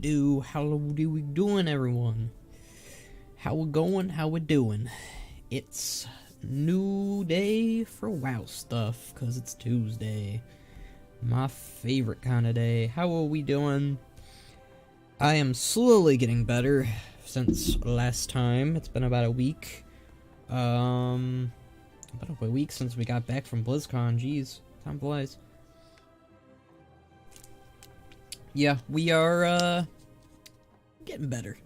do? How do we doing, everyone? How we going? How we doing? It's new day for WoW stuff, cause it's Tuesday. My favorite kind of day. How are we doing? I am slowly getting better since last time. It's been about a week. About a week since we got back from BlizzCon. Jeez, time flies. Yeah, we are, getting better.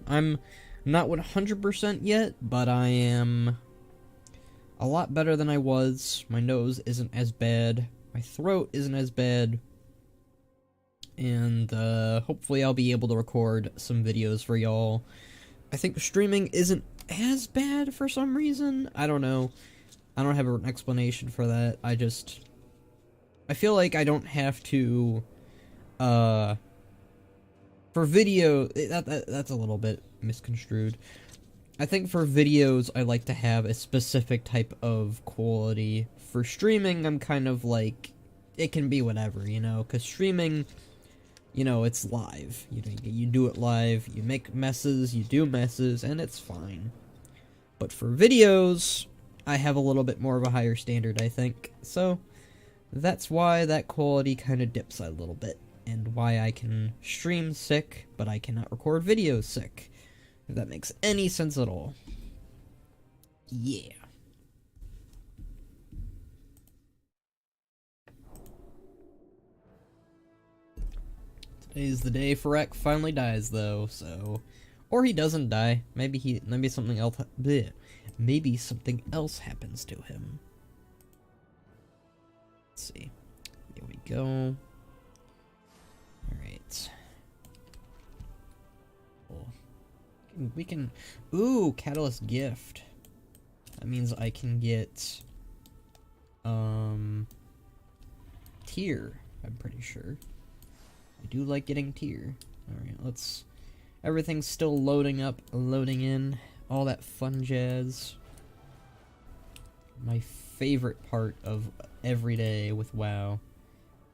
I'm not 100% yet, but I am a lot better than I was. My nose isn't as bad. My throat isn't as bad. And, hopefully I'll be able to record some videos for y'all. I think streaming isn't as bad for some reason. I don't know. I don't have an explanation for that. I feel like I don't have to, for video, that's a little bit misconstrued. I think for videos, I like to have a specific type of quality. For streaming, I'm kind of like, it can be whatever, you know, because streaming, you know, it's live. You know, you do it live, you make messes, you do messes, and it's fine. But for videos, I have a little bit more of a higher standard, I think. So, that's why that quality kind of dips a little bit. And why I can stream sick, but I cannot record videos sick. If that makes any sense at all. Yeah. Today's the day Farek finally dies, though, so... Or he doesn't die. Maybe something else... Bleh. Maybe something else happens to him. Let's see. Here we go. Alright. Cool. We can... Ooh, Catalyst Gift. That means I can get... Tier, I'm pretty sure. I do like getting tier. Alright, let's... Everything's still loading up, loading in. All that fun jazz. My favorite part of every day with WoW.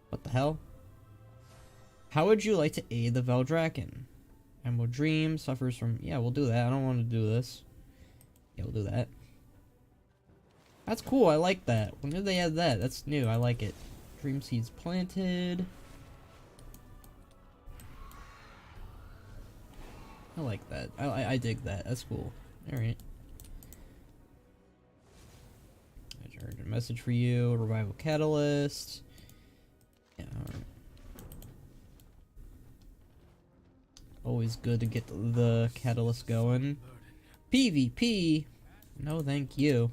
What the hell? How would you like to aid the Veldraken? Emerald Dream suffers from... Yeah, we'll do that. I don't want to do this. Yeah, we'll do that. That's cool. I like that. When did they add that? That's new. I like it. Dream Seeds planted. I like that. I dig that. That's cool. Alright. Urgent message for you. Revival Catalyst. Yeah, alright. Always good to get the catalyst going. PvP? No thank you.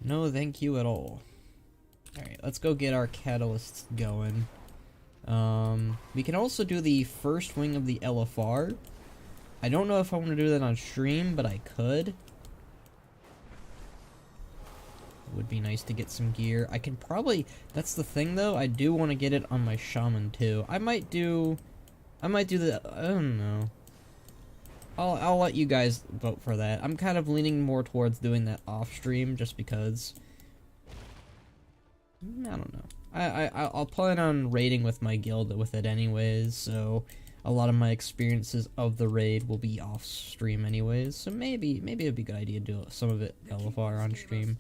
No thank you at all. Alright, let's go get our catalysts going. We can also do the first wing of the LFR. I don't know if I want to do that on stream, but I could. It would be nice to get some gear. I can probably... That's the thing, though. I do want to get it on my shaman, too. I might do the... I don't know. I'll let you guys vote for that. I'm kind of leaning more towards doing that off stream, just because... I don't know. I'll plan on raiding with my guild with it anyways, so a lot of my experiences of the raid will be off stream anyways, so maybe it'd be a good idea to do some of it LFR on stream.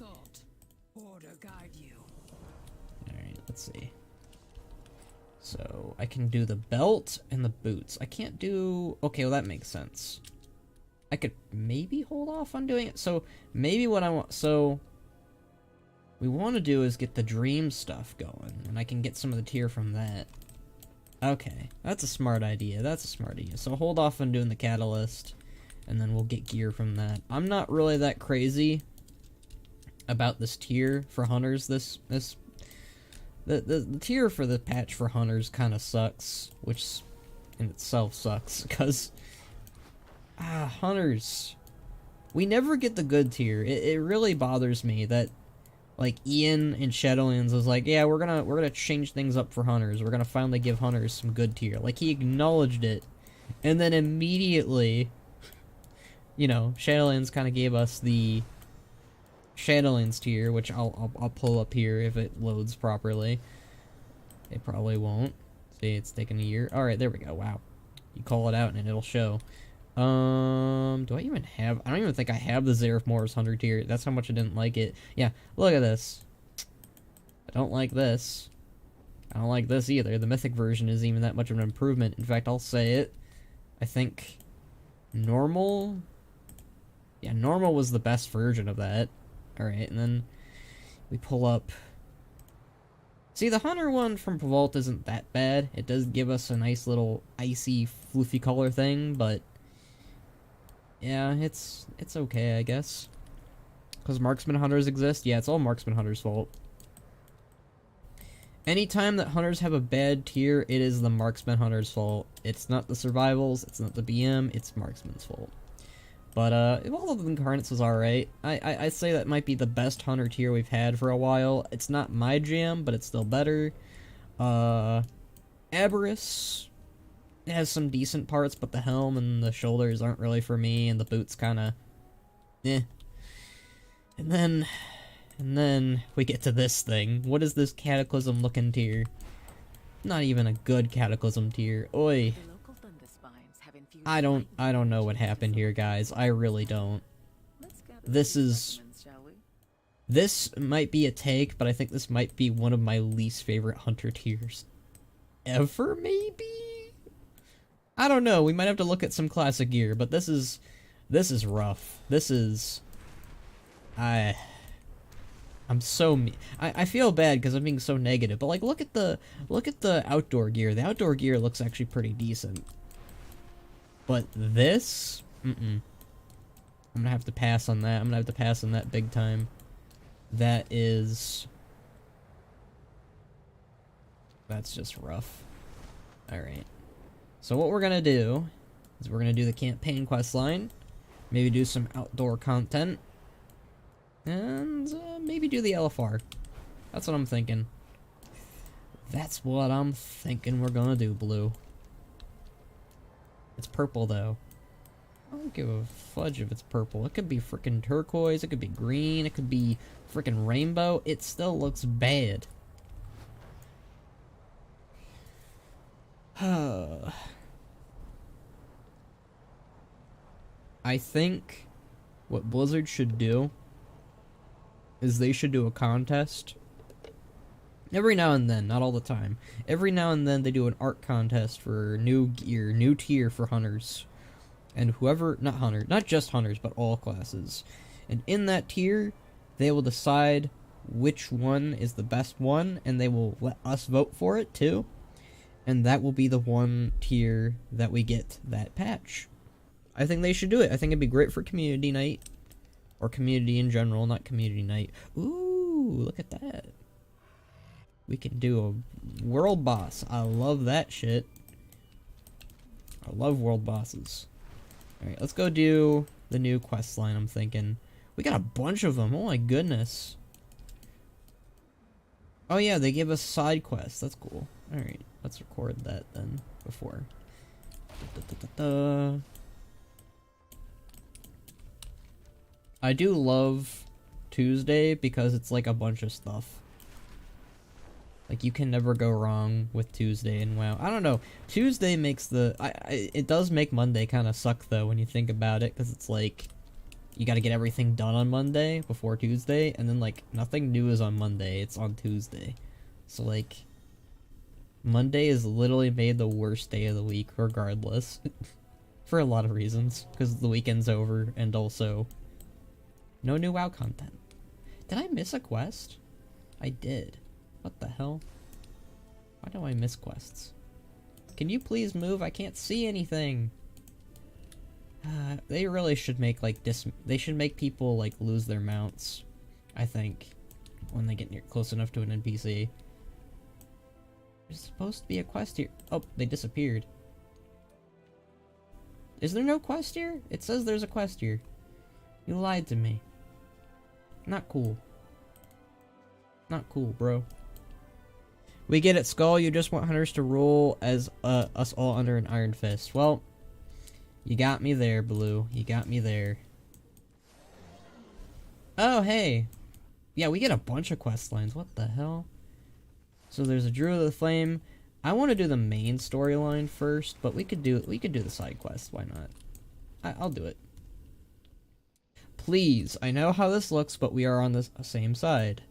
Alright, let's see. So, I can do the belt and the boots. I can't do... Okay, well that makes sense. I could maybe hold off on doing it. So, maybe what I want... So... we want to do is get the dream stuff going, and I can get some of the tier from that. Okay, that's a smart idea. So hold off on doing the catalyst, and then we'll get gear from that. I'm not really that crazy about this tier for hunters. The tier for the patch for hunters kind of sucks, which in itself sucks, because hunters, we never get the good tier. It really bothers me that, like, Ian in Shadowlands was like, yeah, we're gonna change things up for hunters. We're gonna finally give hunters some good tier. Like, he acknowledged it, and then immediately, you know, Shadowlands kind of gave us the Shadowlands tier, which I'll pull up here if it loads properly. It probably won't. be. It's taking a year. Alright, there we go. Wow. You call it out and it'll show. Do I even have... I don't even think I have the Xerath Morris 100 tier. That's how much I didn't like it. Yeah, look at this. I don't like this. I don't like this either. The mythic version isn't even that much of an improvement. In fact, I'll say it. I think normal... Yeah, normal was the best version of that. Alright, and then we pull up... See, the Hunter one from Vault isn't that bad. It does give us a nice little icy, floofy color thing, but... Yeah, it's okay, I guess. Because Marksman Hunters exist? Yeah, it's all Marksman Hunters' fault. Anytime that Hunters have a bad tier, it is the Marksman Hunters' fault. It's not the Survivals, it's not the BM, it's Marksman's fault. But, all of the Incarnates was alright. I'd say that might be the best Hunter tier we've had for a while. It's not my jam, but it's still better. Aberrus... It has some decent parts, but the helm and the shoulders aren't really for me, and the boots kinda... eh. And then we get to this thing. What is this Cataclysm looking tier? Not even a good Cataclysm tier. Oi. I don't know what happened here, guys. I really don't. This might be a take, but I think this might be one of my least favorite Hunter tiers. Ever, maybe? I don't know, we might have to look at some classic gear, but this is rough. This is... I'm so I feel bad because I'm being so negative, but like look at the outdoor gear. The outdoor gear looks actually pretty decent. But this, I'm gonna have to pass on that. I'm gonna have to pass on that big time. That's just rough. Alright. So what we're gonna do is we're gonna do the campaign quest line, maybe do some outdoor content, and maybe do the LFR. That's what I'm thinking. That's what I'm thinking we're gonna do, Blue. It's purple, though. I don't give a fudge if it's purple. It could be frickin' turquoise, it could be green, it could be frickin' rainbow. It still looks bad. I think what Blizzard should do is they should do a contest. Every now and then, not all the time. Every now and then they do an art contest for new gear, new tier for Hunters. And whoever, not just Hunters, but all classes. And in that tier, they will decide which one is the best one, and they will let us vote for it too. And that will be the one tier that we get that patch. I think they should do it. I think it'd be great for community night. Or community in general, not community night. Ooh, look at that. We can do a world boss. I love that shit. I love world bosses. Alright, let's go do the new quest line, I'm thinking. We got a bunch of them. Oh my goodness. Oh yeah, they give us side quests. That's cool. Alright, let's record that then before. I do love Tuesday because it's like a bunch of stuff. Like, you can never go wrong with Tuesday and WoW. I don't know. Tuesday makes the... it does make Monday kind of suck, though, when you think about it, because it's like... You gotta get everything done on Monday before Tuesday, and then, like, nothing new is on Monday. It's on Tuesday. So, like... Monday is literally made the worst day of the week, regardless. For a lot of reasons. Because the weekend's over, and also... No new WoW content. Did I miss a quest? I did. What the hell? Why do I miss quests? Can you please move? I can't see anything! They really should make, like, they should make people, like, lose their mounts. I think. When they get close enough to an NPC. There's supposed to be a quest here. Oh, they disappeared. Is there no quest here? It says there's a quest here. You lied to me. Not cool. Not cool, bro. We get it, Skull. You just want Hunters to rule as us all under an iron fist. Well, you got me there, Blue. You got me there. Oh, hey. Yeah, we get a bunch of quest lines. What the hell? So there's a Druid of the Flame. I want to do the main storyline first, but we could do the side quest. Why not? I'll do it. Please, I know how this looks, but we are on the same side.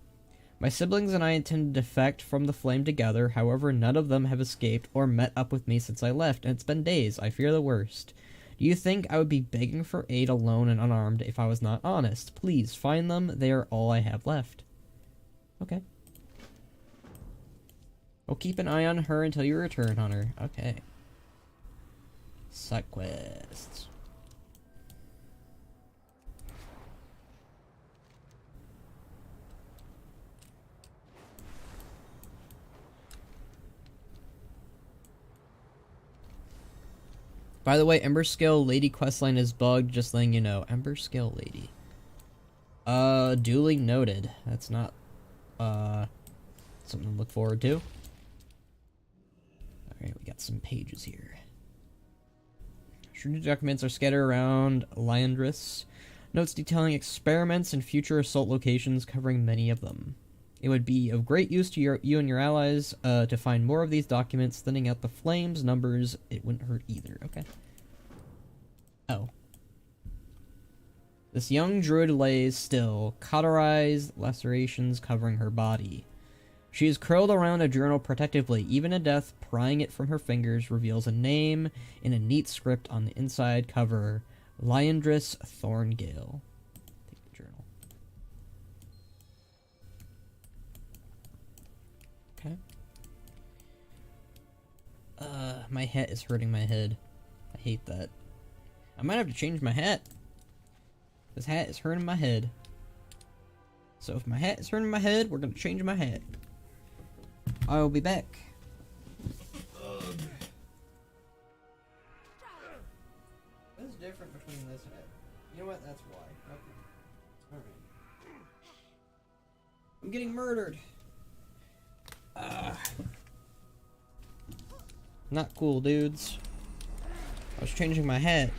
My siblings and I intend to defect from the flame together, however none of them have escaped or met up with me since I left, and it's been days. I fear the worst. Do you think I would be begging for aid alone and unarmed if I was not honest? Please, find them. They are all I have left. Okay. We'll keep an eye on her until you return, Hunter. Okay. Side quests. By the way, Ember Scale Lady questline is bugged, just letting you know. Ember Scale Lady. Duly noted. That's not, something to look forward to. Alright, we got some pages here. Strategic documents are scattered around Lyandris. Notes detailing experiments and future assault locations covering many of them. It would be of great use to you and your allies to find more of these documents. Thinning out the flames, numbers, it wouldn't hurt either. Okay. Oh. This young druid lays still, cauterized lacerations covering her body. She is curled around a journal protectively. Even in death, prying it from her fingers reveals a name in a neat script on the inside cover. Lyandris Thorngale. Take the journal. Okay. My hat is hurting my head. I hate that. I might have to change my hat. This hat is hurting my head. So if my hat is hurting my head, we're gonna change my hat. I will be back. What's different between this hat? You know what? That's why. Okay. Alright. I'm getting murdered. Not cool, dudes. I was changing my hat.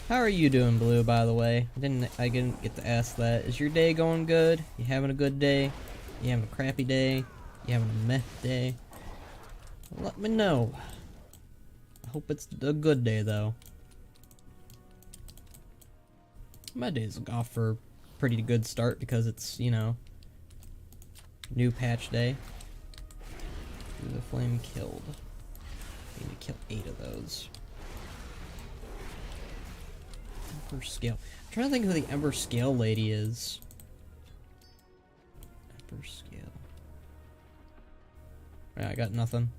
How are you doing, Blue, by the way? I didn't get to ask that. Is your day going good? You having a good day? You having a crappy day? You having a meh day? Let me know. I hope it's a good day, though. My day's off for a pretty good start because it's, you know, new patch day. The flame killed. I need to kill 8 of those. Ember Scale. I'm trying to think who the Ember Scale lady is. Ember Scale. Yeah, I got nothing.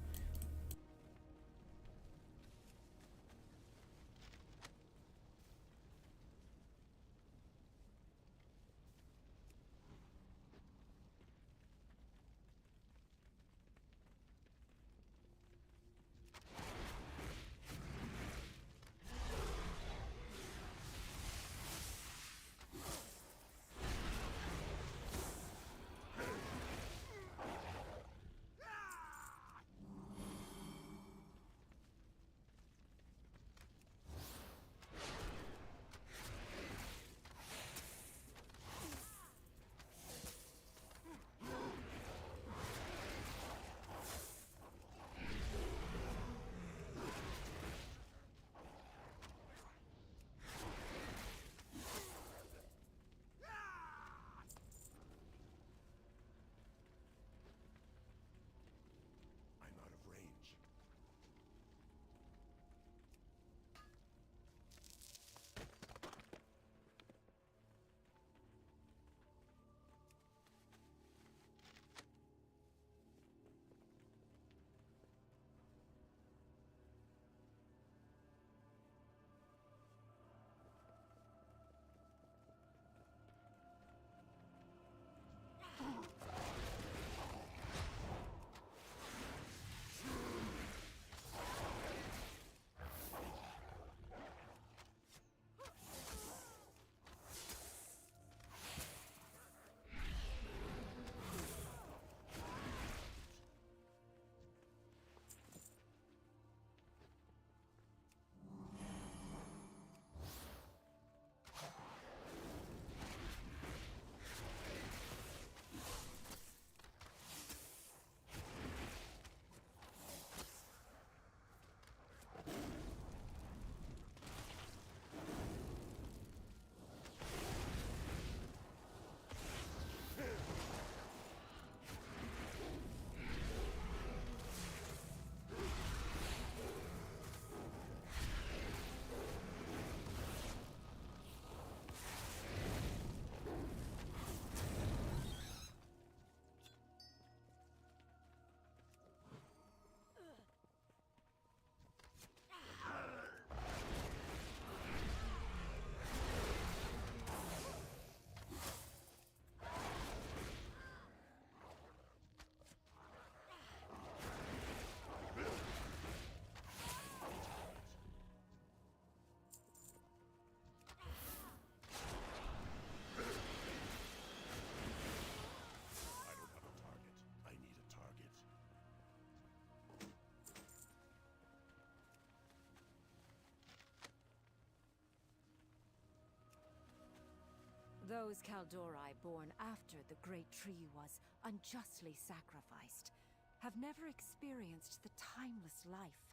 Those Kaldori born after the Great Tree was unjustly sacrificed have never experienced the timeless life,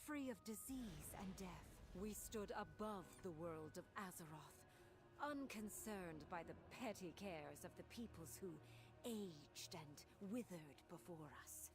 free of disease and death. We stood above the world of Azeroth, unconcerned by the petty cares of the peoples who aged and withered before us.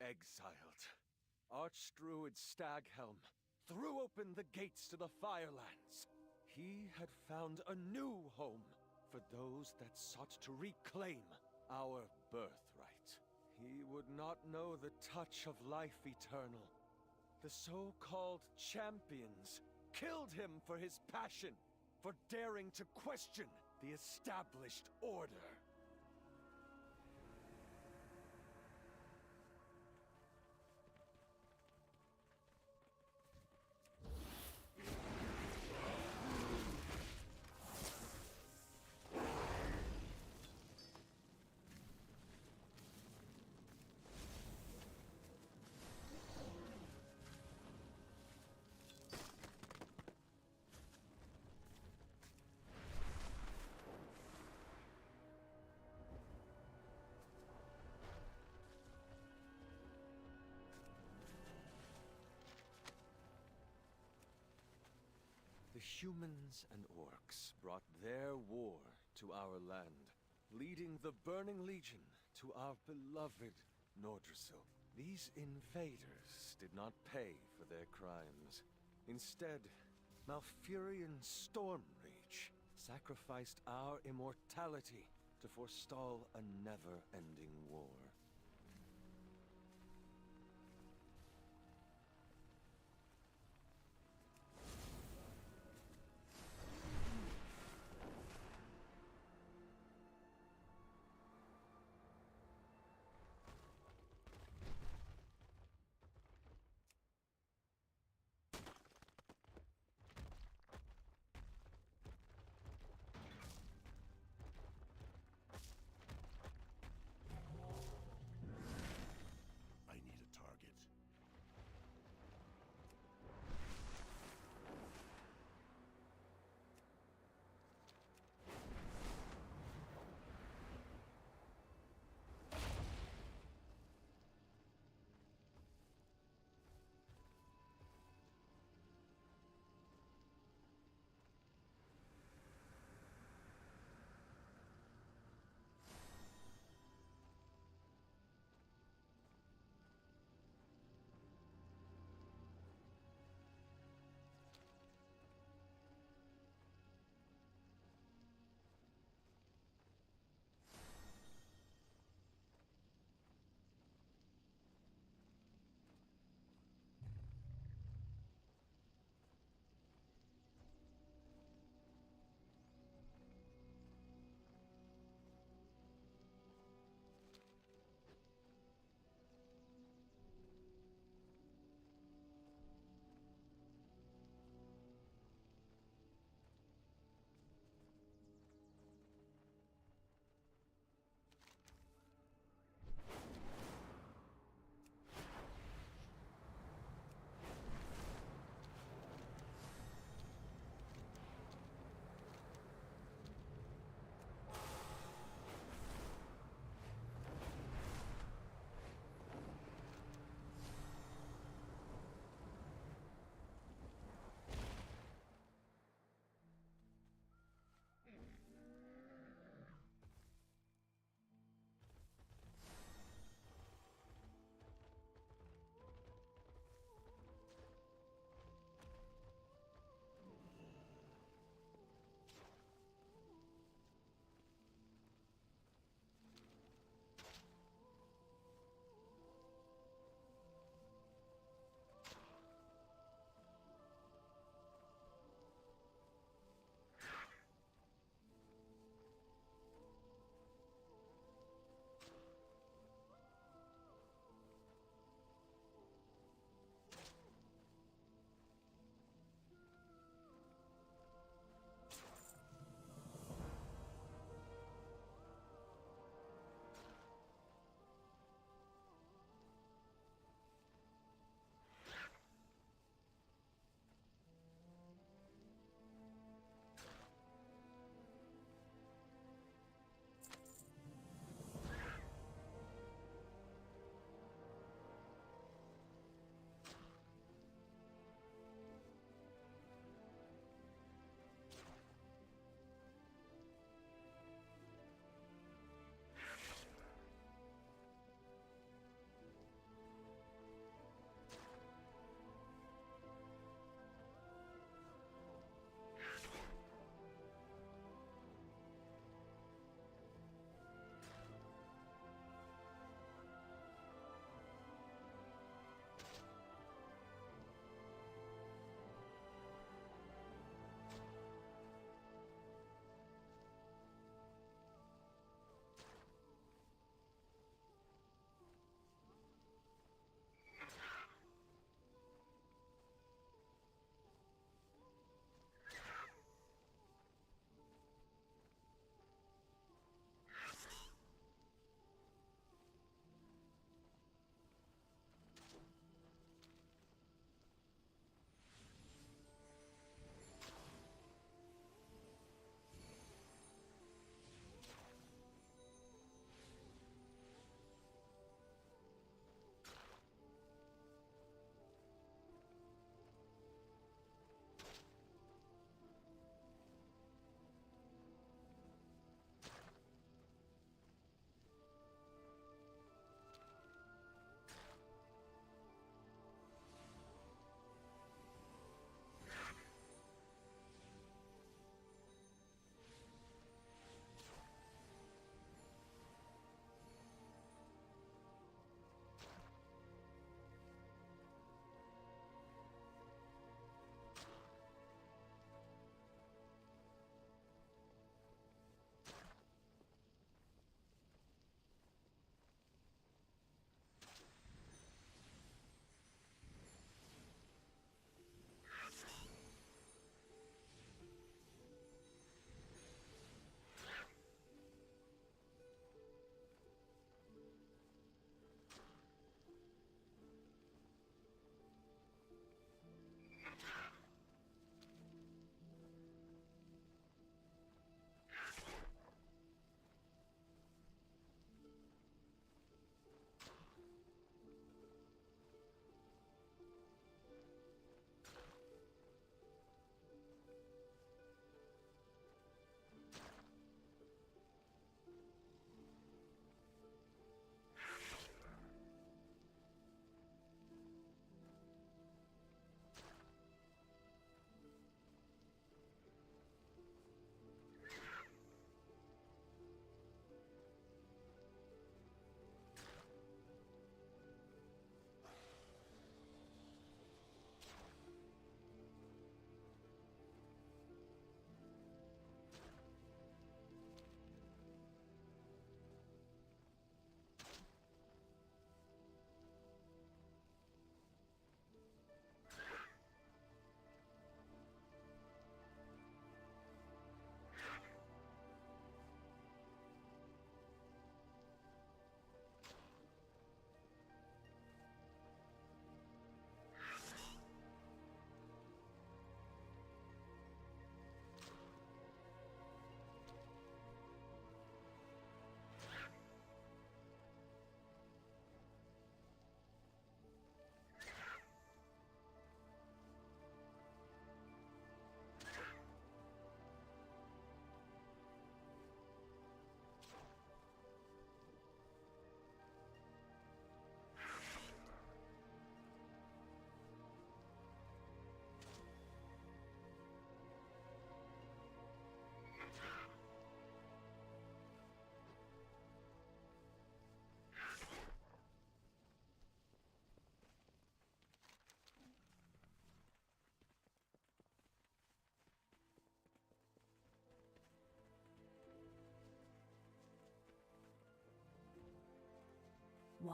Exiled, Archdruid Staghelm threw open the gates to the Firelands. He had found a new home for those that sought to reclaim our birthright. He would not know the touch of life eternal. The so-called champions killed him for his passion, for daring to question the established order. The humans and orcs brought their war to our land, leading the Burning Legion to our beloved Nordrassil. These invaders did not pay for their crimes. Instead, Malfurion Stormreach sacrificed our immortality to forestall a never-ending war.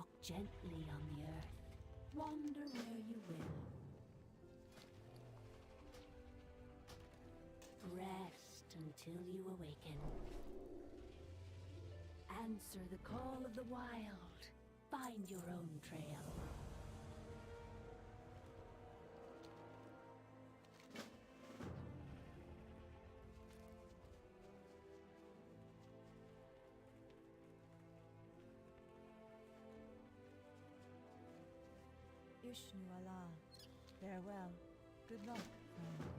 Walk gently on the earth. Wander where you will. Rest until you awaken. Answer the call of the wild. Find your own trail. Ishnu Allah. Farewell. Good luck, friend.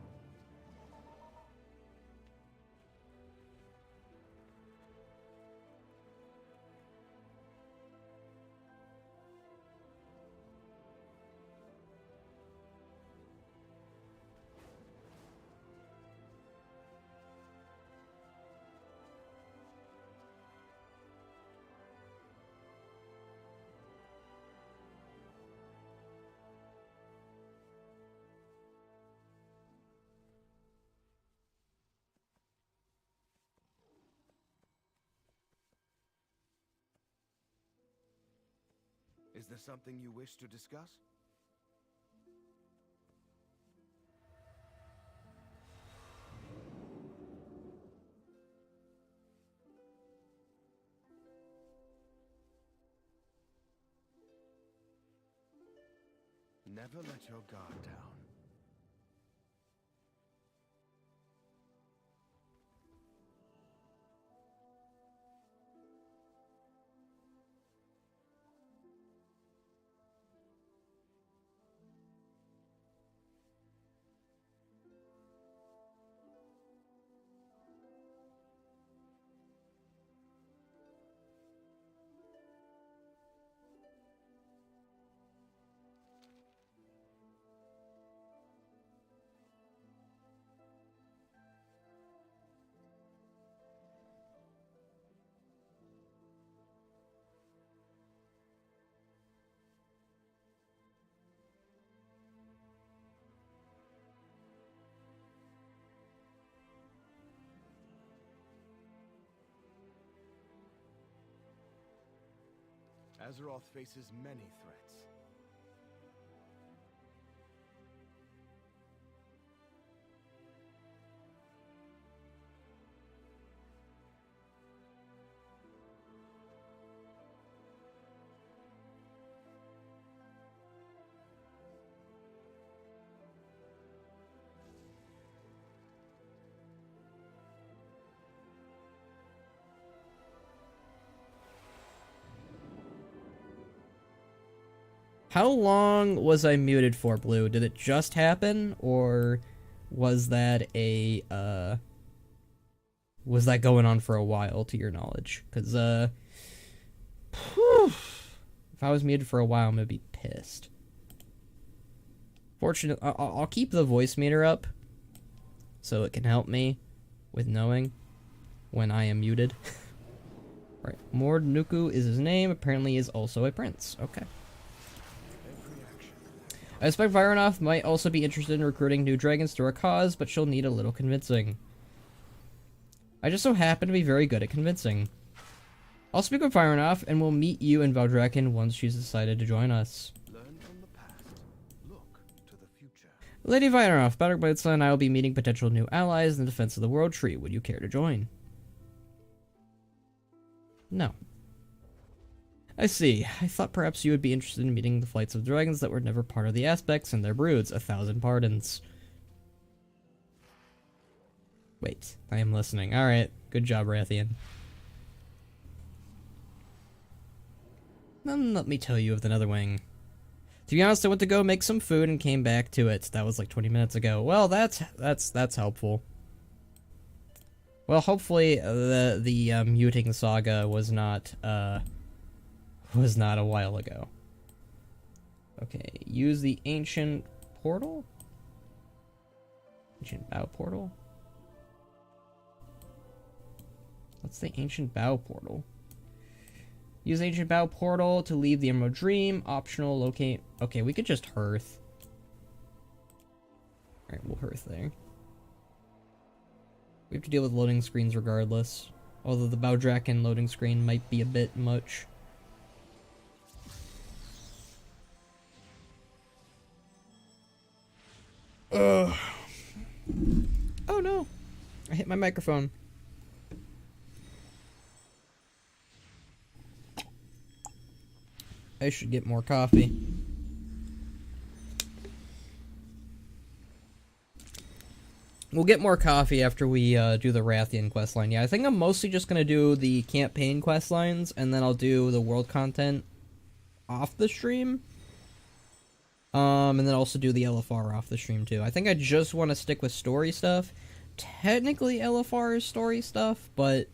Is there something you wish to discuss? Never let your guard down. Azeroth faces many threats. How long was I muted for, Blue? Did it just happen, or was that was that going on for a while, to your knowledge? Because, if I was muted for a while, I'm gonna be pissed. Fortunately, I'll keep the voice meter up, so it can help me with knowing when I am muted. Right, Mord Nuku is his name, apparently is also a prince. Okay. I suspect Vironoth might also be interested in recruiting new dragons to our cause, but she'll need a little convincing. I just so happen to be very good at convincing. I'll speak with Vironoth, and we'll meet you in Valdrakken once she's decided to join us. Learn from the past. Look to the future. Lady Vironoth, Battleblade's and I will be meeting potential new allies in the defense of the World Tree. Would you care to join? No. I see. I thought perhaps you would be interested in meeting the flights of dragons that were never part of the aspects and their broods. 1,000 pardons. Wait, I am listening. Alright, good job, Rathian. Then let me tell you of the Netherwing. To be honest, I went to go make some food and came back to it. That was like 20 minutes ago. Well, that's helpful. Well, hopefully the muting saga was not a while ago. Okay, use the ancient portal? Ancient bow portal? What's the ancient bow portal? Use ancient bow portal to leave the Emerald Dream. Optional locate. Okay, we could just hearth. Alright, we'll hearth there. We have to deal with loading screens regardless. Although the Valdrakken loading screen might be a bit much. Ugh. Oh no! I hit my microphone. I should get more coffee. We'll get more coffee after we do the Rathian questline. Yeah, I think I'm mostly just gonna do the campaign questlines, and then I'll do the world content off the stream. And then also do the LFR off the stream too. I think I just want to stick with story stuff. Technically LFR is story stuff, but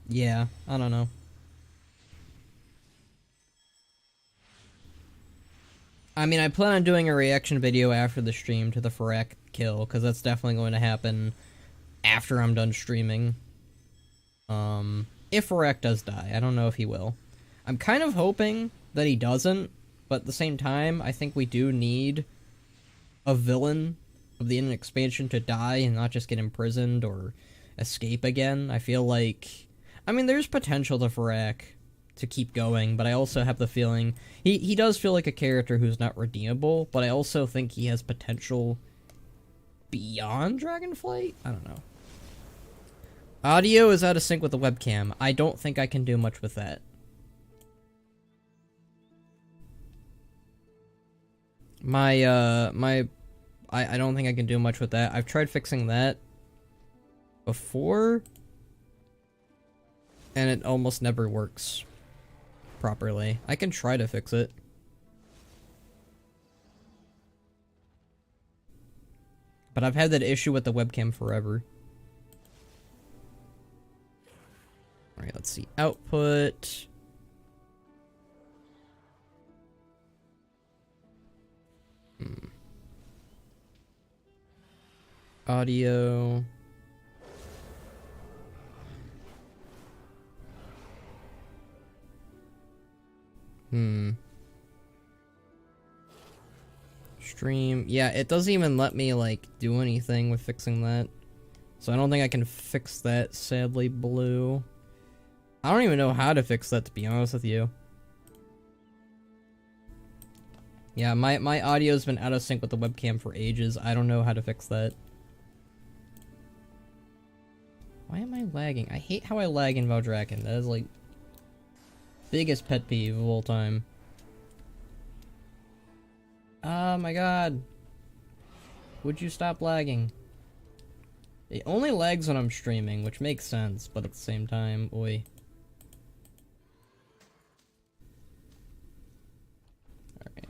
yeah, I don't know. I mean, I plan on doing a reaction video after the stream to the Farak kill, because that's definitely going to happen after I'm done streaming. If Farak does die. I don't know if he will. I'm kind of hoping that he doesn't, but at the same time, I think we do need a villain of the expansion to die and not just get imprisoned or escape again. I feel like... I mean, there's potential to Farak to keep going, but I also have the feeling... He does feel like a character who's not redeemable, but I also think he has potential beyond Dragonflight? I don't know. Audio is out of sync with the webcam. I don't think I can do much with that. I don't think I can do much with that. I've tried fixing that before, and it almost never works properly. I can try to fix it. But I've had that issue with the webcam forever. Alright, let's see. Output. Audio. Stream. Yeah, it doesn't even let me, like, do anything with fixing that. So I don't think I can fix that, sadly, Blue. I don't even know how to fix that, to be honest with you. Yeah, my audio's been out of sync with the webcam for ages. I don't know how to fix that. Why am I lagging? I hate how I lag in Valdraken. That is, like, biggest pet peeve of all time. Oh my god. Would you stop lagging? It only lags when I'm streaming, which makes sense, but at the same time, oi. Alright.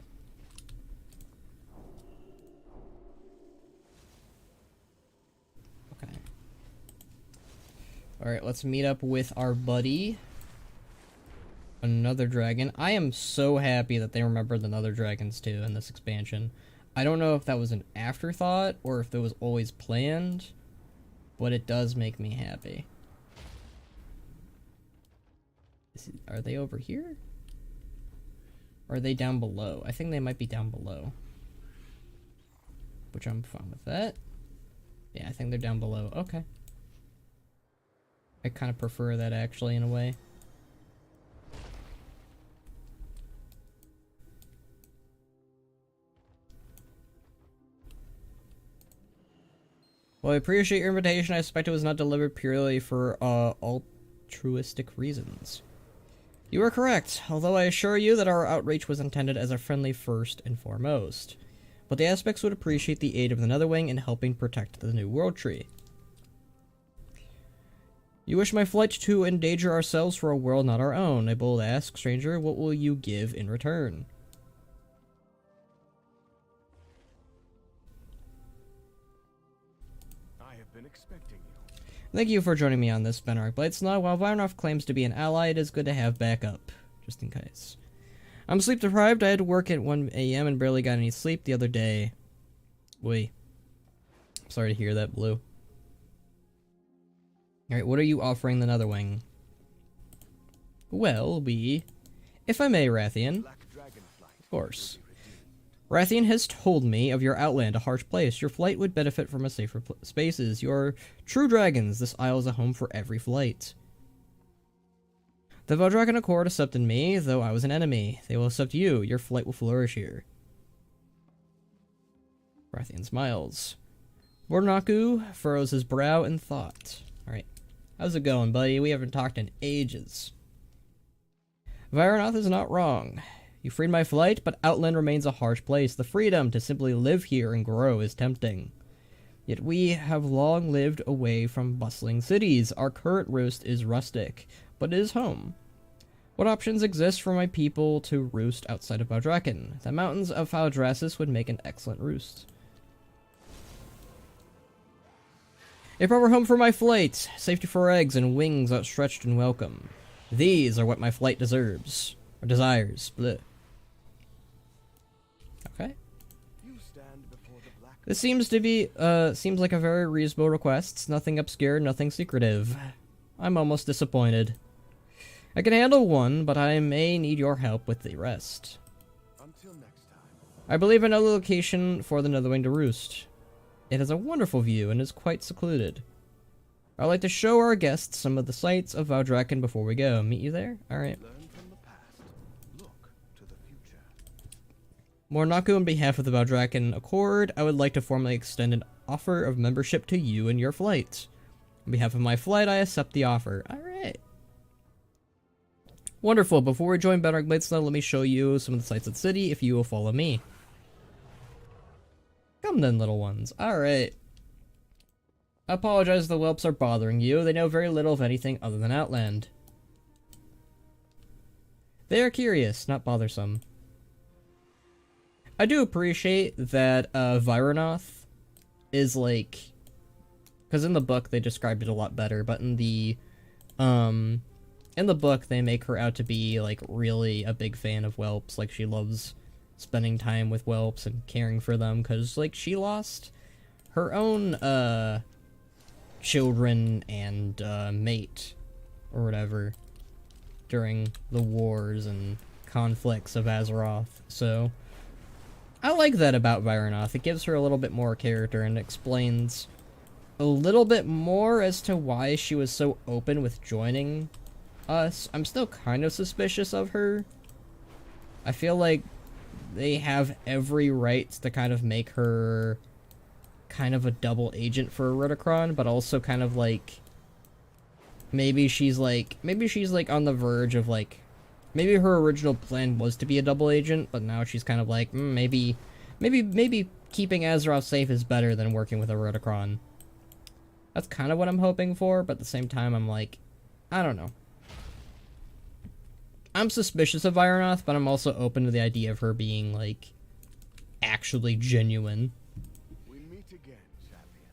Okay. Alright, let's meet up with our buddy. Another dragon. I am so happy that they remembered the Nether Dragons too in this expansion. I don't know if that was an afterthought or if it was always planned, but it does make me happy. Are they over here? Or are they down below? I think they might be down below. Which I'm fine with that. Yeah, I think they're down below. Okay. I kind of prefer that actually in a way. Well, I appreciate your invitation. I suspect it was not delivered purely for altruistic reasons. You are correct, although I assure you that our outreach was intended as a friendly first and foremost. But the aspects would appreciate the aid of the Netherwing in helping protect the New World Tree. You wish my flight to endanger ourselves for a world not our own? I bold ask, stranger, what will you give in return? Expecting you. Thank you for joining me on this Benark Blightsnaw. While Varnoff claims to be an ally, it is good to have backup, just in case. I'm sleep deprived. I had to work at 1 a.m. and barely got any sleep the other day. Wait. Sorry to hear that, Blue. Alright, what are you offering the Netherwing? Well, if I may, Rathian. Of course. Rathian has told me of your outland, a harsh place. Your flight would benefit from a safer spaces. You're true dragons. This isle is a home for every flight. The Valdraken Accord accepted me, though I was an enemy. They will accept you. Your flight will flourish here. Rathian smiles. Bornaku furrows his brow in thought. Alright. How's it going, buddy? We haven't talked in ages. Varonoth is not wrong. You freed my flight, but Outland remains a harsh place. The freedom to simply live here and grow is tempting. Yet we have long lived away from bustling cities. Our current roost is rustic, but it is home. What options exist for my people to roost outside of Valdrakken? The mountains of Valdrassus would make an excellent roost. A proper home for my flight, safety for eggs, and wings outstretched in welcome. These are what my flight deserves, or desires. Bleh. Okay. You stand before the black. This seems to be, seems like a very reasonable request. Nothing obscure, nothing secretive. I'm almost disappointed. I can handle one, but I may need your help with the rest. Until next time. I believe I know the location for the Netherwing to roost. It has a wonderful view and is quite secluded. I'd like to show our guests some of the sights of Valdrakken before we go. Meet you there? Alright. Learn from the past. Look to the future. Mornaku, on behalf of the Valdrakken Accord, I would like to formally extend an offer of membership to you and your flight. On behalf of my flight, I accept the offer. Alright. Wonderful. Before we join Bedrock Bladestone, let me show you some of the sights of the city if you will follow me. Come then, little ones. Alright. I apologize the whelps are bothering you. They know very little of anything other than Outland. They are curious, not bothersome. I do appreciate that Vironoth is like... Because in the book they described it a lot better, but in the book they make her out to be like really a big fan of whelps. Like she loves spending time with whelps and caring for them, because like she lost her own children and mate or whatever during the wars and conflicts of Azeroth. So I like that about Vironoth. It gives her a little bit more character and explains a little bit more as to why she was so open with joining us. I'm still kind of suspicious of her. I feel like they have every right to kind of make her kind of a double agent for Rudicron, but also kind of like maybe she's like on the verge of like maybe her original plan was to be a double agent, but now she's kind of like maybe keeping Azeroth safe is better than working with a Rudicron. That's kind of what I'm hoping for, but at the same time I'm like, I don't know. I'm suspicious of Vironoth, but I'm also open to the idea of her being like actually genuine. We meet again, champion.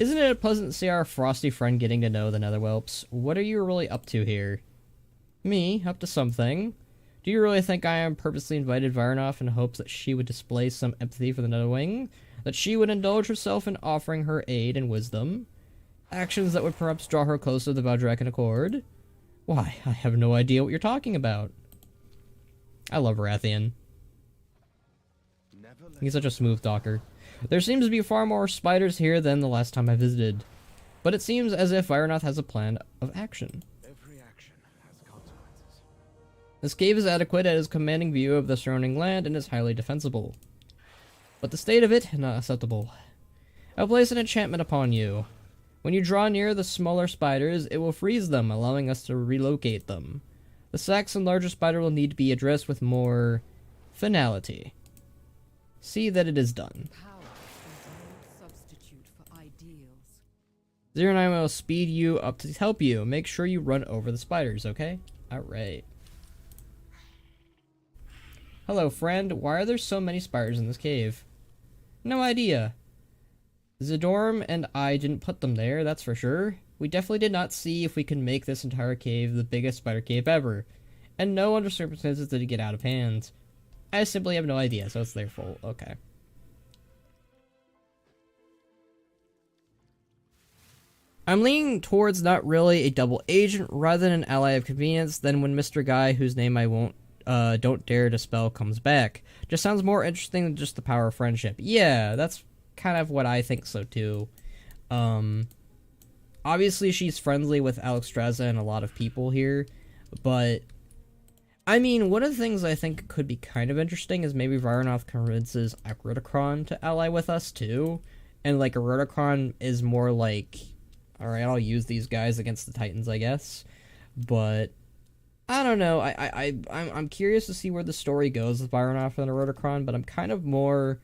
Isn't it pleasant to see our frosty friend getting to know the Netherwhelps? What are you really up to here? Me? Up to something? Do you really think I am purposely invited Vironoth in hopes that she would display some empathy for the Netherwing? That she would indulge herself in offering her aid and wisdom? Actions that would perhaps draw her closer to the Valdrakken Accord? Why, I have no idea what you're talking about. I love Rathian. He's such a smooth talker. There seems to be far more spiders here than the last time I visited. But it seems as if Vironoth has a plan of action. Every action has consequences. This cave is adequate at its commanding view of the surrounding land and is highly defensible. But the state of it, not acceptable. I'll place an enchantment upon you. When you draw near the smaller spiders, it will freeze them, allowing us to relocate them. The second larger spider will need to be addressed with more finality. See that it is done. Power is no substitute for ideals. 09 will speed you up to help you. Make sure you run over the spiders, okay? Alright. Hello, friend. Why are there so many spiders in this cave? No idea. Zidorm and I didn't put them there, that's for sure. We definitely did not see if we could make this entire cave the biggest spider cave ever. And no under circumstances did it get out of hand. I simply have no idea, so it's their fault. Okay. I'm leaning towards not really a double agent, rather than an ally of convenience, than when Mr. Guy, whose name I don't dare to spell, comes back. Just sounds more interesting than just the power of friendship. Yeah, that's kind of what I think so too. Obviously she's friendly with Alexstrasza and a lot of people here, but I mean, one of the things I think could be kind of interesting is maybe Varnoth convinces Akrotokron to ally with us too, and like Akrotokron is more like, all right, I'll use these guys against the Titans, I guess. But I don't know. I'm curious to see where the story goes with Varnoth and Akrotokron, but I'm kind of more.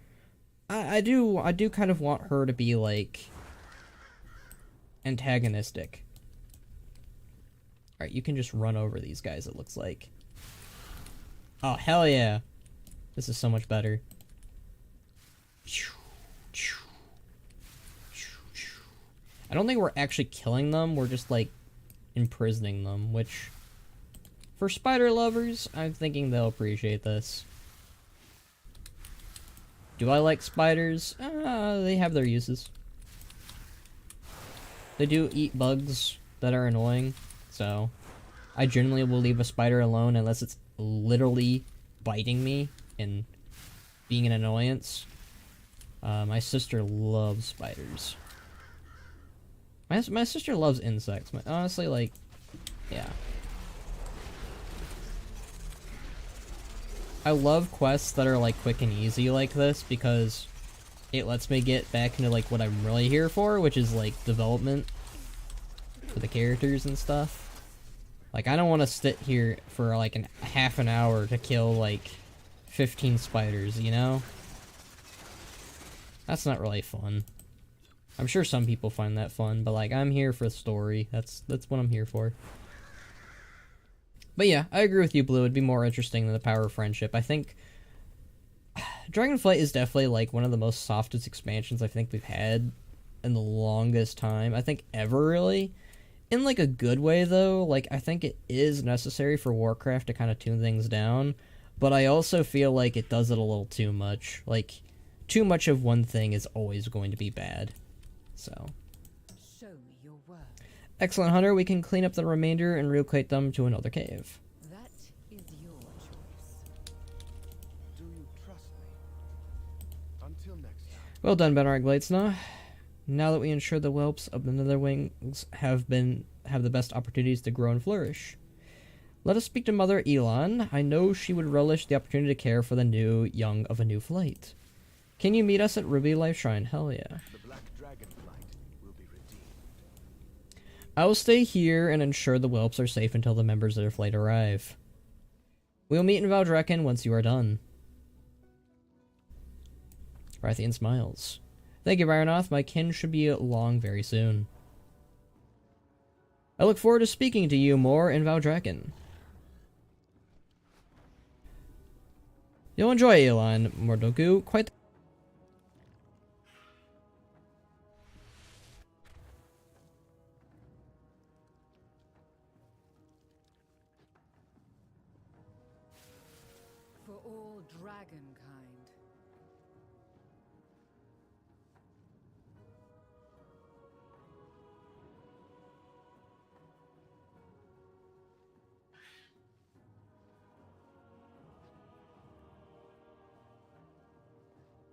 I do kind of want her to be like antagonistic. All right, you can just run over these guys. It looks like. Oh, hell yeah. This is so much better. I don't think we're actually killing them. We're just, like, imprisoning them, which, for spider lovers, I'm thinking they'll appreciate this. Do I like spiders? They have their uses. They do eat bugs that are annoying, so I generally will leave a spider alone unless it's literally biting me and being an annoyance. My sister loves spiders. My sister loves insects. Honestly, like, yeah. I love quests that are, like, quick and easy like this because it lets me get back into, like, what I'm really here for, which is, like, development for the characters and stuff. Like, I don't want to sit here for, like, half an hour to kill, like, 15 spiders, you know? That's not really fun. I'm sure some people find that fun, but, like, I'm here for the story. That's what I'm here for. But yeah, I agree with you, Blue. It'd be more interesting than the Power of Friendship. I think Dragonflight is definitely, like, one of the most softest expansions I think we've had in the longest time. I think ever, really. In, like, a good way, though. Like, I think it is necessary for Warcraft to kind of tune things down. But I also feel like it does it a little too much. Like, too much of one thing is always going to be bad. So. Show me your work. Excellent, Hunter. We can clean up the remainder and relocate them to another cave. That is your choice. Do you trust me? Until next time. Well done, Benarg Bladesna. Now that we ensure the whelps of the Netherwings have the best opportunities to grow and flourish. Let us speak to Mother Elon. I know she would relish the opportunity to care for the young of a new flight. Can you meet us at Ruby Life Shrine? Hell yeah. The black Dragonflight will be redeemed. I will stay here and ensure the whelps are safe until the members of their flight arrive. We will meet in Valdrekin once you are done. Rathian smiles. Thank you, Varnoth. My kin should be along very soon. I look forward to speaking to you more in Valdrekin. You'll enjoy Elon Mordoku quite. For all dragonkind.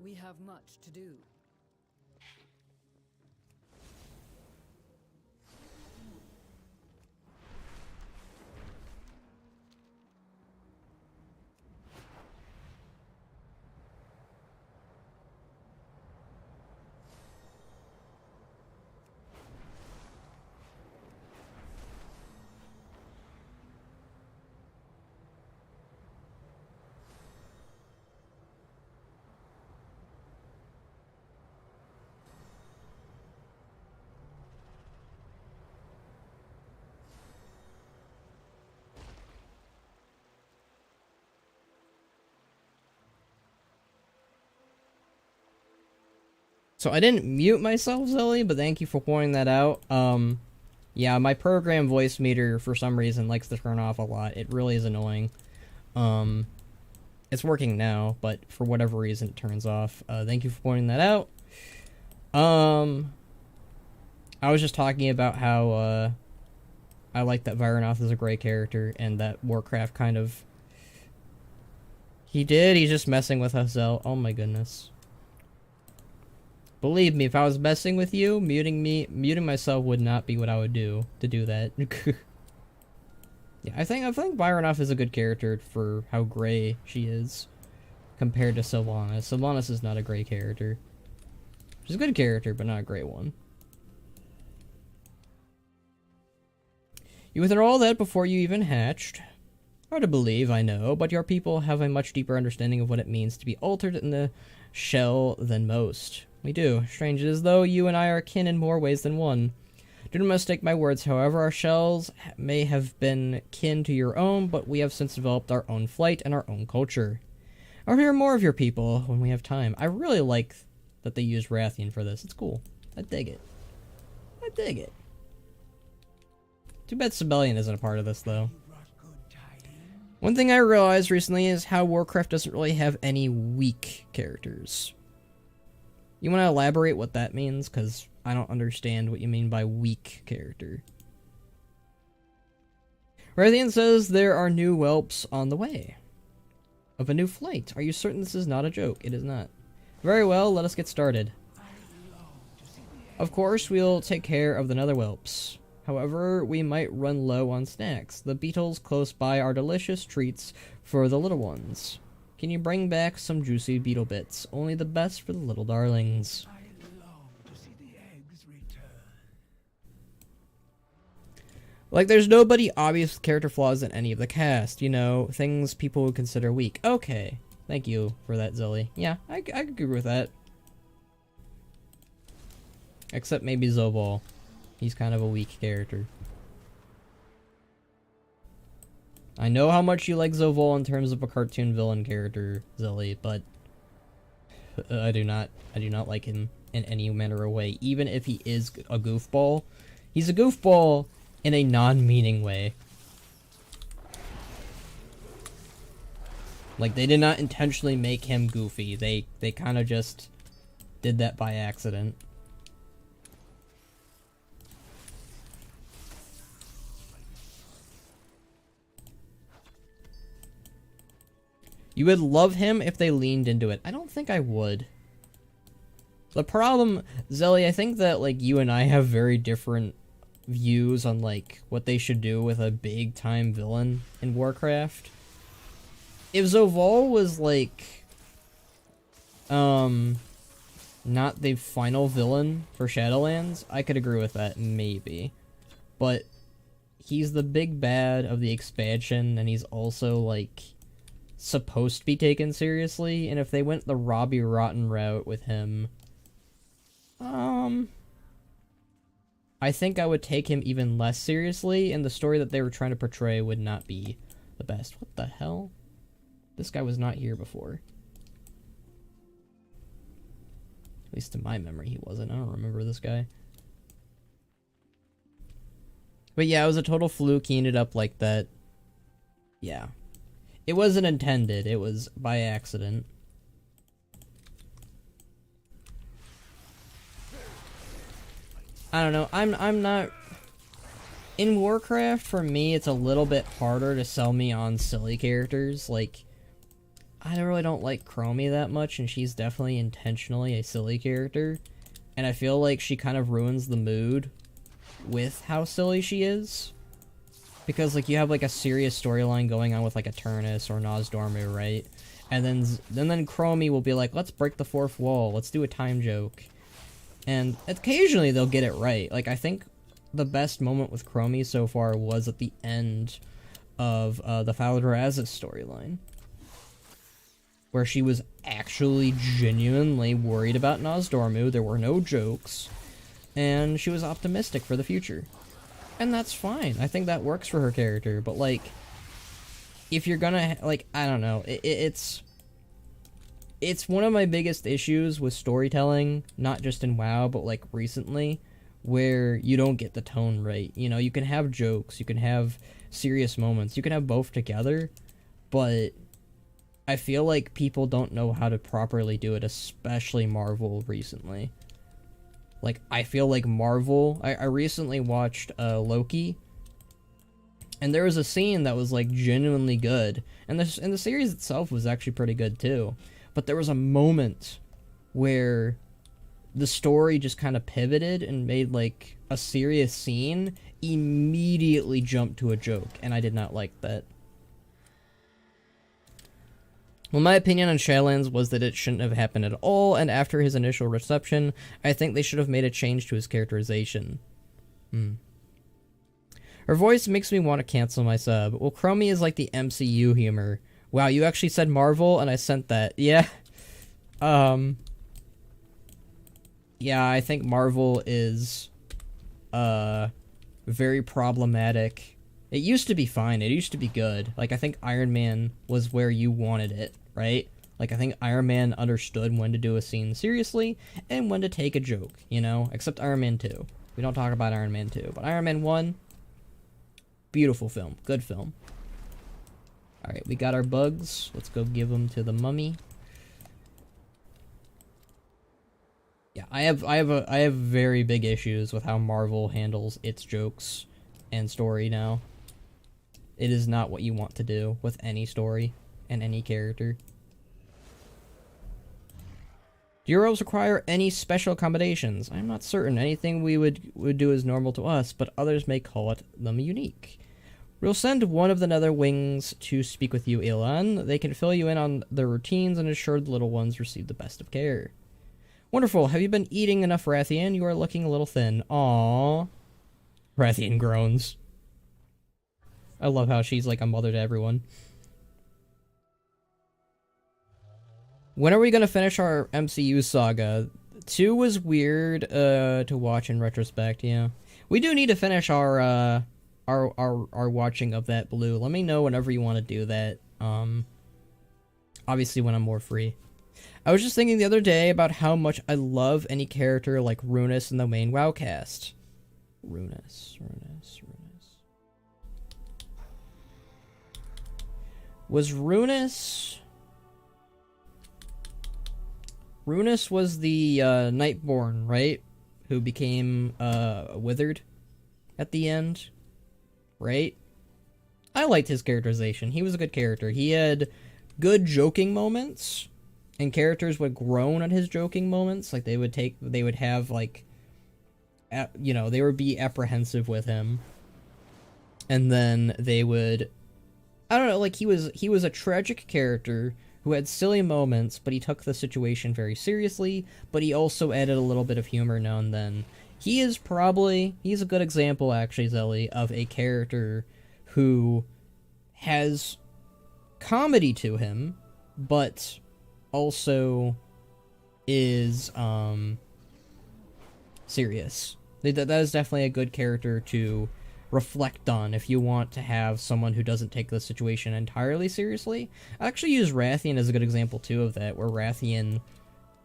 We have much to do. So I didn't mute myself, Zoe, but thank you for pointing that out. Yeah, my program voice meter, for some reason, likes to turn off a lot. It really is annoying. It's working now, but for whatever reason, it turns off. Thank you for pointing that out. I was just talking about how, I like that Varnoth is a great character, and that Warcraft kind of... He's just messing with us out. Oh my goodness. Believe me, if I was messing with you, muting myself would not be what I would do to do that. Yeah, I think Byronov is a good character for how gray she is compared to Sylvanas. Sylvanas is not a gray character. She's a good character, but not a great one. You went through all that before you even hatched. Hard to believe, I know, but your people have a much deeper understanding of what it means to be altered in the shell than most. We do. Strange it is though you and I are kin in more ways than one. Do not mistake my words, however, our shells may have been kin to your own, but we have since developed our own flight and our own culture. I'll hear more of your people when we have time. I really like that they use Rathian for this. It's cool. I dig it. I dig it. Too bad Sibelian isn't a part of this, though. One thing I realized recently is how Warcraft doesn't really have any weak characters. You want to elaborate what that means? Because I don't understand what you mean by weak character. Rathian says there are new whelps on the way. Of a new flight. Are you certain this is not a joke? It is not. Very well, let us get started. Of course, we'll take care of the nether whelps. However, we might run low on snacks. The beetles close by are delicious treats for the little ones. Can you bring back some juicy beetle bits? Only the best for the little darlings. Like, there's nobody obvious with character flaws in any of the cast. You know, things people would consider weak. Okay. Thank you for that, Zilly. Yeah, I agree with that. Except maybe Zobal. He's kind of a weak character. I know how much you like Zovol in terms of a cartoon villain character, Zilly, but I do not like him in any manner of way. Even if he is a goofball, he's a goofball in a non-meaning way. Like, they did not intentionally make him goofy. They kind of just did that by accident. You would love him if they leaned into it. I don't think I would. The problem, Zelly, I think that, like, you and I have very different views on, like, what they should do with a big-time villain in Warcraft. If Zovol was, like, not the final villain for Shadowlands, I could agree with that, maybe. But he's the big bad of the expansion, and he's also, like, supposed to be taken seriously, and if they went the Robbie Rotten route with him, I think I would take him even less seriously, and the story that they were trying to portray would not be the best. What the hell? This guy was not here before. At least to my memory, he wasn't. I don't remember this guy. But yeah, it was a total fluke. He ended up like that. Yeah. It wasn't intended. It was by accident. I don't know. I'm not... In Warcraft, for me, it's a little bit harder to sell me on silly characters. Like, I really don't like Chromie that much, and she's definitely intentionally a silly character. And I feel like she kind of ruins the mood with how silly she is. Because, like, you have, like, a serious storyline going on with, like, a Turnus or Nozdormu, right? And then Chromie will be like, let's break the fourth wall, let's do a time joke. And occasionally they'll get it right. Like, I think the best moment with Chromie so far was at the end of the Faldrazz's storyline. Where she was actually genuinely worried about Nozdormu, there were no jokes, and she was optimistic for the future. And that's fine. I think that works for her character. But, like, if you're gonna, like, I don't know. It's one of my biggest issues with storytelling, not just in WoW, but, like, recently, where you don't get the tone right. You know, you can have jokes, you can have serious moments, you can have both together, but I feel like people don't know how to properly do it, especially Marvel recently. Like, I feel like Marvel... I recently watched Loki, and there was a scene that was, like, genuinely good. And the series itself was actually pretty good, too. But there was a moment where the story just kind of pivoted and made like a serious scene, immediately jumped to a joke, and I did not like that. Well, my opinion on Shadowlands was that it shouldn't have happened at all, and after his initial reception, I think they should have made a change to his characterization. Her voice makes me want to cancel my sub. Well, Chromie is like the MCU humor. Wow, you actually said Marvel, and I sent that. Yeah. Yeah, I think Marvel is, very problematic. It used to be fine. It used to be good. Like, I think Iron Man was where you wanted it, right? Like, I think Iron Man understood when to do a scene seriously and when to take a joke, you know? Except Iron Man 2. We don't talk about Iron Man 2. But Iron Man 1, beautiful film. Good film. Alright, we got our bugs. Let's go give them to the mummy. Yeah, I have very big issues with how Marvel handles its jokes and story now. It is not what you want to do with any story and any character. Do your robes require any special accommodations? I'm not certain. Anything we would do is normal to us, but others may call them unique. We'll send one of the nether wings to speak with you, Elan. They can fill you in on their routines and ensure the little ones receive the best of care. Wonderful. Have you been eating enough, Rathian? You are looking a little thin. Aww. Rathian groans. I love how she's like a mother to everyone. When are we gonna finish our MCU saga? 2 was weird to watch in retrospect, yeah. We do need to finish our watching of that blue. Let me know whenever you want to do that. Obviously when I'm more free. I was just thinking the other day about how much I love any character like Runas in the main WoW cast. Runas. Was Runas... Runas was the Nightborn, right? Who became withered at the end, right? I liked his characterization. He was a good character. He had good joking moments, and characters would groan at his joking moments. Like they would have like, you know, they would be apprehensive with him, and then they would, I don't know, like he was a tragic character who had silly moments, but he took the situation very seriously, but he also added a little bit of humor now and then. He's a good example, actually, Zelly, of a character who has comedy to him, but also is, serious. That is definitely a good character to reflect on if you want to have someone who doesn't take the situation entirely seriously. I actually use Rathian as a good example too of that, where Rathian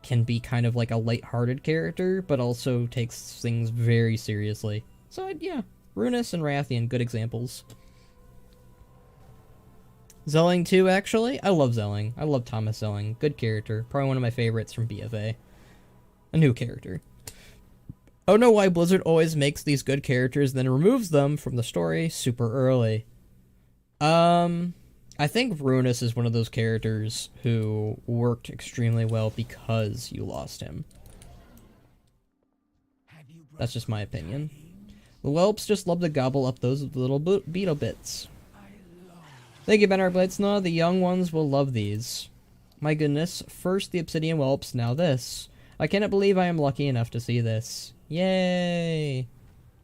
can be kind of like a lighthearted character, but also takes things very seriously. So yeah, Runas and Rathian, good examples. Zelling too, actually. I love Zelling. I love Thomas Zelling. Good character. Probably one of my favorites from BFA. A new character. I don't know why Blizzard always makes these good characters, then removes them from the story super early. I think Runas is one of those characters who worked extremely well because you lost him. That's just my opinion. The whelps just love to gobble up those little beetle bits. Thank you, Benard Bladesnaw. The young ones will love these. My goodness, first the obsidian whelps, now this. I cannot believe I am lucky enough to see this. Yay!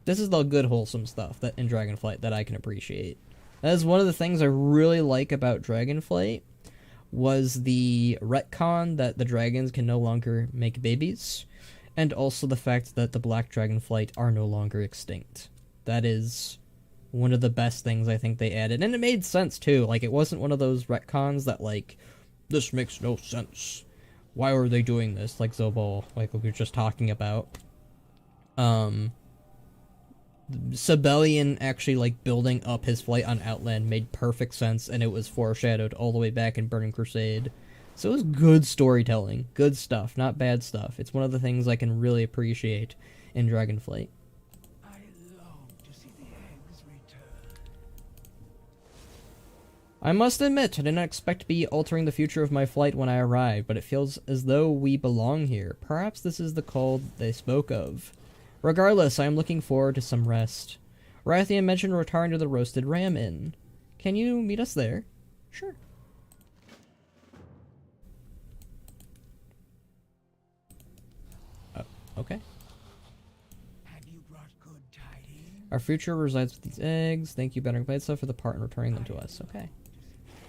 This is the good, wholesome stuff that in Dragonflight that I can appreciate. That is one of the things I really like about Dragonflight, was the retcon that the dragons can no longer make babies, and also the fact that the black Dragonflight are no longer extinct. That is one of the best things I think they added, and it made sense too. Like, it wasn't one of those retcons that, like, this makes no sense. Why were they doing this? Like Zobal, like we were just talking about. Sibelian actually, like, building up his flight on Outland made perfect sense, and it was foreshadowed all the way back in Burning Crusade. So it was good storytelling. Good stuff, not bad stuff. It's one of the things I can really appreciate in Dragonflight. I must admit, I did not expect to be altering the future of my flight when I arrived, but it feels as though we belong here. Perhaps this is the call they spoke of. Regardless, I am looking forward to some rest. Rathian mentioned returning to the Roasted Ram Inn. Can you meet us there? Sure. Okay. Have you brought good tidings? Our future resides with these eggs. Thank you, Better Blade Stuff, for the part in returning them to us. Okay.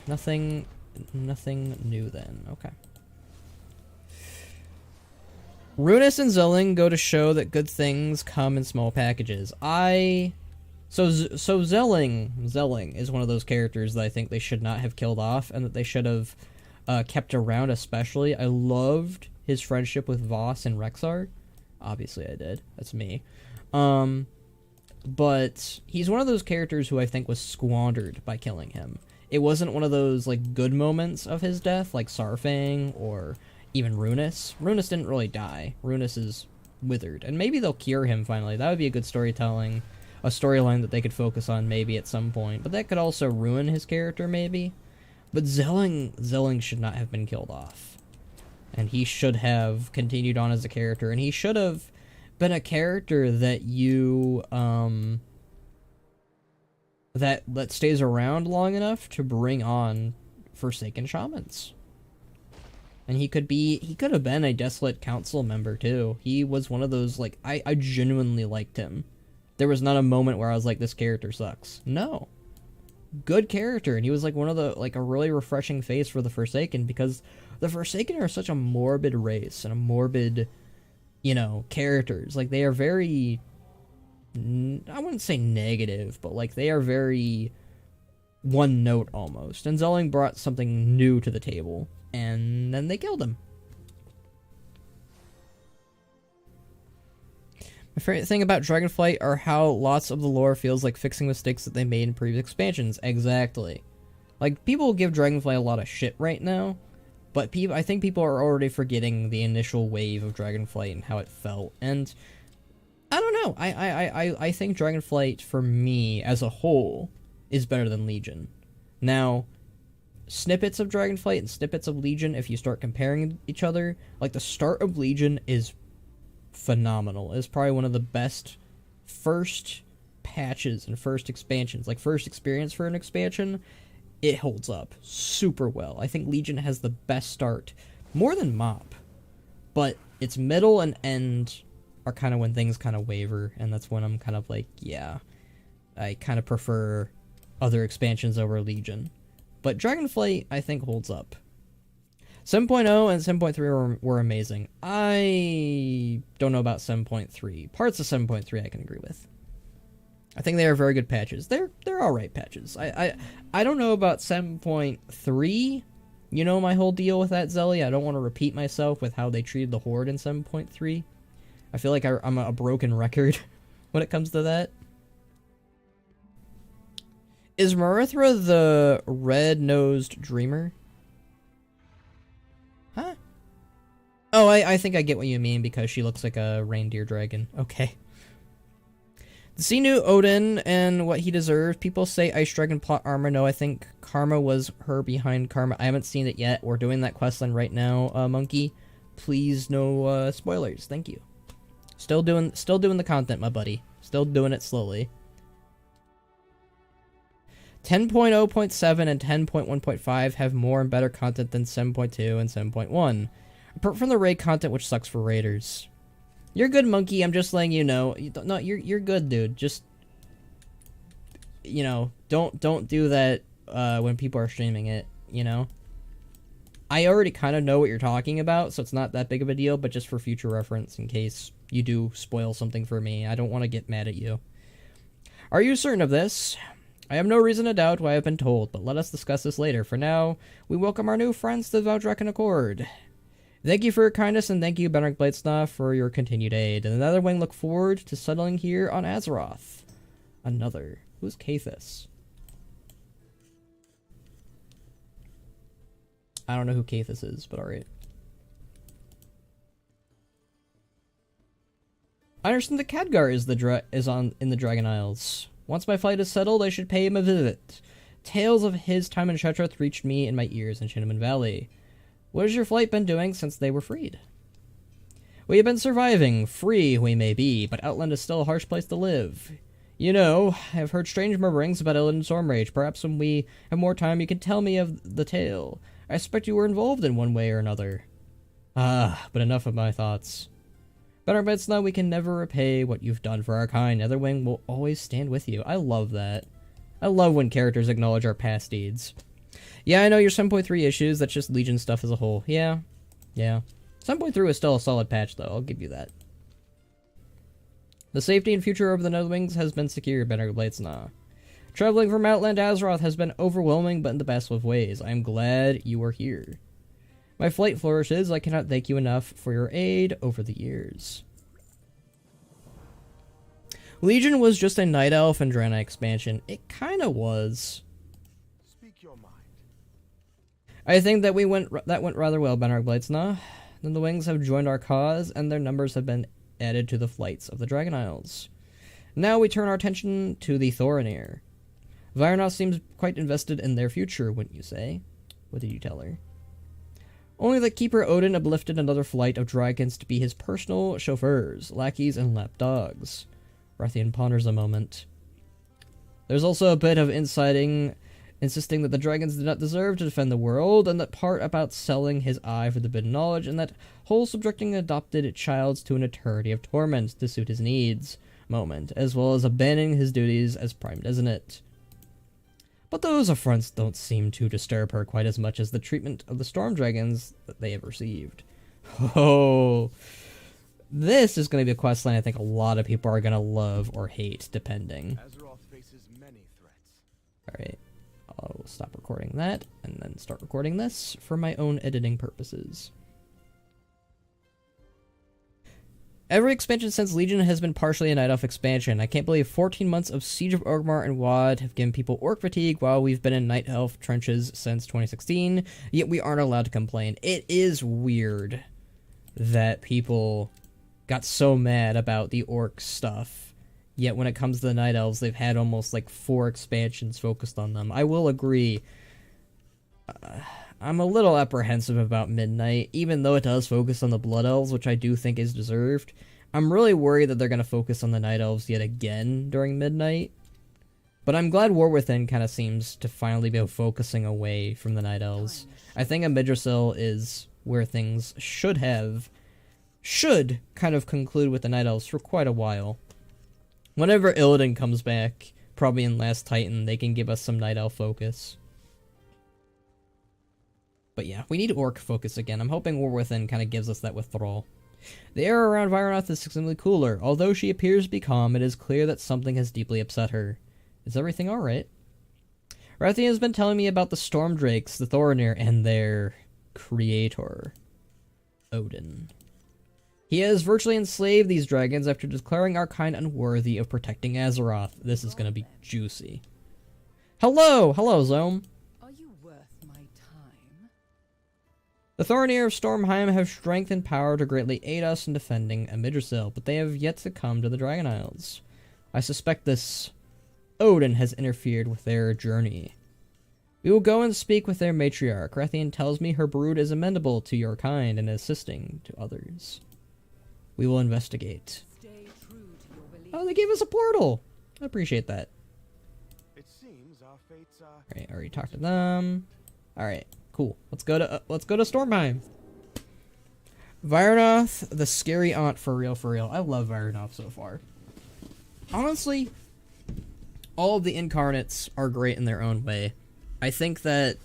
Nothing new then. Okay. Runus and Zelling go to show that good things come in small packages. So Zelling is one of those characters that I think they should not have killed off, and that they should have kept around especially. I loved his friendship with Voss and Rexar. Obviously I did. That's me. But he's one of those characters who I think was squandered by killing him. It wasn't one of those, like, good moments of his death, like Sarfang or even Runus. Runus didn't really die. Runus is withered. And maybe they'll cure him finally. That would be a good storytelling. A storyline that they could focus on maybe at some point. But that could also ruin his character, maybe. But Zelling should not have been killed off. And he should have continued on as a character. And he should have been a character that you, that stays around long enough to bring on Forsaken Shamans. And he could have been a Desolate Council member too. He was one of those, like, I genuinely liked him. There was not a moment where I was like, this character sucks. No. Good character, and he was like one of the, like, a really refreshing face for the Forsaken, because the Forsaken are such a morbid race, and a morbid, you know, characters. Like, they are very, I wouldn't say negative, but, like, they are very one note almost. And Zelling brought something new to the table, and then they killed him. My favorite thing about Dragonflight are how lots of the lore feels like fixing mistakes that they made in previous expansions. Exactly. Like, people give Dragonflight a lot of shit right now, but I think people are already forgetting the initial wave of Dragonflight and how it felt. And I don't know. I think Dragonflight, for me, as a whole, is better than Legion. Now, snippets of Dragonflight and snippets of Legion, if you start comparing each other, like, the start of Legion is phenomenal. It's probably one of the best first patches and first expansions, like first experience for an expansion. It holds up super well. I think Legion has the best start, more than Mop, but its middle and end are kind of when things kind of waver, and that's when I'm kind of like, yeah, I kind of prefer other expansions over Legion. But Dragonflight, I think, holds up. 7.0 and 7.3 were amazing. I don't know about 7.3. Parts of 7.3 I can agree with. I think they are very good patches. They're alright patches. I don't know about 7.3. You know my whole deal with that, Zelly. I don't want to repeat myself with how they treated the Horde in 7.3. I feel like I'm a broken record when it comes to that. Is Marithra the red-nosed dreamer? Huh? Oh, I think I get what you mean, because she looks like a reindeer dragon. Okay. The Xenu Odin and what he deserves. People say Ice Dragon plot armor. No, I think Karma was her behind Karma. I haven't seen it yet. We're doing that questline right now, Monkey. Please, no spoilers. Thank you. Still doing the content, my buddy. Still doing it slowly. 10.0.7 and 10.1.5 have more and better content than 7.2 and 7.1. Apart from the raid content, which sucks for raiders. You're good, Monkey. I'm just letting you know. No, you're good, dude. Just, you know, don't do that when people are streaming it, you know? I already kind of know what you're talking about, so it's not that big of a deal, but just for future reference, in case you do spoil something for me, I don't want to get mad at you. Are you certain of this? I have no reason to doubt what I have been told, but let us discuss this later. For now, we welcome our new friends to the Valdrekin Accord. Thank you for your kindness, and thank you, Benric Bladesnaw, for your continued aid. And another wing look forward to settling here on Azeroth. Another. Who's Kathis? I don't know who Kathis is, but alright. I understand that Khadgar is in the Dragon Isles. Once my flight is settled, I should pay him a visit. tales of his time in Shettreth reached me in my ears in Cinnamon Valley. What has your flight been doing since they were freed? We have been surviving. Free we may be, but Outland is still a harsh place to live. You know, I have heard strange murmurings about Illidan Stormrage. Perhaps when we have more time you can tell me of the tale. I suspect you were involved in one way or another. Ah, but enough of my thoughts. Better bets now, we can never repay what you've done for our kind. Netherwing will always stand with you. I love that. I love when characters acknowledge our past deeds. Yeah, I know your 7.3 issues, that's just Legion stuff as a whole. Yeah. 7.3 is still a solid patch, though, I'll give you that. The safety and future of the Netherwings has been secured, Banner Bladesnaw. Traveling from Outland to Azeroth has been overwhelming, but in the best of ways. I am glad you are here. My flight flourishes. I cannot thank you enough for your aid over the years. Legion was just a Night Elf and Draenei expansion. It kinda was. Speak your mind. I think that went rather well, Banner Bladesnaw. Then the Wings have joined our cause, and their numbers have been added to the flights of the Dragon Isles. Now we turn our attention to the Thorinir. Vyrnoth seems quite invested in their future, wouldn't you say? What did you tell her? Only that Keeper Odin uplifted another flight of dragons to be his personal chauffeurs, lackeys, and lapdogs. Rathian ponders a moment. There's also a bit of inciting, insisting that the dragons did not deserve to defend the world, and that part about selling his eye for the bidden knowledge, and that whole subjecting adopted childs to an eternity of torment to suit his needs moment, as well as abandoning his duties as Prime Designate. But those affronts don't seem to disturb her quite as much as the treatment of the storm dragons that they have received. Oh, this is going to be a questline I think a lot of people are going to love or hate, depending. Azeroth faces many threats. Alright, I'll stop recording that, and then start recording this for my own editing purposes. Every expansion since Legion has been partially a Night Elf expansion. I can't believe 14 months of Siege of Orgrimmar and WoD have given people orc fatigue while we've been in Night Elf trenches since 2016, yet we aren't allowed to complain. It is weird that people got so mad about the orc stuff, yet when it comes to the Night Elves, they've had almost like 4 expansions focused on them. I will agree. I'm a little apprehensive about Midnight, even though it does focus on the Blood Elves, which I do think is deserved. I'm really worried that they're going to focus on the Night Elves yet again during Midnight. But I'm glad War Within kind of seems to finally be focusing away from the Night Elves. I think Yggdrasil is where things should kind of conclude with the Night Elves for quite a while. Whenever Illidan comes back, probably in Last Titan, they can give us some Night Elf focus. But yeah, we need orc focus again. I'm hoping War Within kind of gives us that with Thrall. The air around Vyrnoth is significantly cooler. Although she appears to be calm, it is clear that something has deeply upset her. Is everything alright? Rathian has been telling me about the Storm Drakes, the Thorinir, and their creator, Odin. He has virtually enslaved these dragons after declaring our kind unworthy of protecting Azeroth. This is gonna be juicy. Hello! Hello, Zome. Are you worth my time? The Thorinir of Stormheim have strength and power to greatly aid us in defending Yggdrasil, but they have yet to come to the Dragon Isles. I suspect this Odin has interfered with their journey. We will go and speak with their matriarch. Rathian tells me her brood is amenable to your kind and assisting to others. We will investigate. Stay true to your belief. Oh, they gave us a portal! I appreciate that. It seems our fates are... Alright, I already talked to them. Alright, cool. Let's go to Stormheim. Vyrnoth, the scary aunt, for real, for real. I love Vyrnoth so far. Honestly, all of the incarnates are great in their own way. I think that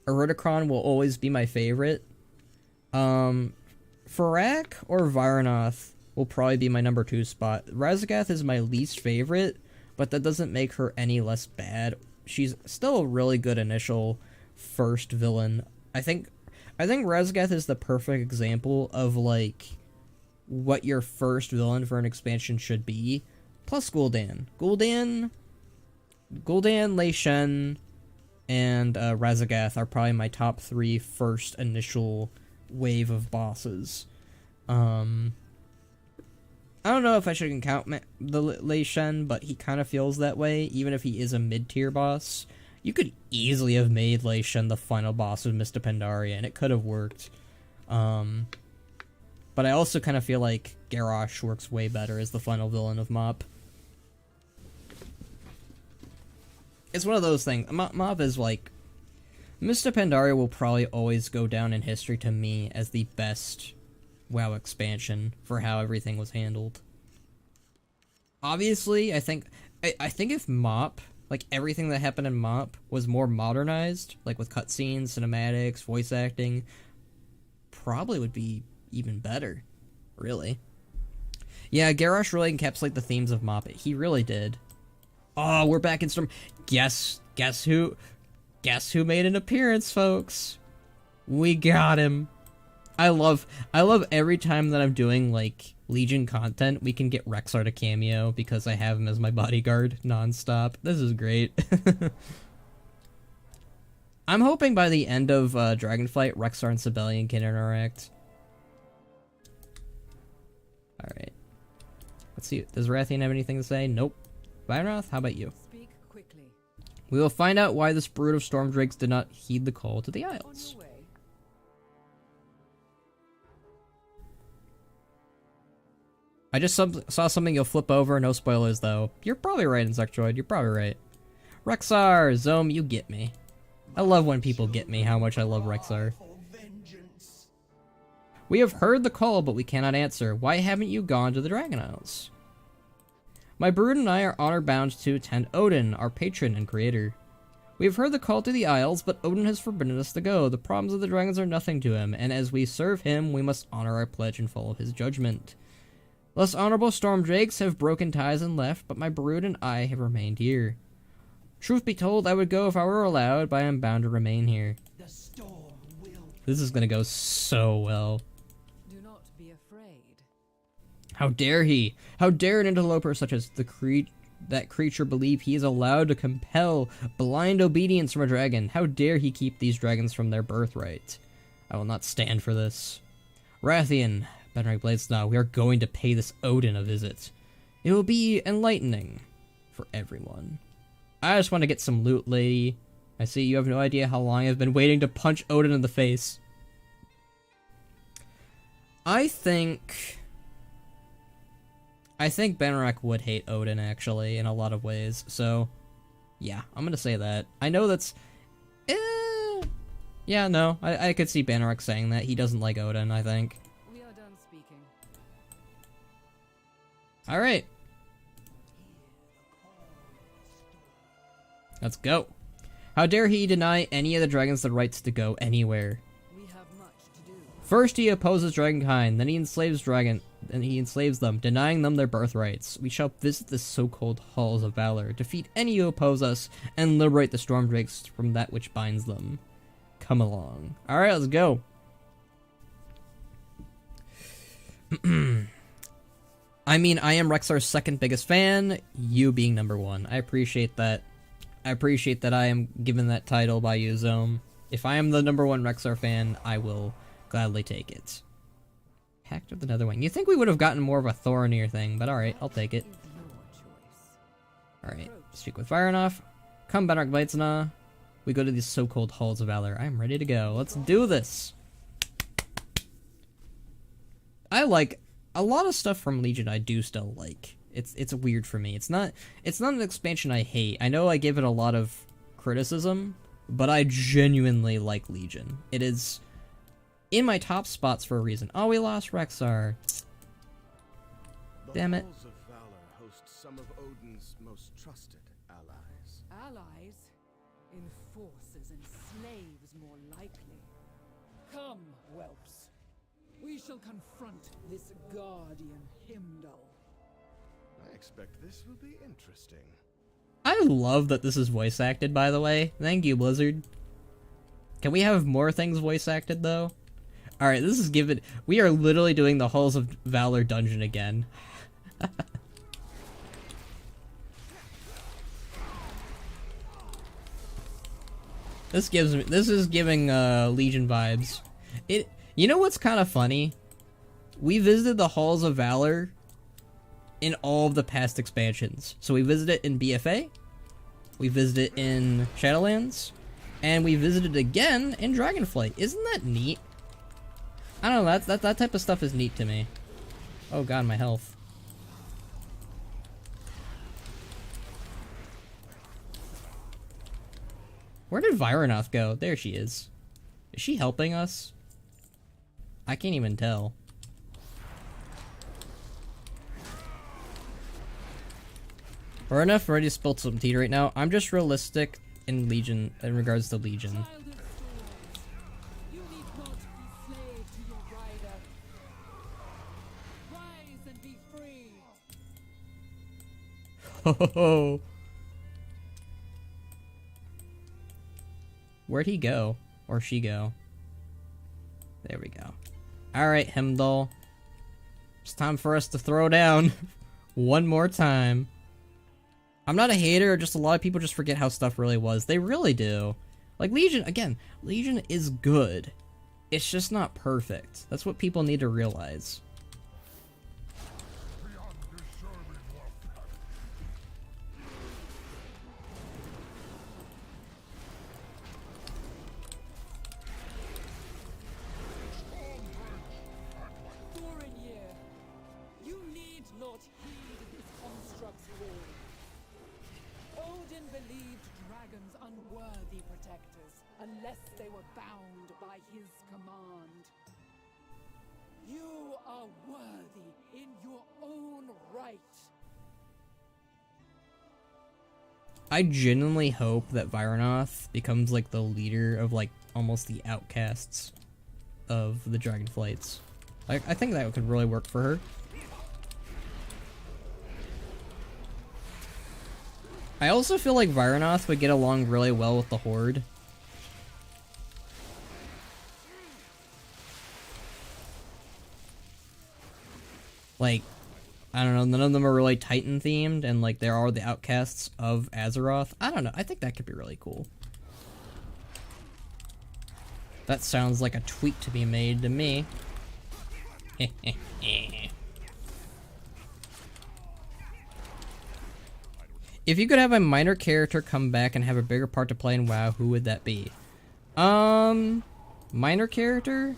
Eridikron will always be my favorite. Farak or Vyrnoth will probably be my number 2 spot. Raszakath is my least favorite, but that doesn't make her any less bad. She's still a really good initial first villain. I think Raszakath is the perfect example of like what your first villain for an expansion should be. Plus Gul'dan. Gul'dan, Lei Shen, and Raszakath are probably my top 3 first initial wave of bosses. I don't know if I should count the Lei Shen, but he kind of feels that way, even if he is a mid-tier boss. You could easily have made Lei Shen the final boss of Mr. Pandaria, and it could have worked. But I also kind of feel like Garrosh works way better as the final villain of Mop. It's one of those things. Mop is like... Mr. Pandaria will probably always go down in history to me as the best WoW expansion for how everything was handled. Obviously, I think if Mop, like everything that happened in Mop, was more modernized, like with cutscenes, cinematics, voice acting, probably would be even better, really. Yeah, Garrosh really encapsulated the themes of Mop. He really did. Oh, we're back in Storm. Guess who made an appearance, folks? We got him. I love every time that I'm doing like Legion content, we can get Rexar to cameo because I have him as my bodyguard nonstop. This is great. I'm hoping by the end of Dragonflight, Rexar and Sibelian can interact. Alright. Let's see. Does Rathian have anything to say? Nope. Byroth, how about you? Speak quickly. We will find out why this brood of storm drakes did not heed the call to the Isles. On your way. I just saw something you'll flip over. No spoilers, though. You're probably right, Insectoid. You're probably right. Rexar, Zome, you get me. I love when people get me how much I love Rexar. We have heard the call, but we cannot answer. Why haven't you gone to the Dragon Isles? My brood and I are honor-bound to attend Odin, our patron and creator. We have heard the call to the Isles, but Odin has forbidden us to go. The problems of the dragons are nothing to him, and as we serve him, we must honor our pledge and follow his judgment. Less honorable storm drakes have broken ties and left, but my brood and I have remained here. Truth be told, I would go if I were allowed, but I am bound to remain here. The storm will. This is gonna go so well. Do not be afraid. How dare he? How dare an interloper such as that creature believe he is allowed to compel blind obedience from a dragon? How dare he keep these dragons from their birthright? I will not stand for this. Rathian, Benric Bladesnaw, we are going to pay this Odin a visit. It will be enlightening for everyone. I just want to get some loot, lady. I see you have no idea how long I've been waiting to punch Odin in the face. I think Benric would hate Odin, actually, in a lot of ways. So, yeah, I'm gonna say that. I know that's... yeah, no, I could see Benric saying that. He doesn't like Odin, I think. We are done speaking. Alright. Let's go. How dare he deny any of the dragons the rights to go anywhere? We have much to do. First he opposes dragonkind, then he enslaves them, denying them their birthrights. We shall visit the so-called halls of valor, defeat any who oppose us, and liberate the storm drakes from that which binds them. Come along. Alright, let's go. I mean, I am Rexar's second biggest fan, you being number one. I appreciate that. I appreciate that I am given that title by you, Zome. If I am the number one Rexar fan, I will gladly take it. Pact of the Netherwing. You think we would have gotten more of a Thorinir thing, but alright, I'll take it. Is your choice. Alright, speak with Vironoff. Come, Benric Bladesnaw. We go to these so-called halls of valor. I am ready to go. Let's do this. I like a lot of stuff from Legion. I do still like. It's weird for me. It's not an expansion I hate. I know I give it a lot of criticism, but I genuinely like Legion. It is in my top spots for a reason. Oh, we lost Rexar. Damn it. The halls of valor host some of Odin's most trusted allies. Allies? Enforcers and slaves, more likely. Come, whelps. We shall confront this guardian Himdall. I expect this will be interesting. I love that this is voice acted, by the way. Thank you, Blizzard. Can we have more things voice acted, though? Alright, this is given. We are literally doing the Halls of Valor dungeon again. This is giving Legion vibes. You know what's kind of funny? We visited the Halls of Valor in all of the past expansions. So we visited in BFA, We visited in Shadowlands, and we visited again in Dragonflight. Isn't that neat? I don't know, that type of stuff is neat to me. Oh god, my health. Where did Vironoth go? There she is. Is she helping us? I can't even tell. We're enough ready to spill some tea right now. I'm just realistic in Legion, in regards to Legion. You need not be slave to your rider. Rise and be free. Ho ho ho. Where'd he go? Or she go? There we go. Alright, Hemdall. It's time for us to throw down. One more time. I'm not a hater, just a lot of people just forget how stuff really was. They really do. Like, Legion, again, Legion is good. It's just not perfect. That's what people need to realize. You need not heed this construct's call. Odin believed dragons unworthy protectors, unless they were bound by his command. You are worthy in your own right. I genuinely hope that Vironoth becomes like the leader of like almost the outcasts of the Dragonflights. I think that could really work for her. I also feel like Vironoth would get along really well with the Horde. Like, I don't know, none of them are really Titan themed, and like there are the outcasts of Azeroth. I don't know, I think that could be really cool. That sounds like a tweet to be made to me. If you could have a minor character come back and have a bigger part to play in WoW, who would that be? Minor character?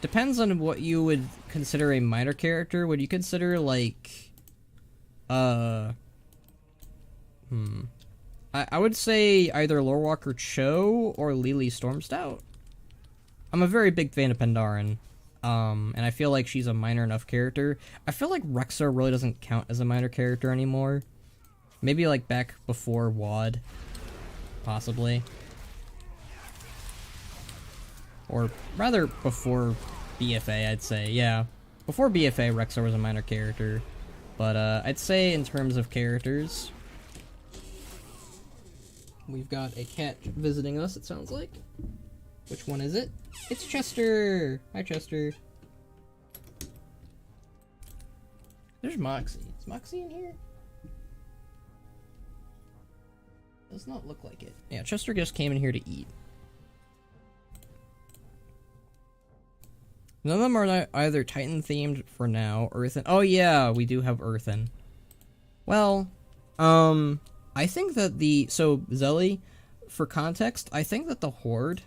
Depends on what you would consider a minor character. Would you consider, like, I would say either Lorewalker Cho or Lily Stormstout. I'm a very big fan of Pandaren, and I feel like she's a minor enough character. I feel like Rexxar really doesn't count as a minor character anymore. Maybe, like, back before WoD, possibly. Or, rather, before BFA, I'd say, yeah. Before BFA, Rexxar was a minor character. But, I'd say in terms of characters... We've got a cat visiting us, it sounds like. Which one is it? It's Chester! Hi, Chester. There's Moxie. Is Moxie in here? Does not look like it. Yeah, Chester just came in here to eat. None of them are either Titan themed for now. Earthen. Oh yeah, we do have Earthen. Well, I think that so Zelly, for context, I think that the Horde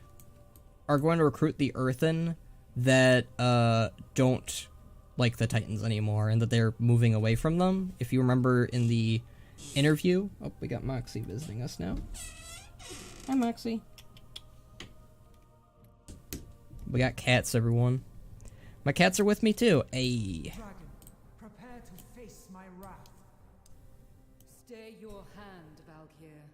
are going to recruit the Earthen that don't like the Titans anymore, and that they're moving away from them. If you remember in the interview, oh, we got Moxie visiting us now. Hi, Moxie. We got cats, everyone. My cats are with me too. Ayy. Dragon, prepare to face my wrath. Stay your hand, Valkyr.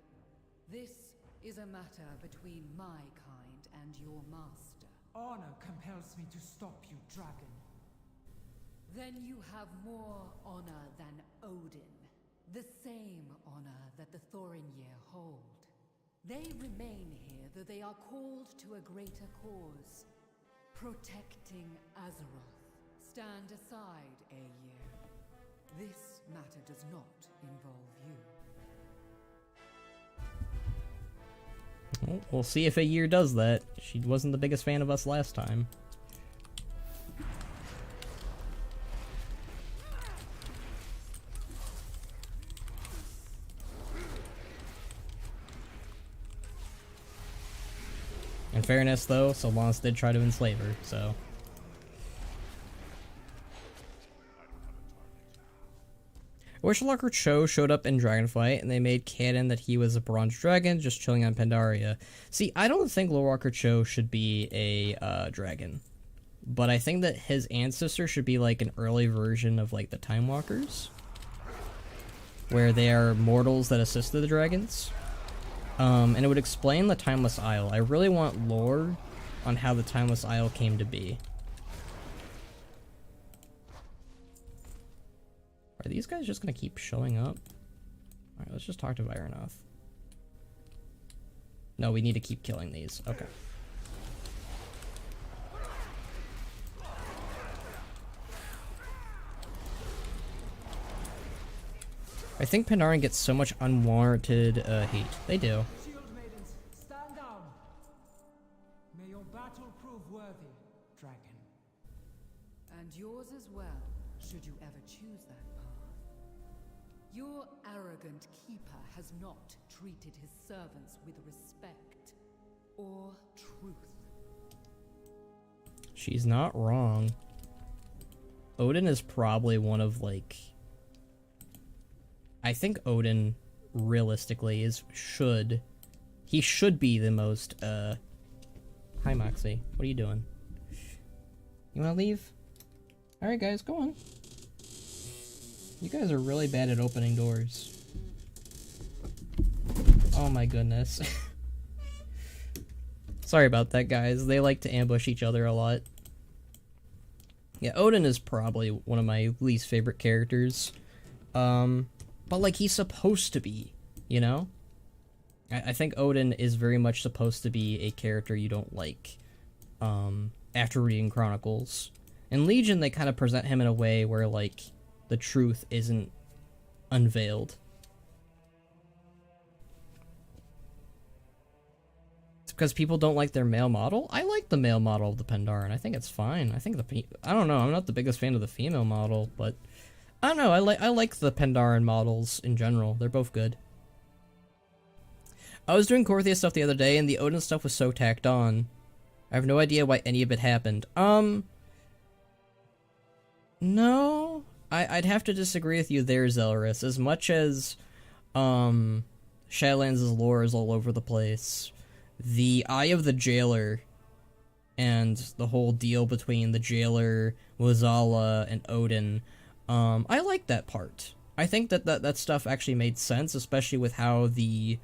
This is a matter between my kind and your master. Honor compels me to stop you, dragon. Then you have more honor than Odin. The same honor that the Thorinir hold. They remain here, though they are called to a greater cause. Protecting Azeroth. Stand aside, Aegir. This matter does not involve you. Well, we'll see if Aegir does that. She wasn't the biggest fan of us last time. In fairness, though, Sylvanas did try to enslave her, so... I wish Locker Cho showed up in Dragonflight and they made canon that he was a bronze dragon just chilling on Pandaria. See, I don't think Locker Cho should be a dragon. But I think that his ancestor should be like an early version of like the Time Walkers. Where they are mortals that assisted the dragons. And it would explain the Timeless Isle. I really want lore on how the Timeless Isle came to be. Are these guys just gonna keep showing up? Alright, let's just talk to Vironoth. No, we need to keep killing these. Okay. I think Pandaran gets so much unwarranted hate. They do. Shield maidens, stand down. May your battle prove worthy, dragon. And yours as well, should you ever choose that path. Your arrogant keeper has not treated his servants with respect or truth. She's not wrong. Odin is probably one of like... I think Odin, realistically, he should be the most, Hi, Moxie. What are you doing? You wanna leave? Alright, guys, go on. You guys are really bad at opening doors. Oh my goodness. Sorry about that, guys. They like to ambush each other a lot. Yeah, Odin is probably one of my least favorite characters. But, like, he's supposed to be, you know? I think Odin is very much supposed to be a character you don't like, after reading Chronicles. In Legion, they kind of present him in a way where, like, the truth isn't unveiled. It's because people don't like their male model? I like the male model of the Pandaren. I think it's fine. I think I don't know, I'm not the biggest fan of the female model, but... I don't know, I like the Pandaren models in general. They're both good. I was doing Korthia stuff the other day, and the Odin stuff was so tacked on. I have no idea why any of it happened. No. I'd have to disagree with you there, Zelrus. As much as, Shadowlands' lore is all over the place, the Eye of the Jailer and the whole deal between the Jailer, Wazala, and Odin... I like that part. I think that stuff actually made sense, especially with how the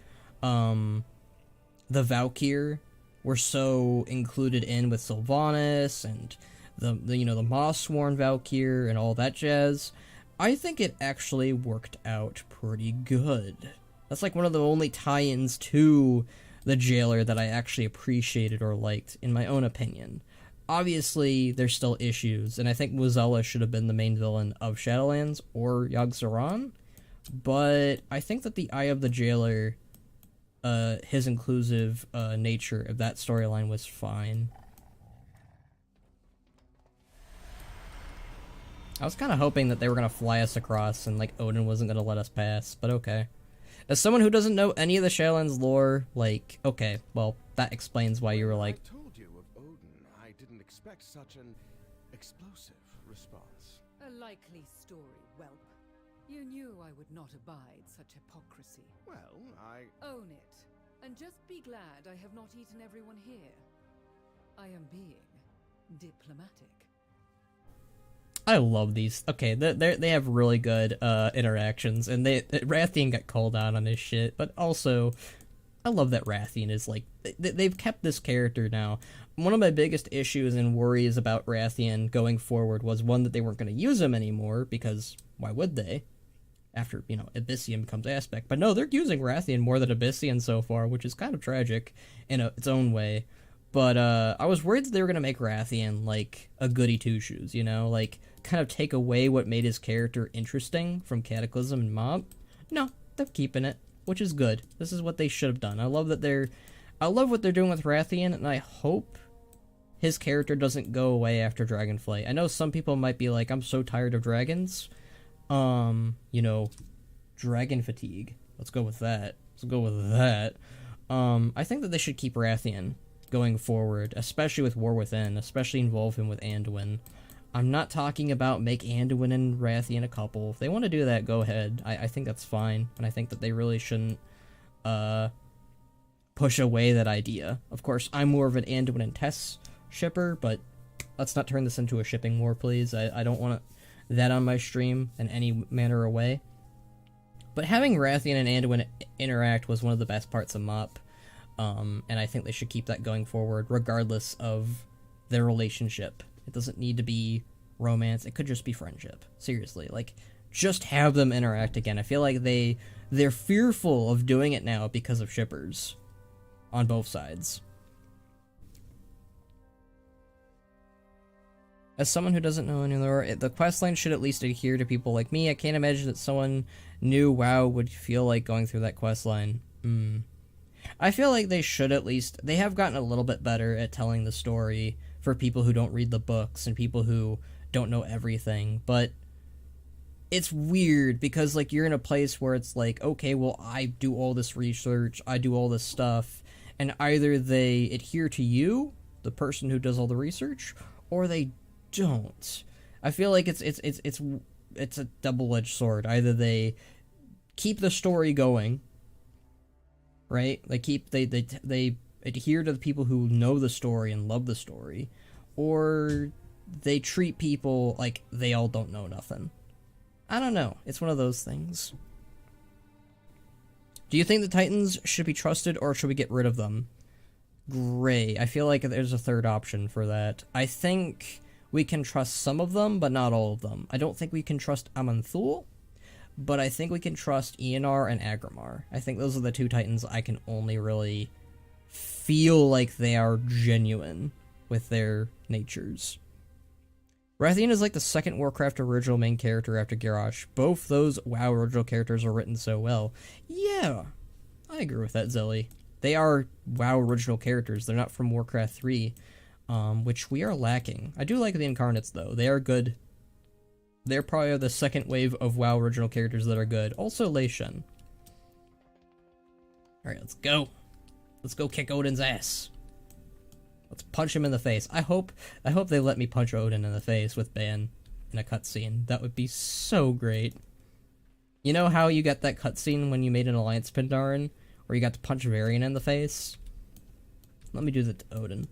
Valkyr were so included in with Sylvanas and the you know, the Moss-sworn Valkyr and all that jazz. I think it actually worked out pretty good. That's like one of the only tie-ins to the Jailer that I actually appreciated or liked, in my own opinion. Obviously, there's still issues, and I think Wazella should have been the main villain of Shadowlands, or Yogg-Saron, but I think that the Eye of the Jailer, his inclusive nature of that storyline was fine. I was kind of hoping that they were going to fly us across, and like Odin wasn't going to let us pass, but okay. As someone who doesn't know any of the Shadowlands lore, like, okay, well, that explains why you were like... Expect such an explosive response. A likely story, whelp. You knew I would not abide such hypocrisy. Well, Own it, and just be glad I have not eaten everyone here. I am being diplomatic. I love these. Okay, they have really good interactions, and Rathian got called out on his shit, but also... I love that Rathian is like... They've kept this character now. One of my biggest issues and worries about Rathian going forward was, one, that they weren't going to use him anymore, because why would they? After, you know, Abyssian becomes Aspect. But no, they're using Rathian more than Abyssian so far, which is kind of tragic in its own way. But I was worried that they were going to make Rathian, like, a goody two-shoes, you know? Like, kind of take away what made his character interesting from Cataclysm and Mob. No, they're keeping it. Which is good. This is what they should have done. I love what they're doing with Rathian, and I hope his character doesn't go away after Dragonflight. I know some people might be like, I'm so tired of dragons. You know, dragon fatigue. Let's go with that. I think that they should keep Rathian. going forward, especially with War Within, especially involve him with Anduin. I'm not talking about make Anduin and Rathian a couple. If they want to do that, go ahead. I think that's fine, and I think that they really shouldn't push away that idea. Of course, I'm more of an Anduin and Tess shipper, but let's not turn this into a shipping war, please. I don't want that on my stream in any manner or way. But having Rathian and Anduin interact was one of the best parts of MOP, and I think they should keep that going forward, regardless of their relationship. It doesn't need to be romance, it could just be friendship. Seriously, like, just have them interact again. I feel like they're fearful of doing it now because of shippers on both sides. As someone who doesn't know any lore, the questline should at least adhere to people like me. I can't imagine that someone new WoW would feel like going through that questline. I feel like they should at least... They have gotten a little bit better at telling the story for people who don't read the books and people who don't know everything, but it's weird because, like, you're in a place where it's like, okay, well, I do all this research, I do all this stuff, and either they adhere to you, the person who does all the research, or they don't. I feel like it's a double-edged sword. Either they keep the story going, right? They adhere to the people who know the story and love the story, or they treat people like they all don't know nothing. I don't know. It's one of those things. Do you think the Titans should be trusted, or should we get rid of them? Gray. I feel like there's a third option for that. I think we can trust some of them, but not all of them. I don't think we can trust Aman'Thul, but I think we can trust Eonar and Agrimar. I think those are the two Titans I can only really feel like they are genuine with their natures. Rathian is like the second Warcraft original main character after Garrosh. Both those WoW original characters are written so well. Yeah, I agree with that, Zelly. They are WoW original characters. They're not from Warcraft 3, which we are lacking. I do like the Incarnates, though. They are good. They're probably the second wave of WoW original characters that are good. Also, Lei Shen. Alright, let's go. Let's go kick Odin's ass. Let's punch him in the face. I hope they let me punch Odin in the face with Ban in a cutscene. That would be so great. You know how you got that cutscene when you made an Alliance Pandaren, where you got to punch Varian in the face? Let me do that to Odin.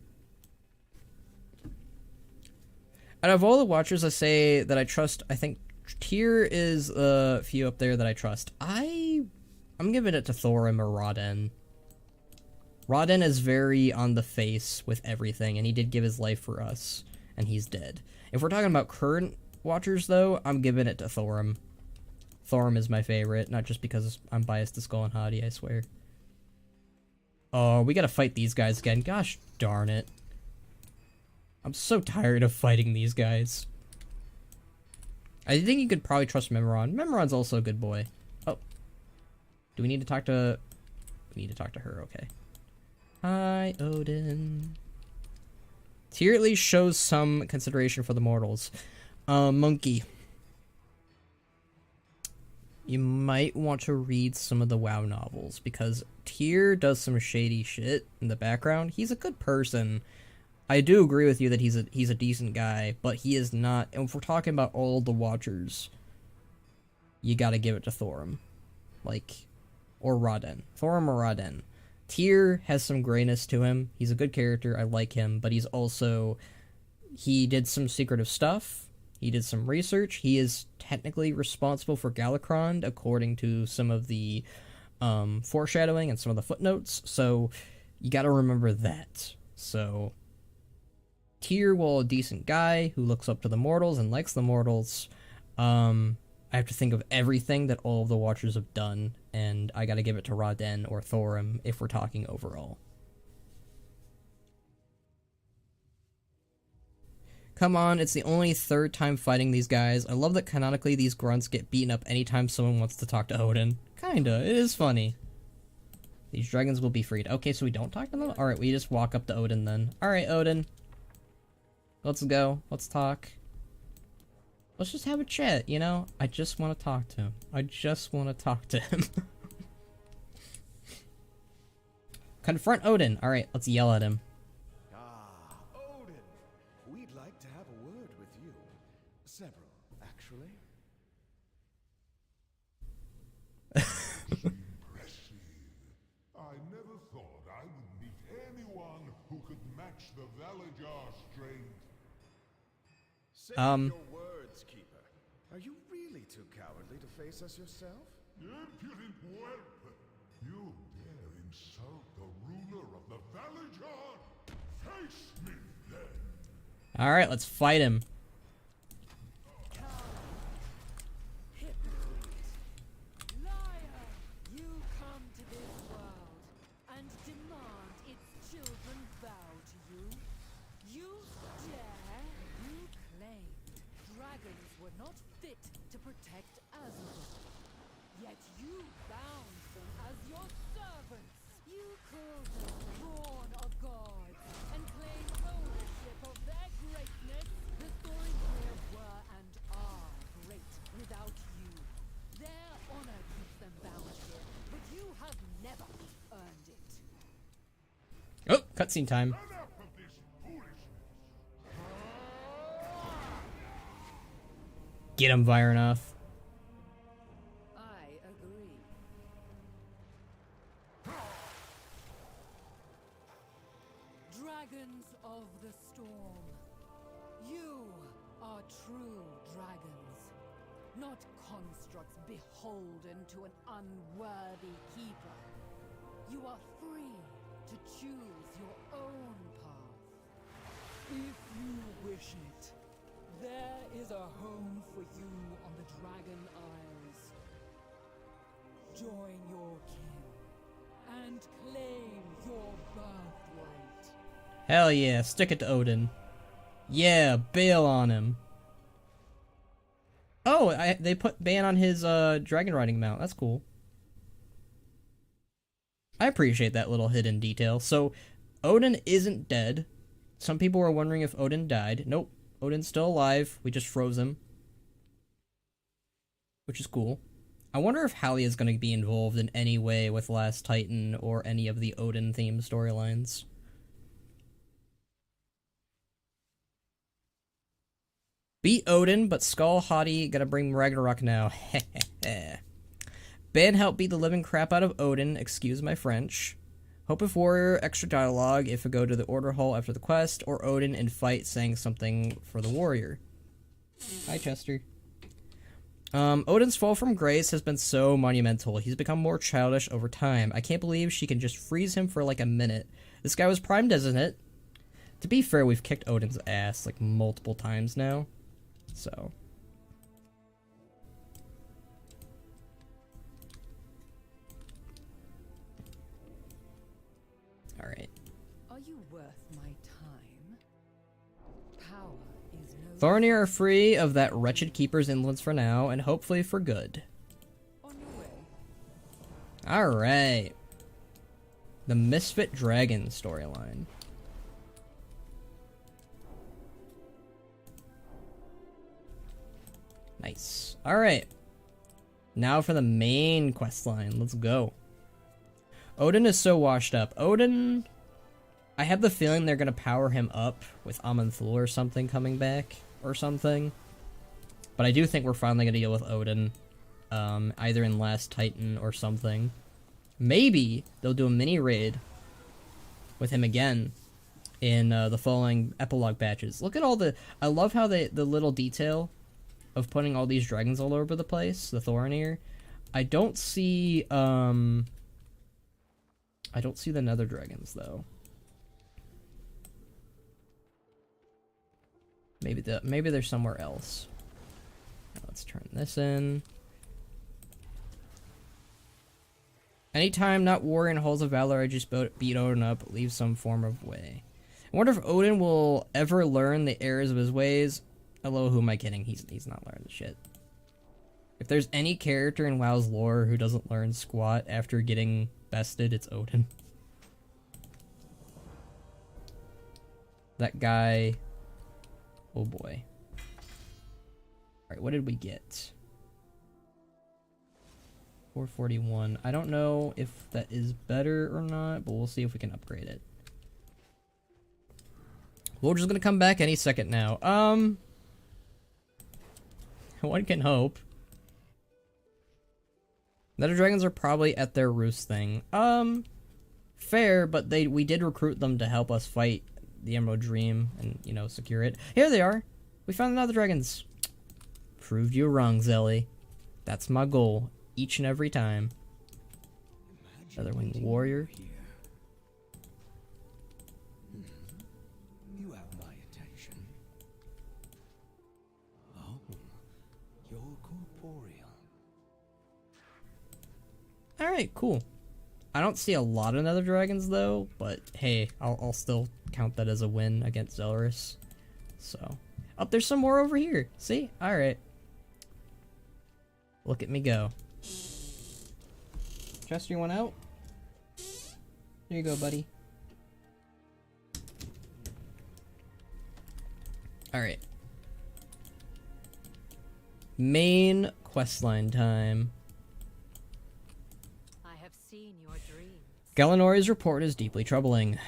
Out of all the Watchers I say that I trust, I think Tyr is a few up there that I trust. I'm giving it to Thorim or Rodden. Rodden is very on the face with everything, and he did give his life for us, and he's dead. If we're talking about current Watchers, though, I'm giving it to Thorim. Thorim is my favorite, not just because I'm biased to Skull and Hadi, I swear. Oh, we gotta fight these guys again. Gosh darn it. I'm so tired of fighting these guys. I think you could probably trust Memoron. Memoron's also a good boy. Oh. Do we need to talk to... We need to talk to her, okay. Hi, Odin. Tyr at least shows some consideration for the mortals. Monkey. You might want to read some of the WoW novels, because Tyr does some shady shit in the background. He's a good person. I do agree with you that he's a decent guy, but he is not... And if we're talking about all the Watchers, you gotta give it to Thorim. Like, or Rodden. Thorim or Rodden. Tyr has some grayness to him. He's a good character. I like him, but he's also... He did some secretive stuff. He did some research. He is technically responsible for Galakrond, according to some of the foreshadowing and some of the footnotes. So, you gotta remember that. So, Tyr, while a decent guy who looks up to the mortals and likes the mortals, I have to think of everything that all of the Watchers have done, and I gotta give it to Rodden or Thorim if we're talking overall. Come on, it's the only third time fighting these guys. I love that canonically these grunts get beaten up anytime someone wants to talk to Odin. Kinda, it is funny. These dragons will be freed. Okay, so we don't talk to them? Alright, we just walk up to Odin then. Alright, Odin. Let's go. Let's talk. Let's just have a chat, you know? I just want to talk to him. I just want to talk to him. Confront Odin. Alright, let's yell at him. actually. Impressive. I never thought I would meet anyone who could match the Valajar strength. Save your words, Keeper. Are you really too cowardly to face us yourself? Impudent whelp! You dare insult the ruler of the Valajar? Face me then! Alright, let's fight him. Liar! You come to this world and demand its children bow to you. You dare? You claimed dragons were not fit to protect Azeroth. Yet you bound them as your servants. You called them born of gods and claimed ownership of their greatness. The Thorinir were and are great without you. Their honor keeps them bound here, but you have never earned it. Oh, cutscene time. Enough of this foolishness! Get him, Vironoth. I agree. Dragons of the storm. You are true dragons, not constructs beholden to an unworthy keeper. You are free to choose your own path. If you wish it, there is a home for you on the Dragon Isles. Join your kin and claim your birthright. Hell yeah, stick it to Odin. Yeah, bail on him. Oh, they put ban on his dragon riding mount. That's cool. I appreciate that little hidden detail. So, Odin isn't dead. Some people were wondering if Odin died. Nope, Odin's still alive. We just froze him. Which is cool. I wonder if Hallie is going to be involved in any way with Last Titan or any of the Odin-themed storylines. Beat Odin, but Skull Hottie gonna bring Ragnarok now. Ban helped beat the living crap out of Odin, excuse my French. Hope if Warrior extra dialogue if we go to the Order Hall after the quest, or Odin in fight saying something for the Warrior. Hi, Chester. Odin's fall from grace has been so monumental. He's become more childish over time. I can't believe she can just freeze him for like a minute. This guy was primed, isn't it? To be fair, we've kicked Odin's ass like multiple times now. So. Alright. Are you worth my time? Power is no Thorinir are free of that wretched Keeper's influence for now, and hopefully for good. on your way. Alright. The Misfit Dragon storyline. Nice. Alright. Now for the main quest line. Let's go. Odin is so washed up. Odin... I have the feeling they're gonna power him up with Aman'Thul or something coming back. Or something. But I do think we're finally gonna deal with Odin. Either in Last Titan or something. Maybe they'll do a mini raid with him again in the following epilogue batches. Look at all the... I love how the little detail of putting all these dragons all over the place, the Thorinir. I don't see the nether dragons though. Maybe they're somewhere else. Now let's turn this in. Anytime not warrior in Halls of Valor, I just beat Odin up, leave some form of way. I wonder if Odin will ever learn the errors of his ways. Hello, who am I kidding? He's not learning shit. If there's any character in WoW's lore who doesn't learn squat after getting bested, it's Odin. That guy... Oh boy. Alright, what did we get? 441. I don't know if that is better or not, but we'll see if we can upgrade it. We're just gonna come back any second now. One can hope. Nether dragons are probably at their roost thing. Fair, but we did recruit them to help us fight the Emerald Dream and, you know, secure it. Here they are! We found the Nether dragons! Proved you wrong, Zelly. That's my goal, each and every time. Featherwing Warrior. You have my attention. Oh, you're corporeal. Alright, cool. I don't see a lot of Nether dragons though, but hey, I'll still count that as a win against Zelrus. So, oh, there's some more over here. See? Alright. Look at me go. Chester, you want out? There you go, buddy. Alright. Main questline time. I have seen your dreams. Galanori's report is deeply troubling.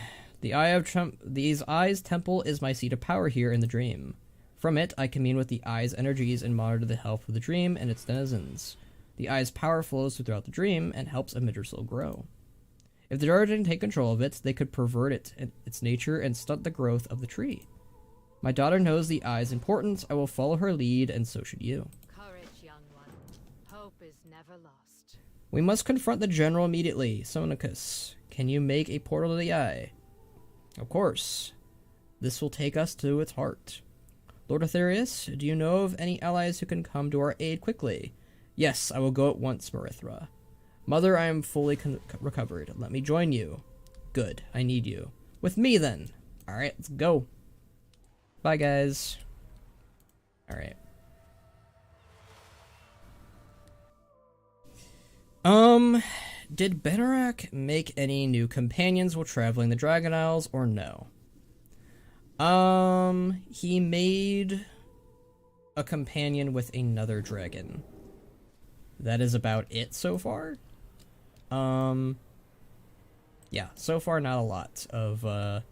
The Eye's temple is my seat of power here in the dream. From it, I commune with the Eye's energies and monitor the health of the dream and its denizens. The Eye's power flows throughout the dream and helps a Midgerslow grow. If the Jarden take control of it, they could pervert its nature and stunt the growth of the tree. My daughter knows the Eye's importance. I will follow her lead, and so should you. Courage, young one. Hope is never lost. We must confront the general immediately. Sonicus, can you make a portal to the Eye? Of course. This will take us to its heart. Lord Aetherius, do you know of any allies who can come to our aid quickly? Yes, I will go at once, Marithra. Mother, I am fully recovered. Let me join you. Good, I need you. With me, then. Alright, let's go. Bye, guys. Alright. Did Benarak make any new companions while traveling the Dragon Isles, or no? He made a companion with another dragon. That is about it so far. Yeah, so far not a lot of,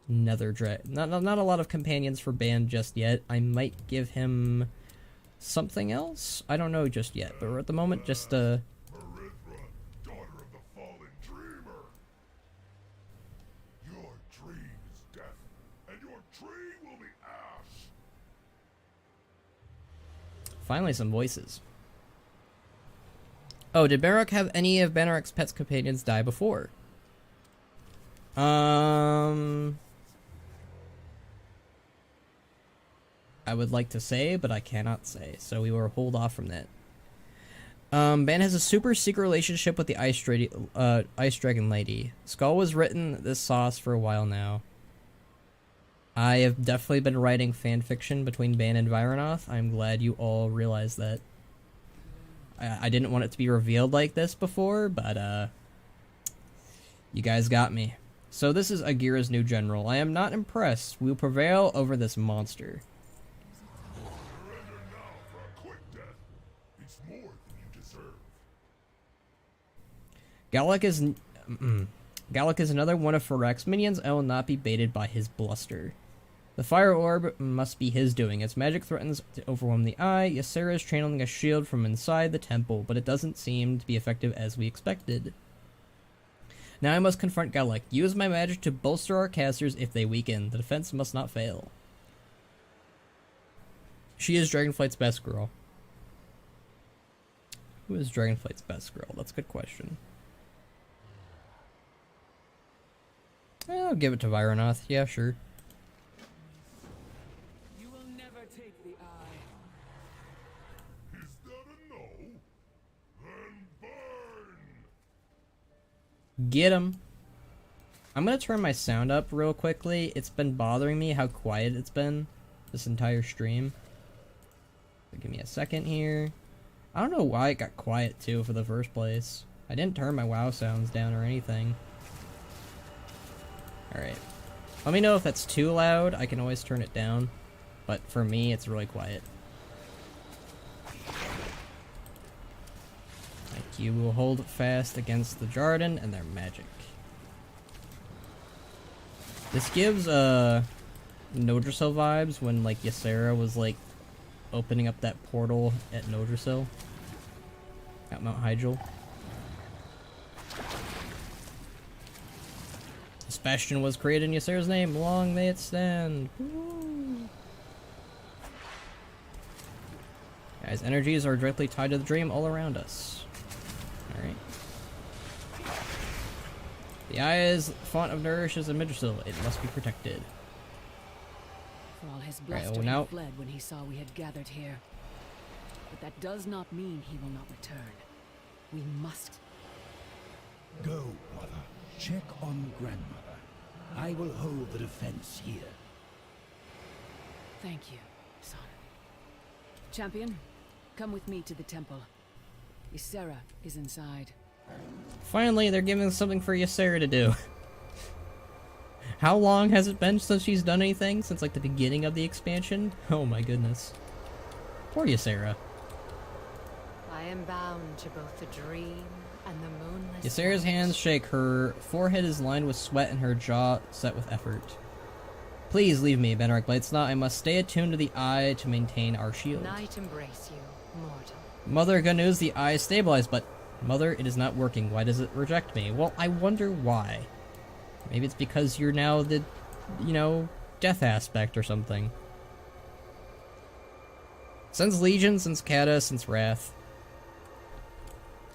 Nether dragon. Not a lot of companions for Ban just yet. I might give him something else? I don't know just yet, but at the moment, just, Marithra, daughter of the fallen dreamer. Your dream is death, and your tree will be ash. Finally, some voices. Oh, did Benarak have any of Benarak's pet's companions die before? I would like to say, but I cannot say, so we will hold off from that. Ban has a super secret relationship with the Ice Dragon Lady. Skull was written this sauce for a while now. I have definitely been writing fanfiction between Ban and Vironoth. I'm glad you all realize that. I didn't want it to be revealed like this before, but, you guys got me. So this is Agira's new general. I am not impressed. We will prevail over this monster. Surrender now for a quick death. It's more than you deserve. Gallic is another one of Ferak's minions. I will not be baited by his bluster. The fire orb must be his doing. Its magic threatens to overwhelm the Eye. Ysera is channeling a shield from inside the temple, but it doesn't seem to be effective as we expected. Now I must confront Gallic. Use my magic to bolster our casters if they weaken. The defense must not fail. She is Dragonflight's best girl. Who is Dragonflight's best girl? That's a good question. I'll give it to Vironoth. Yeah, sure. You will never take the eye. Is that a no? Then burn! Get him. I'm gonna turn my sound up real quickly. It's been bothering me how quiet it's been this entire stream. So give me a second here. I don't know why it got quiet too for the first place. I didn't turn my WoW sounds down or anything. Alright. Let me know if that's too loud. I can always turn it down. But for me, it's really quiet. Thank you. We'll hold fast against the Jarden and their magic. This gives, Nodrassil vibes when, like, Ysera was, like, opening up that portal at Nodrasil. At Mount Hyjal. This bastion was created in Ysera's name. Long may it stand. Woo. Guys, energies are directly tied to the dream all around us. Alright. The eye is font of nourishes in Midrasil. It must be protected. For all his Right, bluster, now- he fled when he saw we had gathered here. But that does not mean he will not return. We must. Go, brother. Check on grandmother. I will hold the defense here. Thank you, son. Champion, come with me to the temple. Ysera is inside. Finally, they're giving us something for Ysera to do. How long has it been since she's done anything? Since like the beginning of the expansion? Oh my goodness. Poor Ysera. I am bound to both the dream and the moonless. Ysera's hands shake. Her forehead is lined with sweat and her jaw set with effort. Please leave me, Benric Blightsnot. I must stay attuned to the eye to maintain our shield. Night embrace you, mortal. Mother, good news, the eye is stabilized, but Mother, it is not working. Why does it reject me? Well, I wonder why. Maybe it's because you're now the, you know, death aspect or something. Since Legion, since Kata, since Wrath.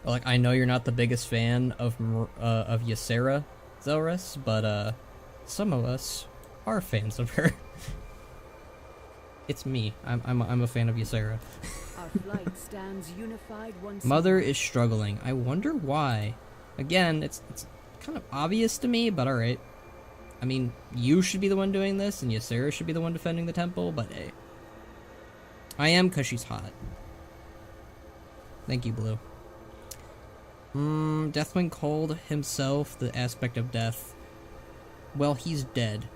Like, I know you're not the biggest fan of Ysera, Zelrus, but, some of us are fans of her. It's me. I'm a fan of Ysera. Our flight stands unified once Mother more. is struggling. I wonder why. Again, it's kind of obvious to me, but alright. I mean, you should be the one doing this, and Ysera should be the one defending the temple, but hey. I am, because she's hot. Thank you, Blue. Deathwing called himself the aspect of death. Well, he's dead.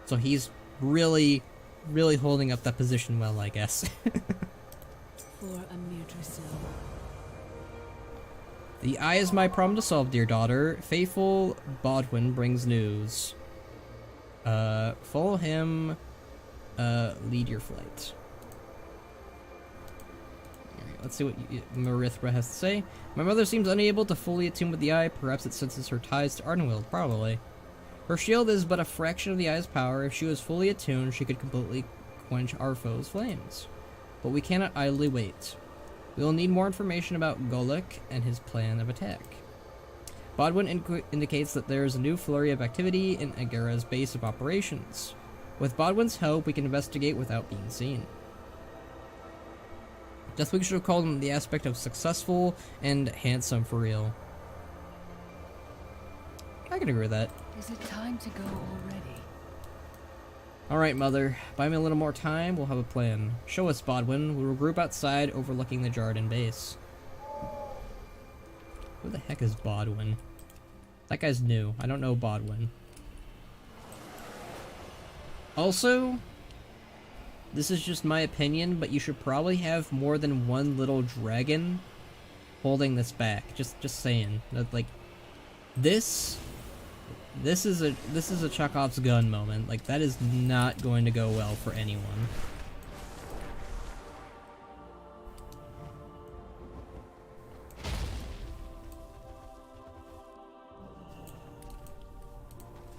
So he's really, really holding up that position well, I guess. For Midrasil. The eye is my problem to solve, dear daughter. Faithful Bodwin brings news. Follow him. Lead your flight. Alright, let's see what Marithra has to say. My mother seems unable to fully attune with the eye. Perhaps it senses her ties to Ardenweald. Probably. Her shield is but a fraction of the eye's power. If she was fully attuned, she could completely quench our foe's flames. But we cannot idly wait. We will need more information about Golek and his plan of attack. Bodwin indicates that there is a new flurry of activity in Agara's base of operations. With Bodwin's help, we can investigate without being seen. Deathwing should have called him the aspect of successful and handsome for real. I can agree with that. Is it time to go already? Alright, Mother. Buy me a little more time, we'll have a plan. Show us, Bodwin. We'll regroup outside overlooking the Jarden base. Who the heck is Bodwin? That guy's new. I don't know Bodwin. Also, this is just my opinion, but you should probably have more than one little dragon holding this back. Just saying. Like, this is a Chekhov's gun moment. Like, that is not going to go well for anyone.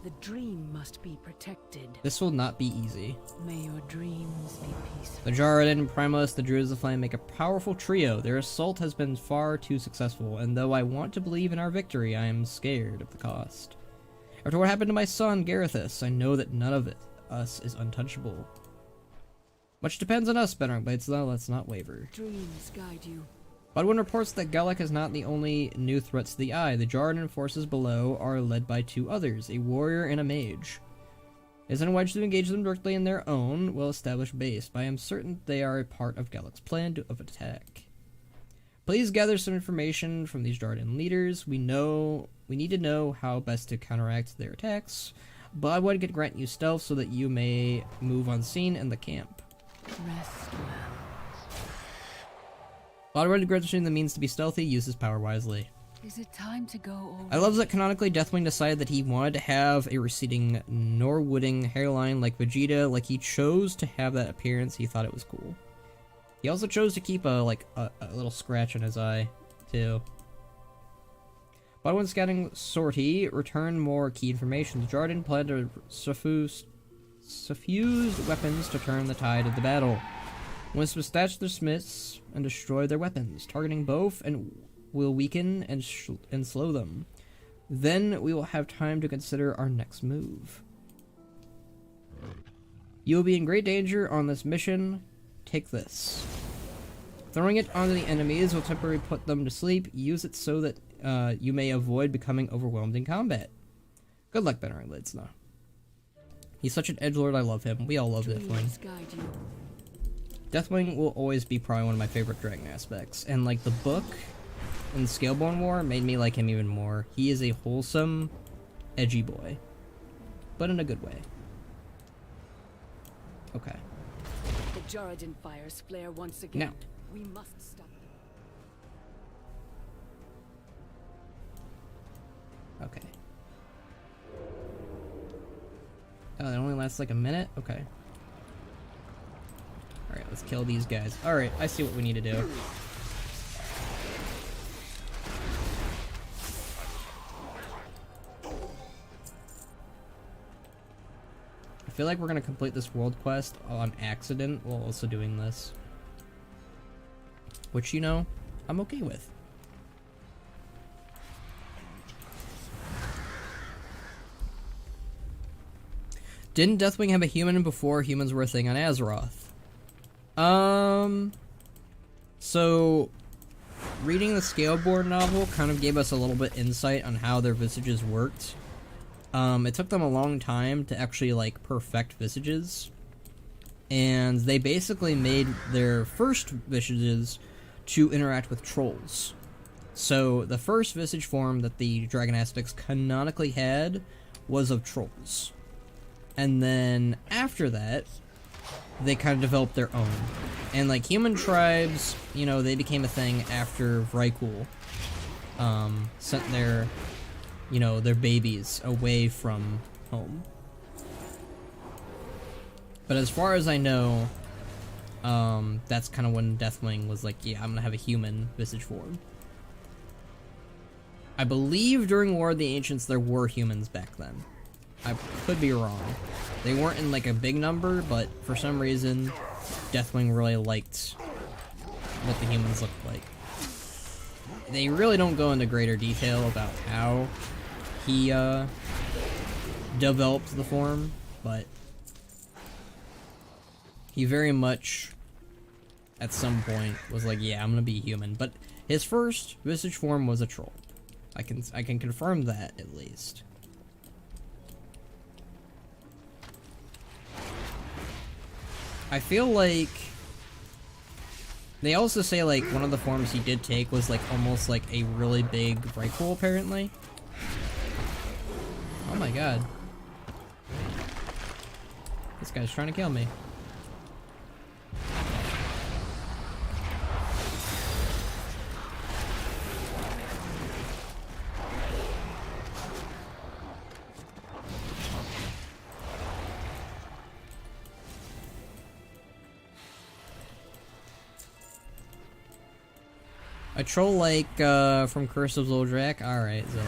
The dream must be protected. This will not be easy. May your dreams be peaceful. The Jarden, Primus, the Druids of Flame make a powerful trio. Their assault has been far too successful, and though I want to believe in our victory, I am scared of the cost. After what happened to my son, Garethus, I know that none of us is untouchable. Much depends on us, Benric Blightsnot. Let's not waver. Dreams guide you. Bodwin reports that Golek is not the only new threat to the eye. The Jarden forces below are led by two others, a warrior and a mage. It is unwise to engage them directly in their own well-established base, but I am certain they are a part of Golek's plan of attack. Please gather some information from these Jarden leaders. We need to know how best to counteract their attacks. Bodwin can grant you stealth so that you may move unseen in the camp. Rest well. Bodwin grants you the means to be stealthy. Use his power wisely. Is it time to go already? I love that canonically Deathwing decided that he wanted to have a receding Norwooding hairline like Vegeta. Like, he chose to have that appearance. He thought it was cool. He also chose to keep a little scratch on his eye, too. But when scouting sortie, return more key information. The Jarden plan to suffuse weapons to turn the tide of the battle. Once dispatch the smiths and destroy their weapons, targeting both and will weaken and slow them. Then we will have time to consider our next move. You will be in great danger on this mission. Take this. Throwing it onto the enemies will temporarily put them to sleep. Use it so that you may avoid becoming overwhelmed in combat. Good luck, Ben Lidsna. He's such an edgelord, I love him. We all love Deathwing. Deathwing will always be probably one of my favorite dragon aspects. And like the book in Scaleborn War made me like him even more. He is a wholesome, edgy boy. But in a good way. Okay. The Jarden fires flare once again. Now. We must stop them. Okay. Oh, that only lasts like a minute? Okay. Alright, let's kill these guys. Alright, I see what we need to do. I feel like we're gonna complete this world quest on accident while also doing this. Which, you know, I'm okay with. Didn't Deathwing have a human before humans were a thing on Azeroth? So, reading the Scaleboard novel kind of gave us a little bit insight on how their visages worked. It took them a long time to actually, like, perfect visages. And they basically made their first visages to interact with trolls. So, the first visage form that the Dragon Aspects canonically had was of trolls. And then, after that, they kind of developed their own. And, like, human tribes, you know, they became a thing after Vrykul sent their, you know, their babies away from home. But as far as I know, that's kind of when Deathwing was like, yeah, I'm gonna have a human visage form. I believe during War of the Ancients there were humans back then. I could be wrong. They weren't in like a big number, but for some reason, Deathwing really liked what the humans looked like. They really don't go into greater detail about how he developed the form, but he very much at some point was like, yeah, I'm gonna be human. But his first visage form was a troll. I can confirm that at least. I feel like they also say like one of the forms he did take was like almost like a really big Vrykul apparently. Oh my god. This guy's trying to kill me. A troll like, from Curse of Zoldrak? Alright, Zoe.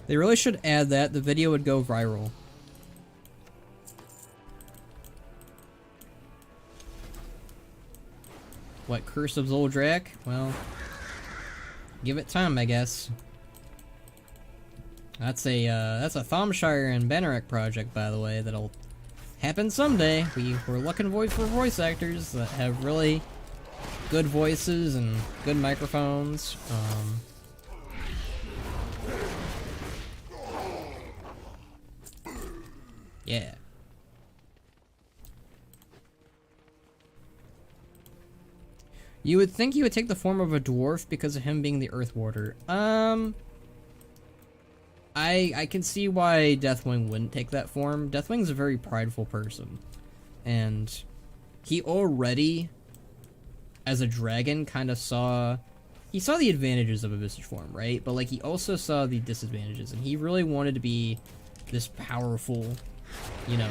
They really should add that. The video would go viral. What, Curse of Zoldrak? Well, give it time, I guess. That's a Thomshire and Banneret project, by the way, that'll happen someday. We're looking for voice actors that have really good voices and good microphones. Yeah. You would think he would take the form of a dwarf because of him being the Earth Warder. I can see why Deathwing wouldn't take that form. Deathwing's a very prideful person. And he already, as a dragon, kind of saw he saw the advantages of a visage form, right? But like he also saw the disadvantages, and he really wanted to be this powerful, you know,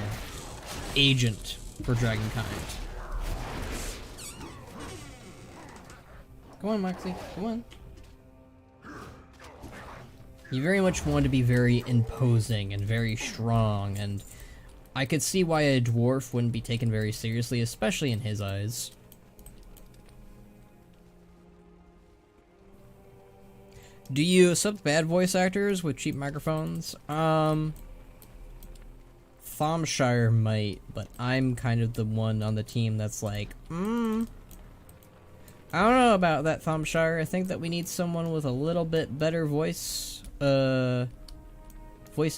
agent for Dragonkind. Come on, Moxie. Come on. He very much wanted to be very imposing and very strong, and I could see why a dwarf wouldn't be taken very seriously, especially in his eyes. Do you sub bad voice actors with cheap microphones? Thomshire might, but I'm kind of the one on the team that's like, I don't know about that, Thomshire. I think that we need someone with a little bit better voice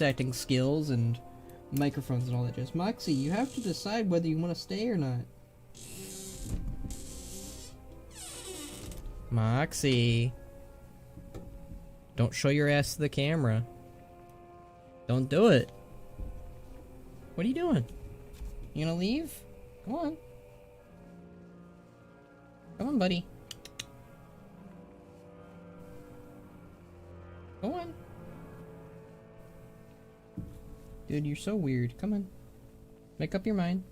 acting skills and microphones and all that jazz. Moxie, you have to decide whether you want to stay or not. Moxie. Don't show your ass to the camera. Don't do it. What are you doing? You gonna leave? Come on. Come on, buddy. Go on. Dude, you're so weird. Come on. Make up your mind.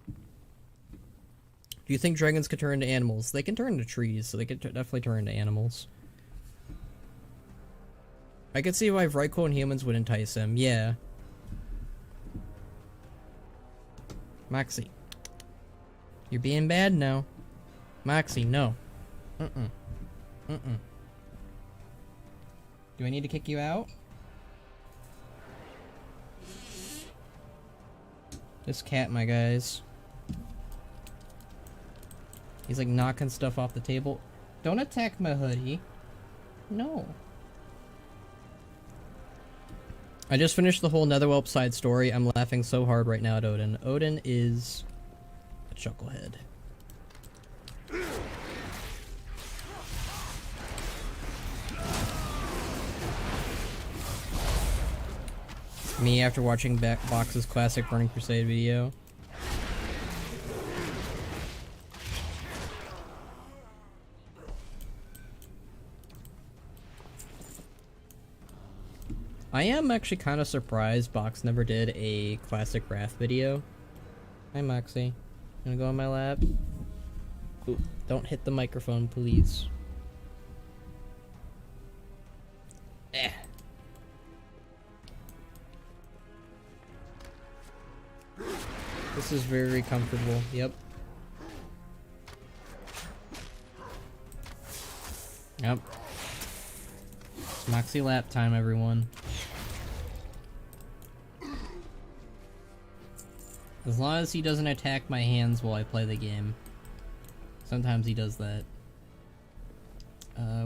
Do you think dragons could turn into animals? They can turn into trees, so they could definitely turn into animals. I could see why Vrykul and humans would entice him, yeah. Moxie. You're being bad now. Moxie, no. Do I need to kick you out? This cat, my guys. He's like knocking stuff off the table. Don't attack my hoodie. No. I just finished the whole Netherwhelp side story. I'm laughing so hard right now at Odin. Odin is a chucklehead. Me after watching Box's classic Burning Crusade video. I am actually kind of surprised Box never did a classic Wrath video. Hi, Moxie. Gonna go on my lap? Ooh, don't hit the microphone, please. Eh. This is very comfortable. Yep. Yep. It's Moxie lap time, everyone. As long as he doesn't attack my hands while I play the game. Sometimes he does that.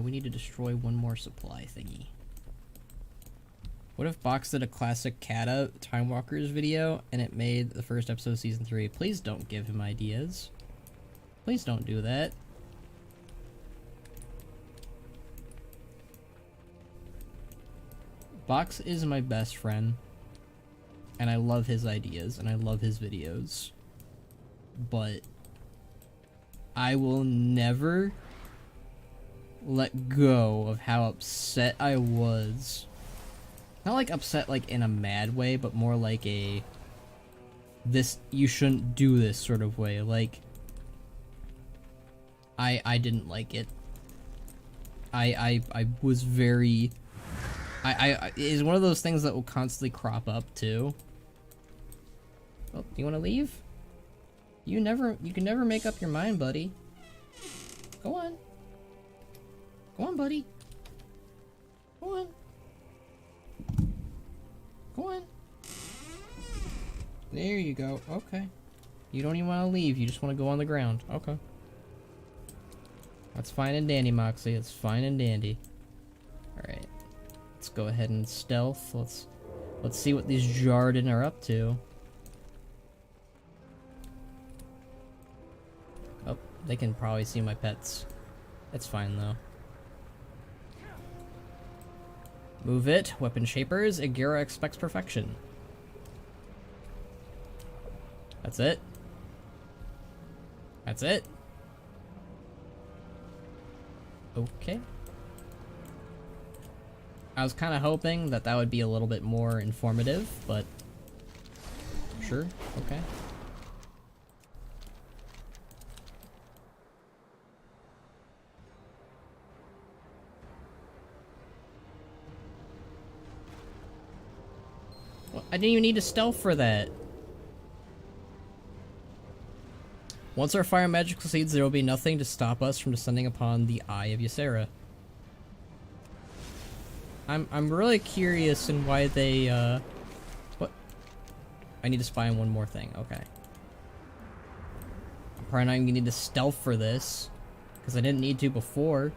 We need to destroy one more supply thingy. What if Box did a classic Kata Time Walkers video and it made the first episode of Season 3? Please don't give him ideas. Please don't do that. Box is my best friend. And I love his ideas, and I love his videos. But I will never let go of how upset I was. Not like upset like in a mad way, but more like a this you shouldn't do this sort of way. Like I didn't like it. I was very it is one of those things that will constantly crop up too. Oh, you want to leave? You can never make up your mind, buddy. Go on. Go on, buddy. Go on. Go on. There you go. Okay. You don't even want to leave. You just want to go on the ground. Okay. That's fine and dandy, Moxie. It's fine and dandy. Alright. Let's go ahead and stealth. Let's see what these Jarden are up to. Oh, they can probably see my pets. It's fine though. Move it. Weapon shapers. Agera expects perfection. That's it. That's it. Okay. I was kind of hoping that that would be a little bit more informative, but sure, okay. Well, I didn't even need to stealth for that. Once our fire magic succeeds, there will be nothing to stop us from descending upon the Eye of Ysera. I'm really curious in why they, what? I need to spy on one more thing, okay. I'm probably not even gonna need to stealth for this, because I didn't need to before.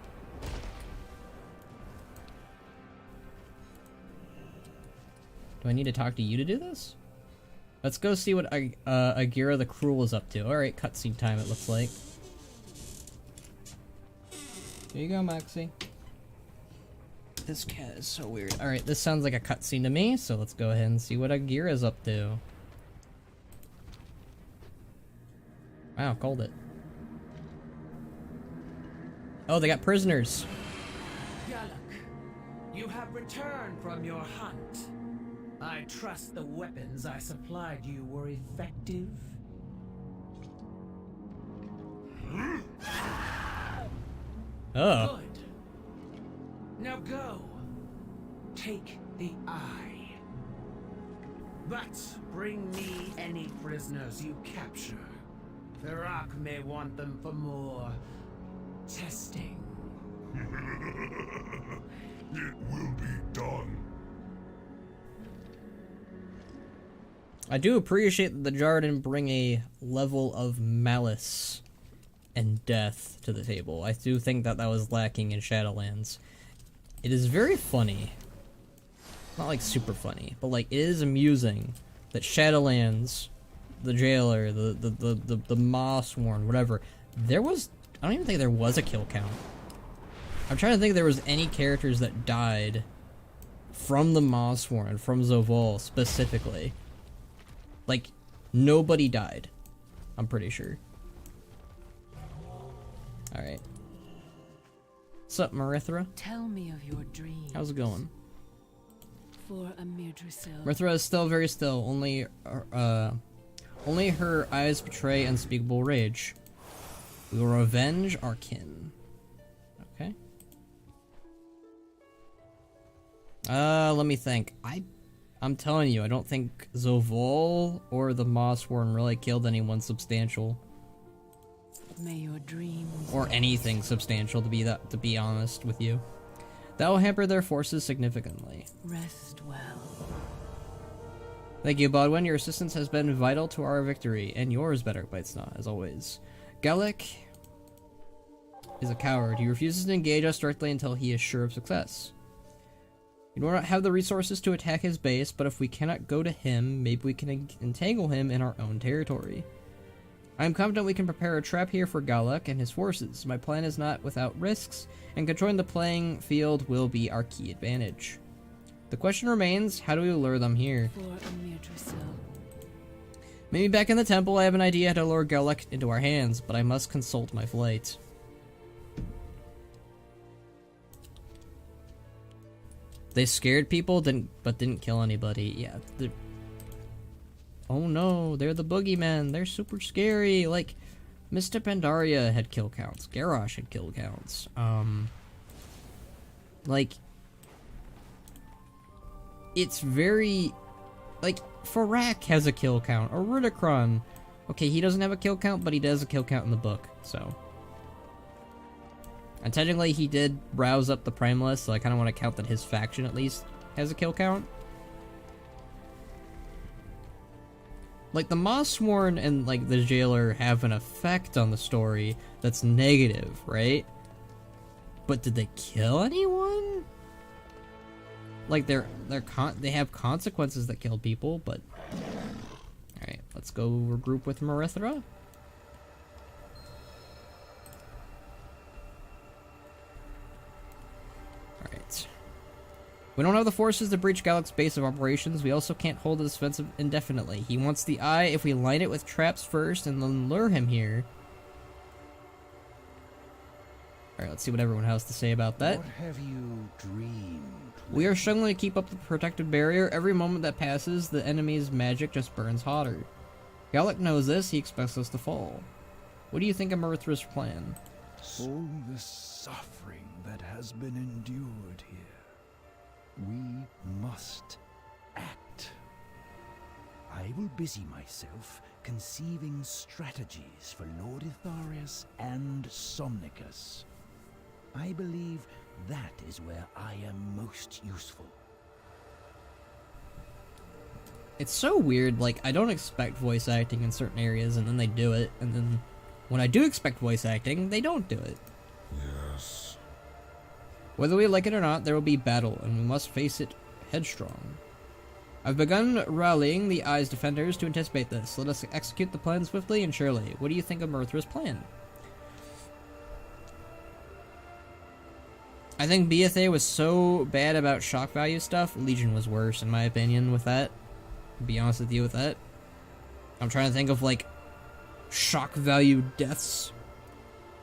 Do I need to talk to you to do this? Let's go see what Agira the Cruel is up to. Alright, cutscene time it looks like. Here you go, Maxie. This cat is so weird. Alright, this sounds like a cutscene to me, so let's go ahead and see what Agira's up to. Wow, called it. Oh, they got prisoners. Galak, you have returned from your hunt. I trust the weapons I supplied you were effective. Oh. Good. Now go. Take the eye. But bring me any prisoners you capture. Firak may want them for more testing. It will be done. I do appreciate that the jar didn't bring a level of malice and death to the table. I do think that that was lacking in Shadowlands. It is very funny. Not like super funny, but like it is amusing that Shadowlands, the jailer, the Mossworn, whatever, there was, I don't even think there was a kill count. I'm trying to think if there was any characters that died from the Mossworn, from Zovol specifically. Like, nobody died. I'm pretty sure. Alright. What's up, Marithra? Tell me of your dreams. How's it going? For a Mirdrasil. Marithra is still very still. Only her eyes betray unspeakable rage. We will revenge our kin. Okay. Let me think. I'm telling you, I don't think Zovol or the Mossworn really killed anyone substantial. May your dreams or anything substantial, to be honest with you. That will hamper their forces significantly. Rest well. Thank you, Bodwin. Your assistance has been vital to our victory, and yours, Better Bitesnot, as always. Galak is a coward. He refuses to engage us directly until he is sure of success. We do not have the resources to attack his base, but if we cannot go to him, maybe we can entangle him in our own territory. I am confident we can prepare a trap here for Galak and his forces. My plan is not without risks, and controlling the playing field will be our key advantage. The question remains, how do we lure them here? For a Mirdrasil. Maybe back in the temple I have an idea how to lure Galak into our hands, but I must consult my flight. They scared people, but didn't kill anybody. Yeah. Oh no, they're the boogeymen. They're super scary. Like, Mr. Pandaria had kill counts. Garrosh had kill counts. Like, it's very, like, Firak has a kill count. Or Rudikron. Okay, he doesn't have a kill count, but he does a kill count in the book, so. And technically he did rouse up the Primalist, so I kind of want to count that his faction at least has a kill count. Like, the Mossworn and, like, the Jailer have an effect on the story that's negative, right? But did they kill anyone? Like, they have consequences that kill people, but... Alright, let's go regroup with Marithra. Alright. We don't have the forces to breach Galak's base of operations. We also can't hold his defensive indefinitely. He wants the eye. If we line it with traps first and then lure him here... Alright, let's see what everyone has to say about that. What have you dreamed? We are struggling to keep up the protective barrier. Every moment that passes, the enemy's magic just burns hotter. Gallic knows this, he expects us to fall. What do you think of Mirithra's plan? All the suffering that has been endured here. We must act. I will busy myself conceiving strategies for Lord Itharius and Somnicus. I believe that is where I am most useful. It's so weird, like, I don't expect voice acting in certain areas, and then they do it, and then when I do expect voice acting, they don't do it. Yes. Whether we like it or not, there will be battle, and we must face it headstrong. I've begun rallying the Eye's defenders to anticipate this. Let us execute the plan swiftly and surely. What do you think of Mirithra's plan? I think BFA was so bad about shock value stuff, Legion was worse, in my opinion, with that. I'll be honest with you with that. I'm trying to think of, like, shock value deaths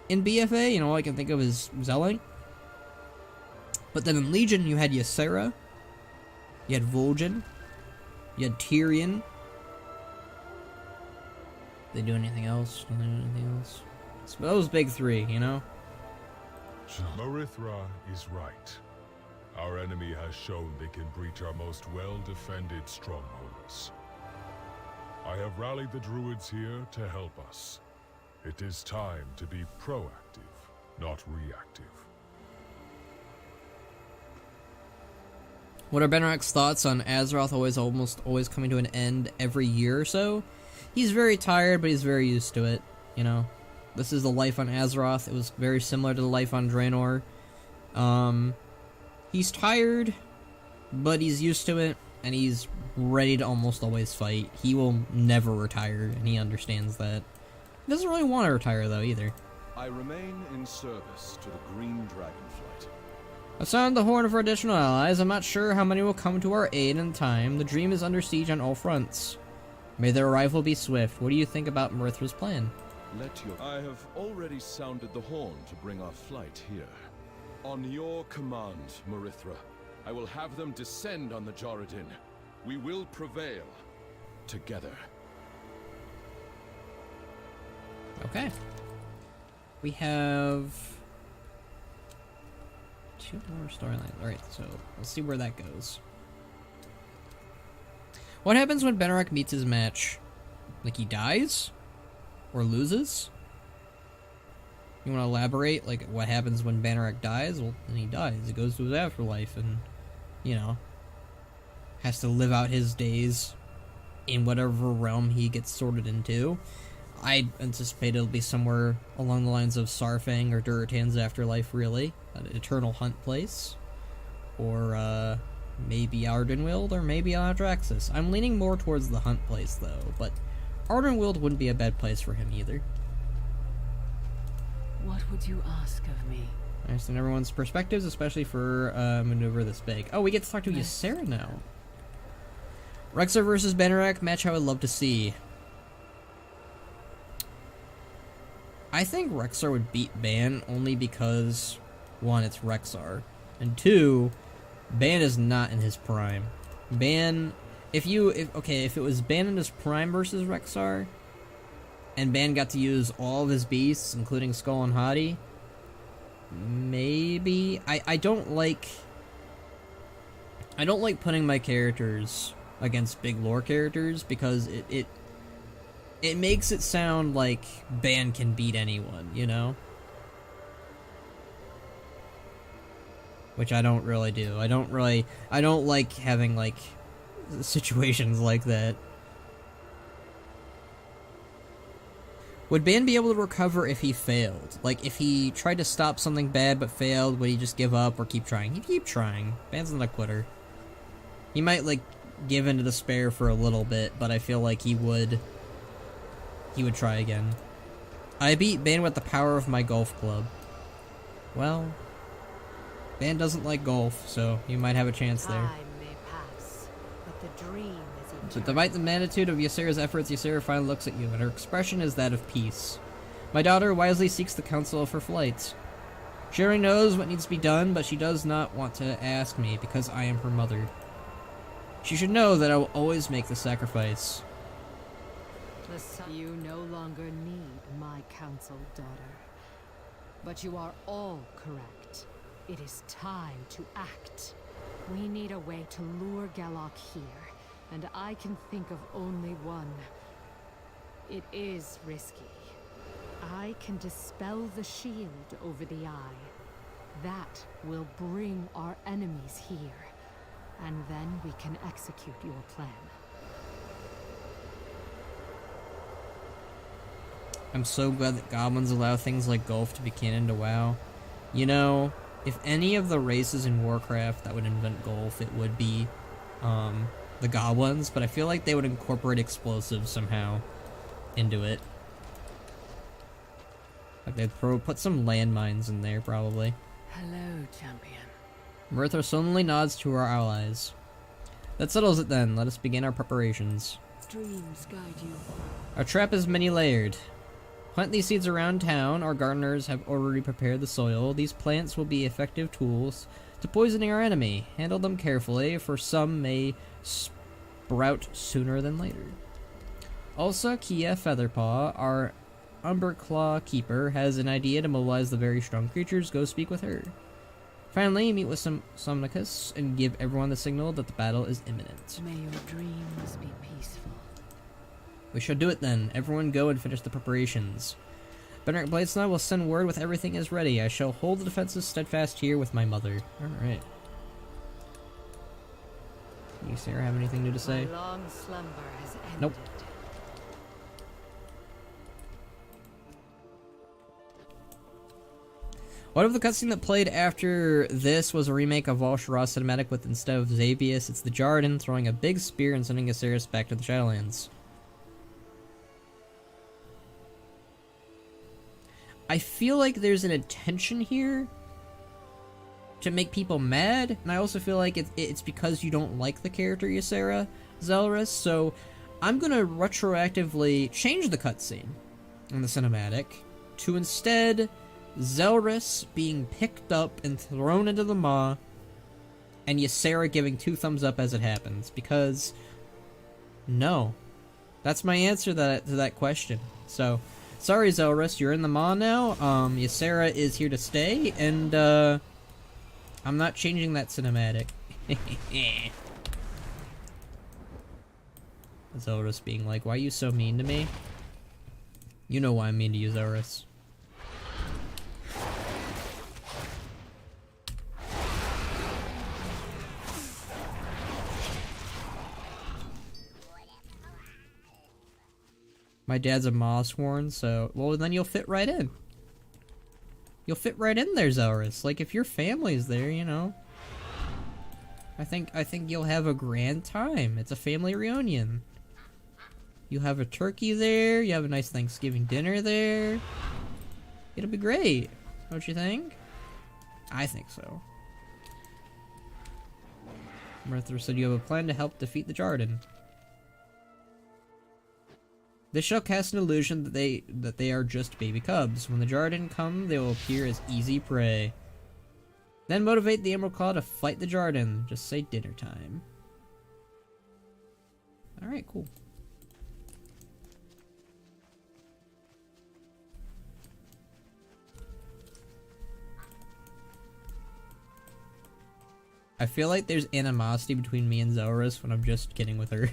in BFA, and all I can think of is Zelling. But then in Legion, you had Ysera, you had Vol'jin, you had Tyrion. They do anything else? Don't they do anything else? So those big three, you know? Mirithra is right. Our enemy has shown they can breach our most well-defended strongholds. I have rallied the druids here to help us. It is time to be proactive, not reactive. What are Benarek's thoughts on Azeroth almost always coming to an end every year or so? He's very tired, but he's very used to it, you know? This is the life on Azeroth. It was very similar to the life on Draenor. He's tired, but he's used to it, and he's ready to almost always fight. He will never retire, and he understands that. He doesn't really want to retire, though, either. I remain in service to the Green Dragonflight. I've sounded the horn for additional allies. I'm not sure how many will come to our aid in time. The dream is under siege on all fronts. May their arrival be swift. What do you think about Mirithra's plan? I have already sounded the horn to bring our flight here. On your command, Mirithra, I will have them descend on the Joradin. We will prevail together. Okay. We have 2 more storylines. Alright, so let's see where that goes. What happens when Benarak meets his match? Like, he dies? Or loses? You want to elaborate? Like, what happens when Benarak dies? Well, then he dies. He goes to his afterlife and, you know, has to live out his days in whatever realm he gets sorted into. I anticipate it'll be somewhere along the lines of Sarfang or Durotan's afterlife, really. An eternal hunt place. Or, maybe Ardenweald, or maybe Adraxis. I'm leaning more towards the hunt place, though, but Ardenweald wouldn't be a bad place for him, either. What would you ask of me? I understand everyone's perspectives, especially for a maneuver this big. Oh, we get to talk to Ysera now. Rexxar versus Benarak, match I would love to see. I think Rexxar would beat Ban only because, 1, it's Rexxar, and 2, Ban is not in his prime. Ban, if it was Ban in his prime versus Rexxar, and Ban got to use all of his beasts, including Skull and Hadi, maybe. I don't like putting my characters against big lore characters because it makes it sound like Ban can beat anyone, you know? Which I don't really do. I don't like having, like, situations like that. Would Ban be able to recover if he failed? Like, if he tried to stop something bad but failed, would he just give up or keep trying? He'd keep trying. Ban's not a quitter. He might, like, give into despair for a little bit, but I feel like he would try again. I beat Ban with the power of my golf club. Well, Ban doesn't like golf, so you might have a chance there. Time may pass, but the dream is eternal. To despite the magnitude of Ysera's efforts, Ysera finally looks at you, and her expression is that of peace. My daughter wisely seeks the counsel of her flight. She already knows what needs to be done, but she does not want to ask me because I am her mother. She should know that I will always make the sacrifice. You no longer need my counsel, daughter. But you are all correct. It is time to act. We need a way to lure Galok here, and I can think of only one. It is risky. I can dispel the shield over the eye. That will bring our enemies here, and then we can execute your plan. I'm so glad that goblins allow things like golf to be canon to WoW. You know, if any of the races in Warcraft that would invent golf, it would be the goblins, but I feel like they would incorporate explosives somehow into it. Like they'd put some landmines in there, probably. Hello, champion. Mirthra suddenly nods to our allies. That settles it then. Let us begin our preparations. Dreams guide you. Our trap is many-layered. Plant these seeds around town. Our gardeners have already prepared the soil. These plants will be effective tools to poisoning our enemy. Handle them carefully, for some may sprout sooner than later. Also, Kia Featherpaw, our Umberclaw keeper, has an idea to mobilize the very strong creatures. Go speak with her. Finally, meet with Somnicus and give everyone the signal that the battle is imminent. May your dreams be peaceful. We shall do it then. Everyone go and finish the preparations. Benric Bladesnaw will send word with everything is ready. I shall hold the defenses steadfast here with my mother. Alright. You, Sarah, have anything new to say? My long slumber has ended. Nope. What if the cutscene that played after this was a remake of Val'sharah cinematic with, instead of Xavius, it's the Jarden throwing a big spear and sending Acerys back to the Shadowlands? I feel like there's an intention here to make people mad, and I also feel like it's because you don't like the character Ysera Zelrus, so I'm gonna retroactively change the cutscene in the cinematic to instead Zelrus being picked up and thrown into the maw, and Ysera giving 2 thumbs up as it happens, because no. That's my answer to that question. So, sorry Zelrus, you're in the maw now. Ysera is here to stay, and I'm not changing that cinematic. Zelrus being like, why are you so mean to me? You know why I'm mean to you, Zelrus. My dad's a Mossworn, so... Well, then you'll fit right in. You'll fit right in there, Zelrus. Like, if your family's there, you know... I think you'll have a grand time. It's a family reunion. You'll have a turkey there, you have a nice Thanksgiving dinner there. It'll be great, don't you think? I think so. Mirthra said you have a plan to help defeat the Jarden. This shall cast an illusion that they are just baby cubs. When the Jarden come, they will appear as easy prey. Then motivate the Emerald Claw to fight the Jarden. Just say dinner time. Alright, cool. I feel like there's animosity between me and Zelrus when I'm just kidding with her.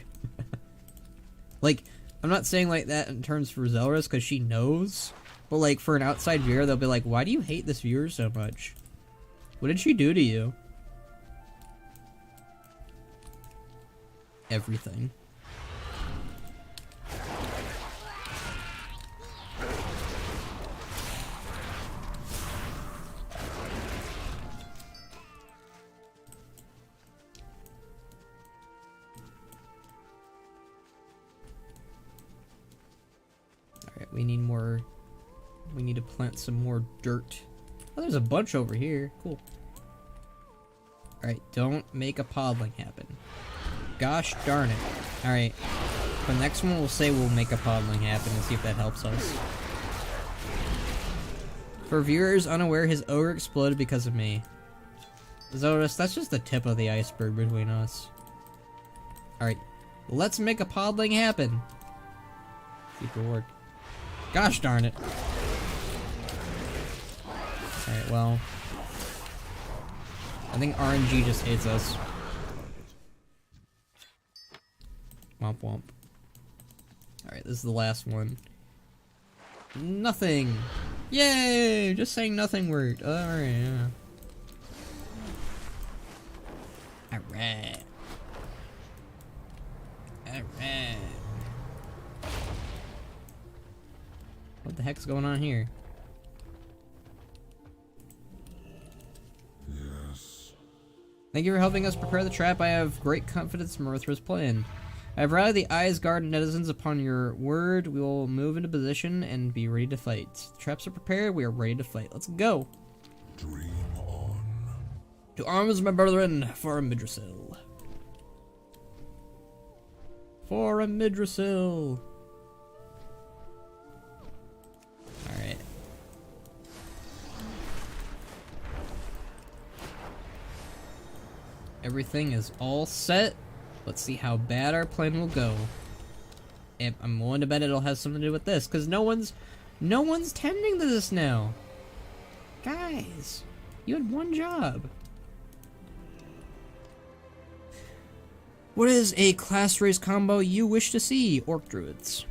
Like, I'm not saying like that in terms for Zelrus, because she knows. But like, for an outside viewer, they'll be like, why do you hate this viewer so much? What did she do to you? Everything. Alright, we need more... We need to plant some more dirt. Oh, there's a bunch over here. Cool. Alright, don't make a podling happen. Gosh darn it. Alright. The next one we'll say we'll make a podling happen and see if that helps us. For viewers unaware, his ogre exploded because of me. Zodus, that's just the tip of the iceberg between us. Alright, let's make a podling happen. See if it'll work. Gosh darn it. Alright, well. I think RNG just hates us. Womp womp. Alright, this is the last one. Nothing! Yay! Just saying nothing worked. Alright, yeah. Alright. Alright. What the heck's going on here? Yes. Thank you for helping us prepare the trap. I have great confidence in Mirthra's plan. I have rallied the Eyes Guard netizens upon your word. We will move into position and be ready to fight. The traps are prepared. We are ready to fight. Let's go. Dream on. To arms, my brethren, for a Midrasil. For a Midrasil. Alright. Everything is all set. Let's see how bad our plan will go. And I'm willing to bet it'll have something to do with this, because no one's tending to this now. Guys, you had one job. What is a class race combo you wish to see? Orc Druids.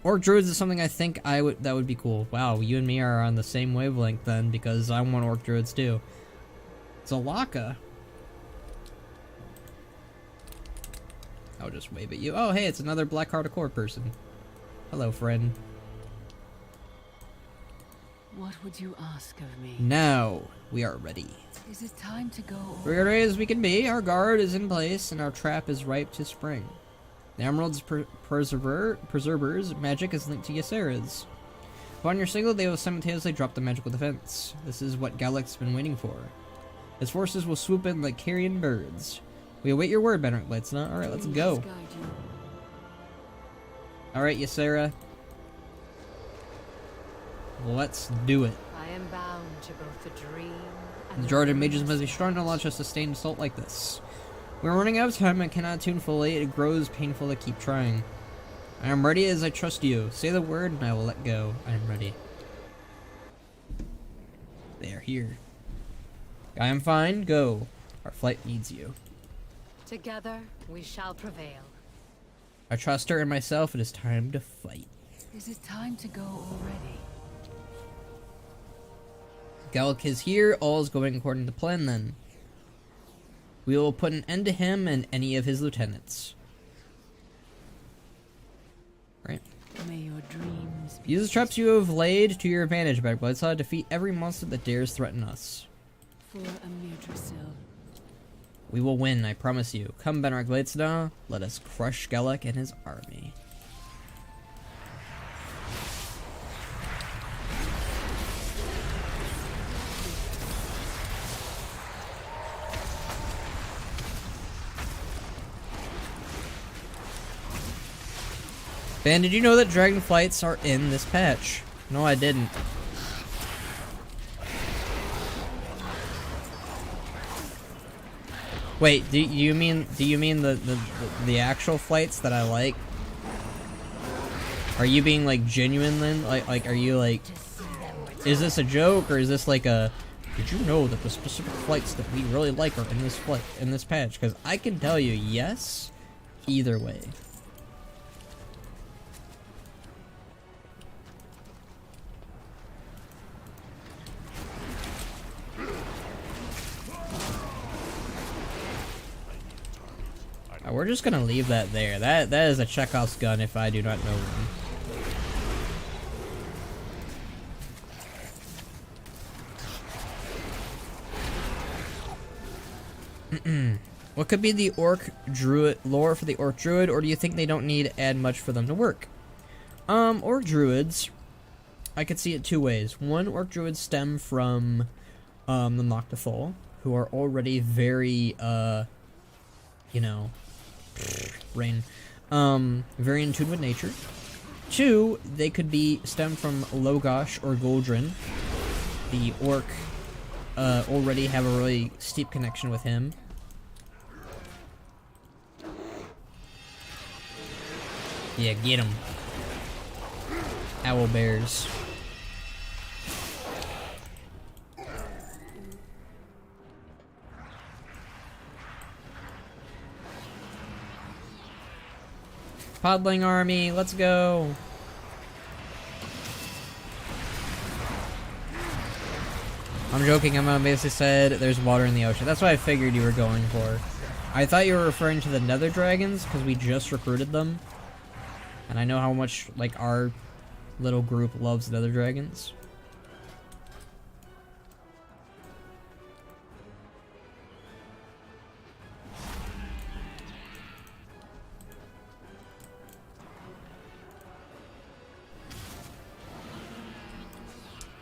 Orc Druids is something I think that would be cool. Wow, you and me are on the same wavelength then, because I want Orc Druids too. Zalaka. I'll just wave at you. Oh, hey, it's another Black Hardcore person. Hello, friend. What would you ask of me? Now, we are ready. Is it time to go? We're ready as we can be. Our guard is in place, and our trap is ripe to spring. The Emerald's Preserver's magic is linked to Ysera's. Upon your signal, they will simultaneously drop the magical defense. This is what Galak's been waiting for. His forces will swoop in like carrion birds. We await your word, Benric Blightsna. Alright, let's go. Alright, Ysera. Let's do it. I am bound to both the dream and The Jordan mages must be strong to launch a sustained assault like this. We're running out of time and cannot tune fully. It grows painful to keep trying. I am ready as I trust you. Say the word and I will let go. I am ready. They are here. I am fine. Go. Our flight needs you. together we shall prevail. I trust her and myself. It is time to fight. Is it time to go already? Galak is here. All is going according to plan then. We will put an end to him and any of his lieutenants. Right. May your dreams be Use the traps you have laid to your advantage, Benric Blightsna. Defeat every monster that dares threaten us. for a Midrasil. We will win, I promise you. Come, Benric Blightsna. Let us crush Galak and his army. Ben, did you know that Dragonflights are in this patch? No, I didn't. Wait, do you mean the actual flights that I like? Are you being like genuine then? Like are you like, is this a joke or is this like a, did you know that the specific flights that we really like are in this patch? Because I can tell you yes, either way. We're just gonna leave that there. That is a Chekhov's gun if I do not know one. What could be the Orc Druid lore for the Orc Druid, or do you think they don't need to add much for them to work? Orc Druids, I could see it two ways. One, Orc Druids stem from the Noctothal, who are already very you know, rain. Very in tune with nature. Two, they could be stemmed from Logosh or Goldrin, the orc already have a really steep connection with him. Yeah, get him. Owl bears. Podling army, let's go. I'm joking, I basically said there's water in the ocean. That's what I figured you were going for. I thought you were referring to the nether dragons, because we just recruited them. And I know how much, like, our little group loves nether dragons.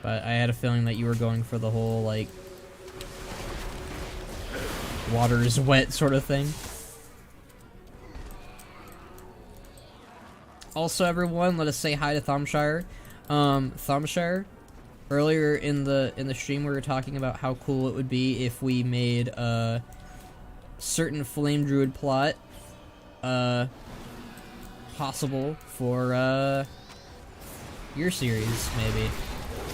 But I had a feeling that you were going for the whole, like, water is wet sort of thing. Also, everyone, let us say hi to Thumbshire. Thumbshire, earlier in the stream we were talking about how cool it would be if we made a certain flame druid plot possible for your series, maybe.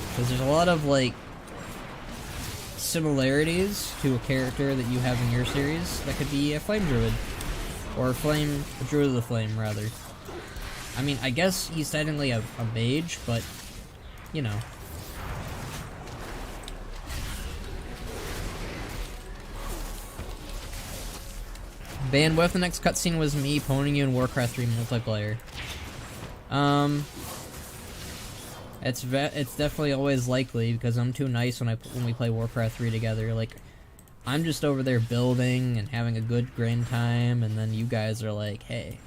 Because there's a lot of, like, similarities to a character that you have in your series that could be a flame druid. Or a druid of the flame, rather. I mean, I guess he's technically a mage, but, you know. Bandwidth, the next cutscene was me pwning you in Warcraft 3 multiplayer. It's definitely always likely because I'm too nice when we play Warcraft 3 together. Like, I'm just over there building and having a good grand time, and then you guys are like, hey,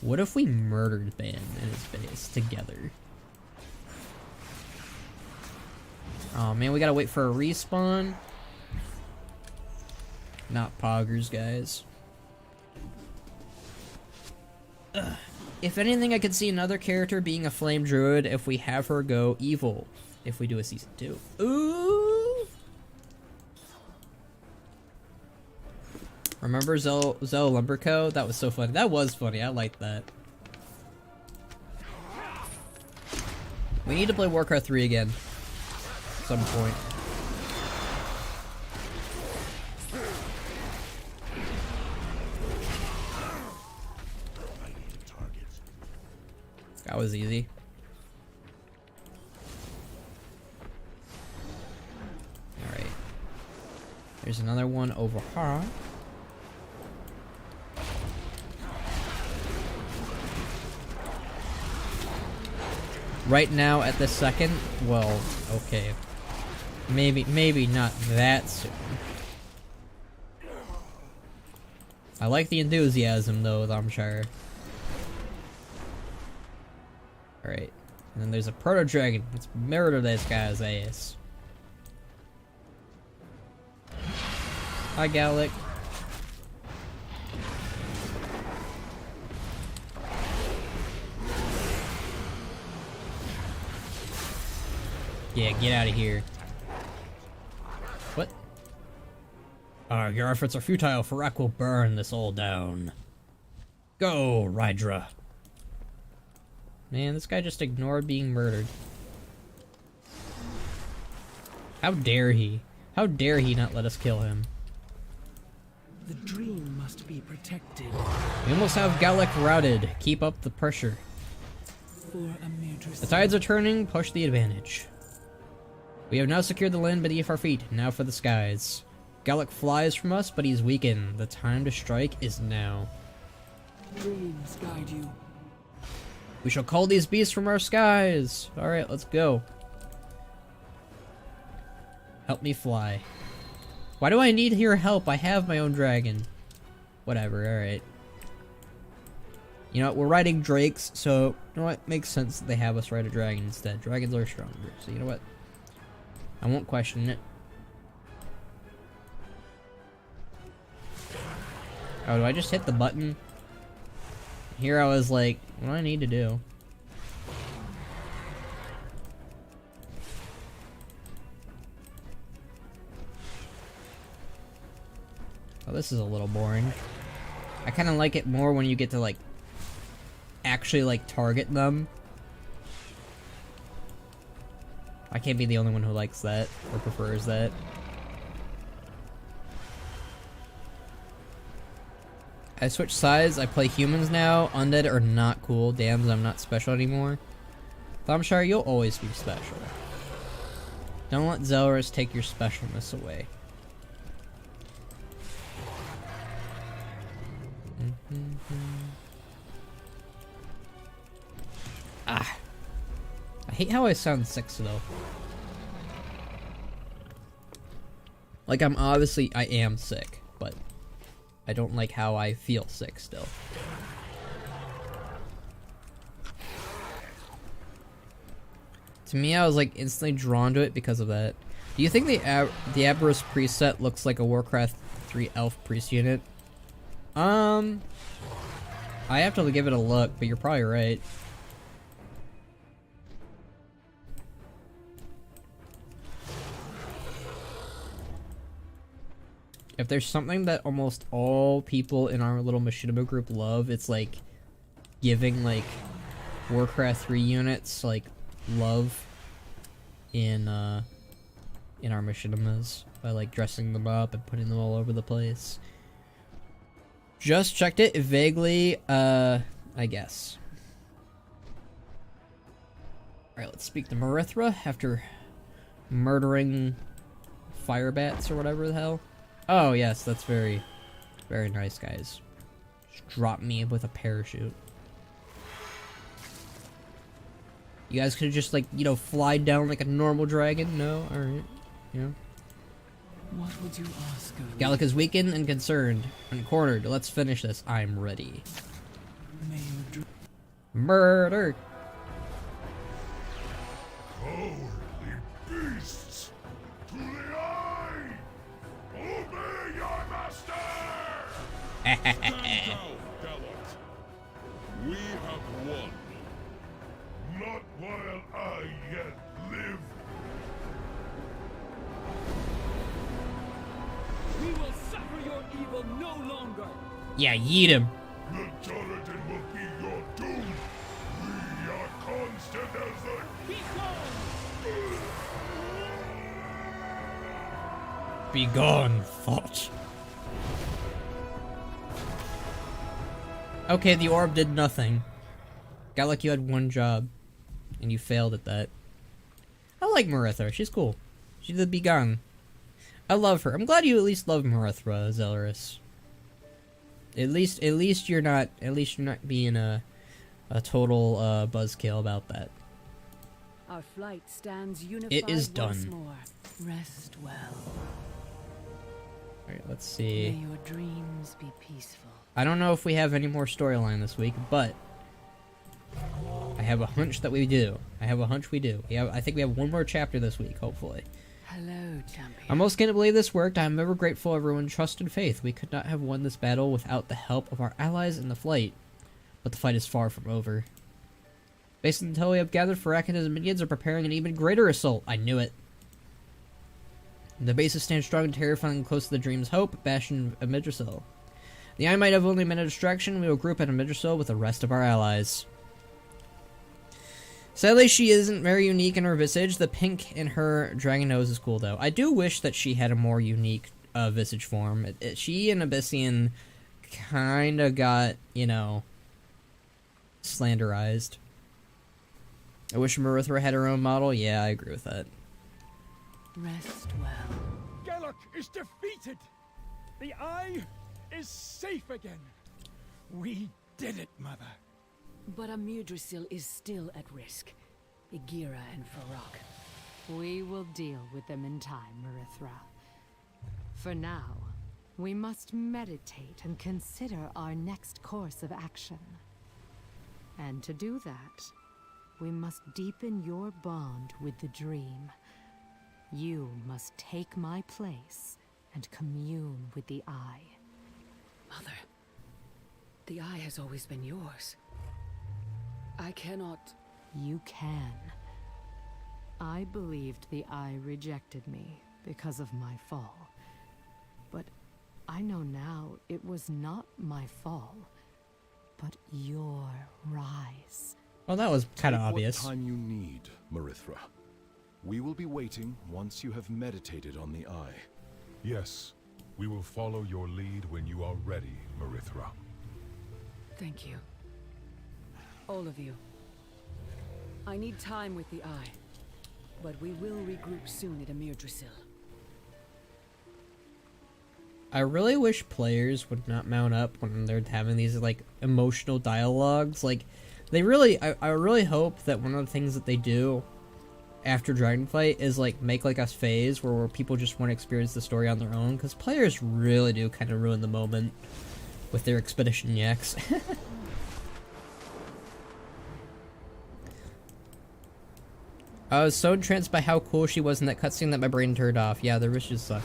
what if we murdered Ban in his base together? Oh man, we gotta wait for a respawn. Not poggers, guys. Ugh. If anything, I could see another character being a flame druid if we have her go evil. If we do a season 2. Ooh! Remember Zell Lumberco? That was so funny. That was funny. I liked that. We need to play Warcraft 3 again. At some point. That was easy. Alright. There's another one over here. Right now, at this second, well, okay. Maybe not that soon. I like the enthusiasm, though, Thumbshire. Alright. And then there's a proto-dragon. Let's murder this guy's ass. Hi, Gallic. Yeah, get out of here. What? Your efforts are futile. Farak will burn this all down. Go, Rydra. Man, this guy just ignored being murdered. How dare he? How dare he not let us kill him? The dream must be protected. We almost have Gallic routed. Keep up the pressure. The tides are turning. Push the advantage. We have now secured the land beneath our feet. Now for the skies. Gallic flies from us, but he's weakened. The time to strike is now. Dreams guide you. We shall call these beasts from our skies. Alright, let's go. Help me fly. Why do I need your help? I have my own dragon. Whatever, alright. You know what, we're riding drakes, so, you know what, makes sense that they have us ride a dragon instead. Dragons are stronger, so you know what? I won't question it. Oh, do I just hit the button? Here I was like, what do I need to do? Oh, this is a little boring. I kind of like it more when you get to, like, actually, like, target them. I can't be the only one who likes that, or prefers that. I switched sides, I play humans now. Undead are not cool. Damn, I'm not special anymore. Thumshire, you'll always be special. Don't let Zelrus take your specialness away. Ah. I hate how I sound 6 though. Like I am sick, but I don't like how I feel sick still. To me, I was like instantly drawn to it because of that. Do you think the Aberrus preset looks like a Warcraft 3 elf priest unit? I have to give it a look, but you're probably right. If there's something that almost all people in our little machinima group love, it's like giving like Warcraft 3 units like love in our machinimas by like dressing them up and putting them all over the place. Just checked it vaguely, I guess. Alright, let's speak to Marithra after murdering fire bats or whatever the hell. Oh yes, that's very, very nice, guys. Just drop me with a parachute. You guys could have just, like, you know, fly down like a normal dragon? No? Alright. Yeah. What would you ask of me? Gallica's weakened and concerned. And cornered. Let's finish this. I'm ready. Murder! Cowardly beasts! To the eye! Obey your master! Stand down, Gallant. We have won. Not while I yet live. We will suffer your evil no longer. Yeah, yeet him. The Torodan will be your doom. We are constant as the... Be gone! Be gone, thought. Okay, the orb did nothing. Got like you had one job, and you failed at that. I like Marithra. She's cool. She's the Begone. I love her. I'm glad you at least love Marithra, Zelrus. At least you're not being a total buzzkill about that. Our flight stands unified. It is once done. more. Rest well. Alright, let's see. May your dreams be peaceful. I don't know if we have any more storyline this week, but I have a hunch that we do. I think we have one more chapter this week, hopefully. Hello, champion. I'm most gonna believe this worked. I'm ever grateful everyone trust and faith. We could not have won this battle without the help of our allies in the flight. But the fight is far from over. Based on the intel we have gathered, Farak and his minions are preparing an even greater assault. I knew it. The bases stand strong and terrifying close to the Dream's Hope, Bastion of Midrasil. The eye might have only been a distraction. We will group at Midrasil with the rest of our allies. Sadly, she isn't very unique in her visage. The pink in her dragon nose is cool, though. I do wish that she had a more unique visage form. She and Abyssian kind of got, you know, slanderized. I wish Marithra had her own model. Yeah, I agree with that. Rest well. Galak is defeated! The Eye is safe again! We did it, Mother! But Amudrisil is still at risk. Igira and Farak. We will deal with them in time, Marithra. For now, we must meditate and consider our next course of action. And to do that, we must deepen your bond with the Dream. You must take my place and commune with the Eye. Mother, the Eye has always been yours. I cannot... You can. I believed the Eye rejected me because of my fall. But I know now it was not my fall, but your rise. Well, that was kind of Take obvious. What time you need, Marithra. We will be waiting once you have meditated on the eye. Yes, we will follow your lead when you are ready, Marithra. Thank you. All of you. I need time with the eye, but we will regroup soon at Amir Drasil. I really wish players would not mount up when they're having these like emotional dialogues. Like, they really, I really hope that one of the things that they do after Dragonflight is like make like a phase where people just want to experience the story on their own, because players really do kind of ruin the moment with their expedition yaks. I was so entranced by how cool she was in that cutscene that my brain turned off. Yeah, the Riches suck.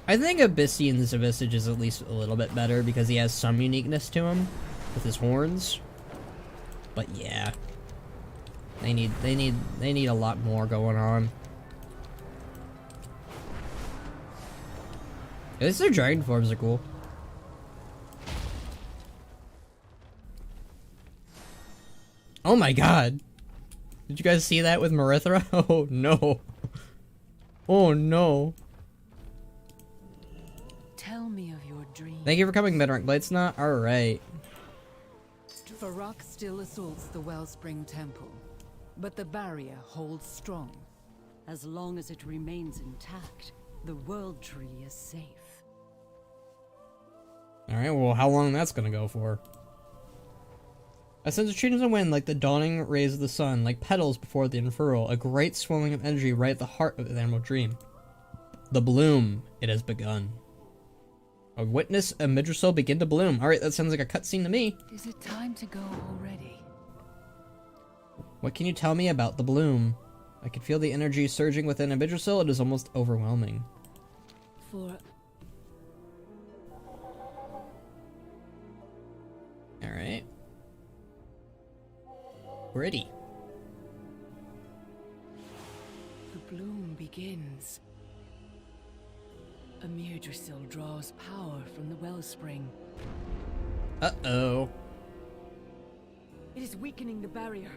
I think Abyssian's Visage is at least a little bit better because he has some uniqueness to him with his horns. But yeah, they need a lot more going on. At least their dragon forms are cool. Oh my god! Did you guys see that with Marithra? Oh no! Oh no! Tell me of your dream. Thank you for coming, Midrank Bladesnot. Alright. Farak still assaults the Wellspring Temple, but the barrier holds strong. As long as it remains intact, the World Tree is safe. Alright, well, how long that's gonna go for? I sense a change in the wind, like the dawning rays of the sun, like petals before the unfurl, a great swelling of energy right at the heart of the Emerald Dream. The bloom, it has begun. A witness a Midrasil begin to bloom. Alright, that sounds like a cutscene to me. Is it time to go already? What can you tell me about the bloom? I can feel the energy surging within a Midrasil. It is almost overwhelming. For... Alright. Ready. The bloom begins. Amir Drasil draws power from the wellspring. Uh-oh. It is weakening the barrier.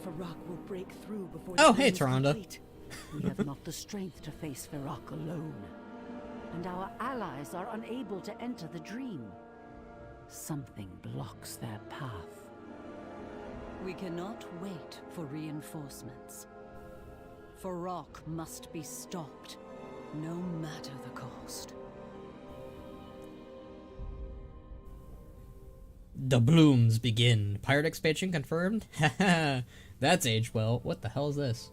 Farak will break through before Oh, the hey, bloom is Taronda. complete. We have not the strength to face Farak alone. And our allies are unable to enter the dream. Something blocks their path. We cannot wait for reinforcements. Farak must be stopped, no matter the cost. The blooms begin. Pirate expansion confirmed? Haha, that's aged well. What the hell is this?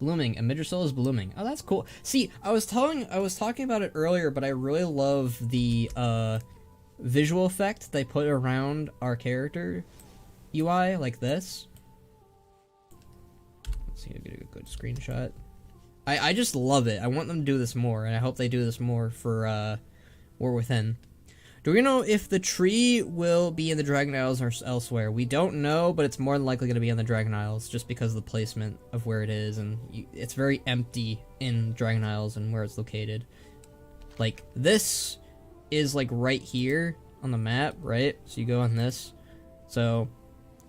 Blooming. A Midrasil is blooming. Oh, that's cool. See, I was talking about it earlier, but I really love the visual effect they put around our character UI, like this. Let's see, I'll get a good screenshot. I just love it. I want them to do this more, and I hope they do this more for War Within. Do we know if the tree will be in the Dragon Isles or elsewhere? We don't know, but it's more than likely going to be in the Dragon Isles just because of the placement of where it is, and it's very empty in Dragon Isles and where it's located. Like, this is, like, right here on the map, right? So you go on this. So,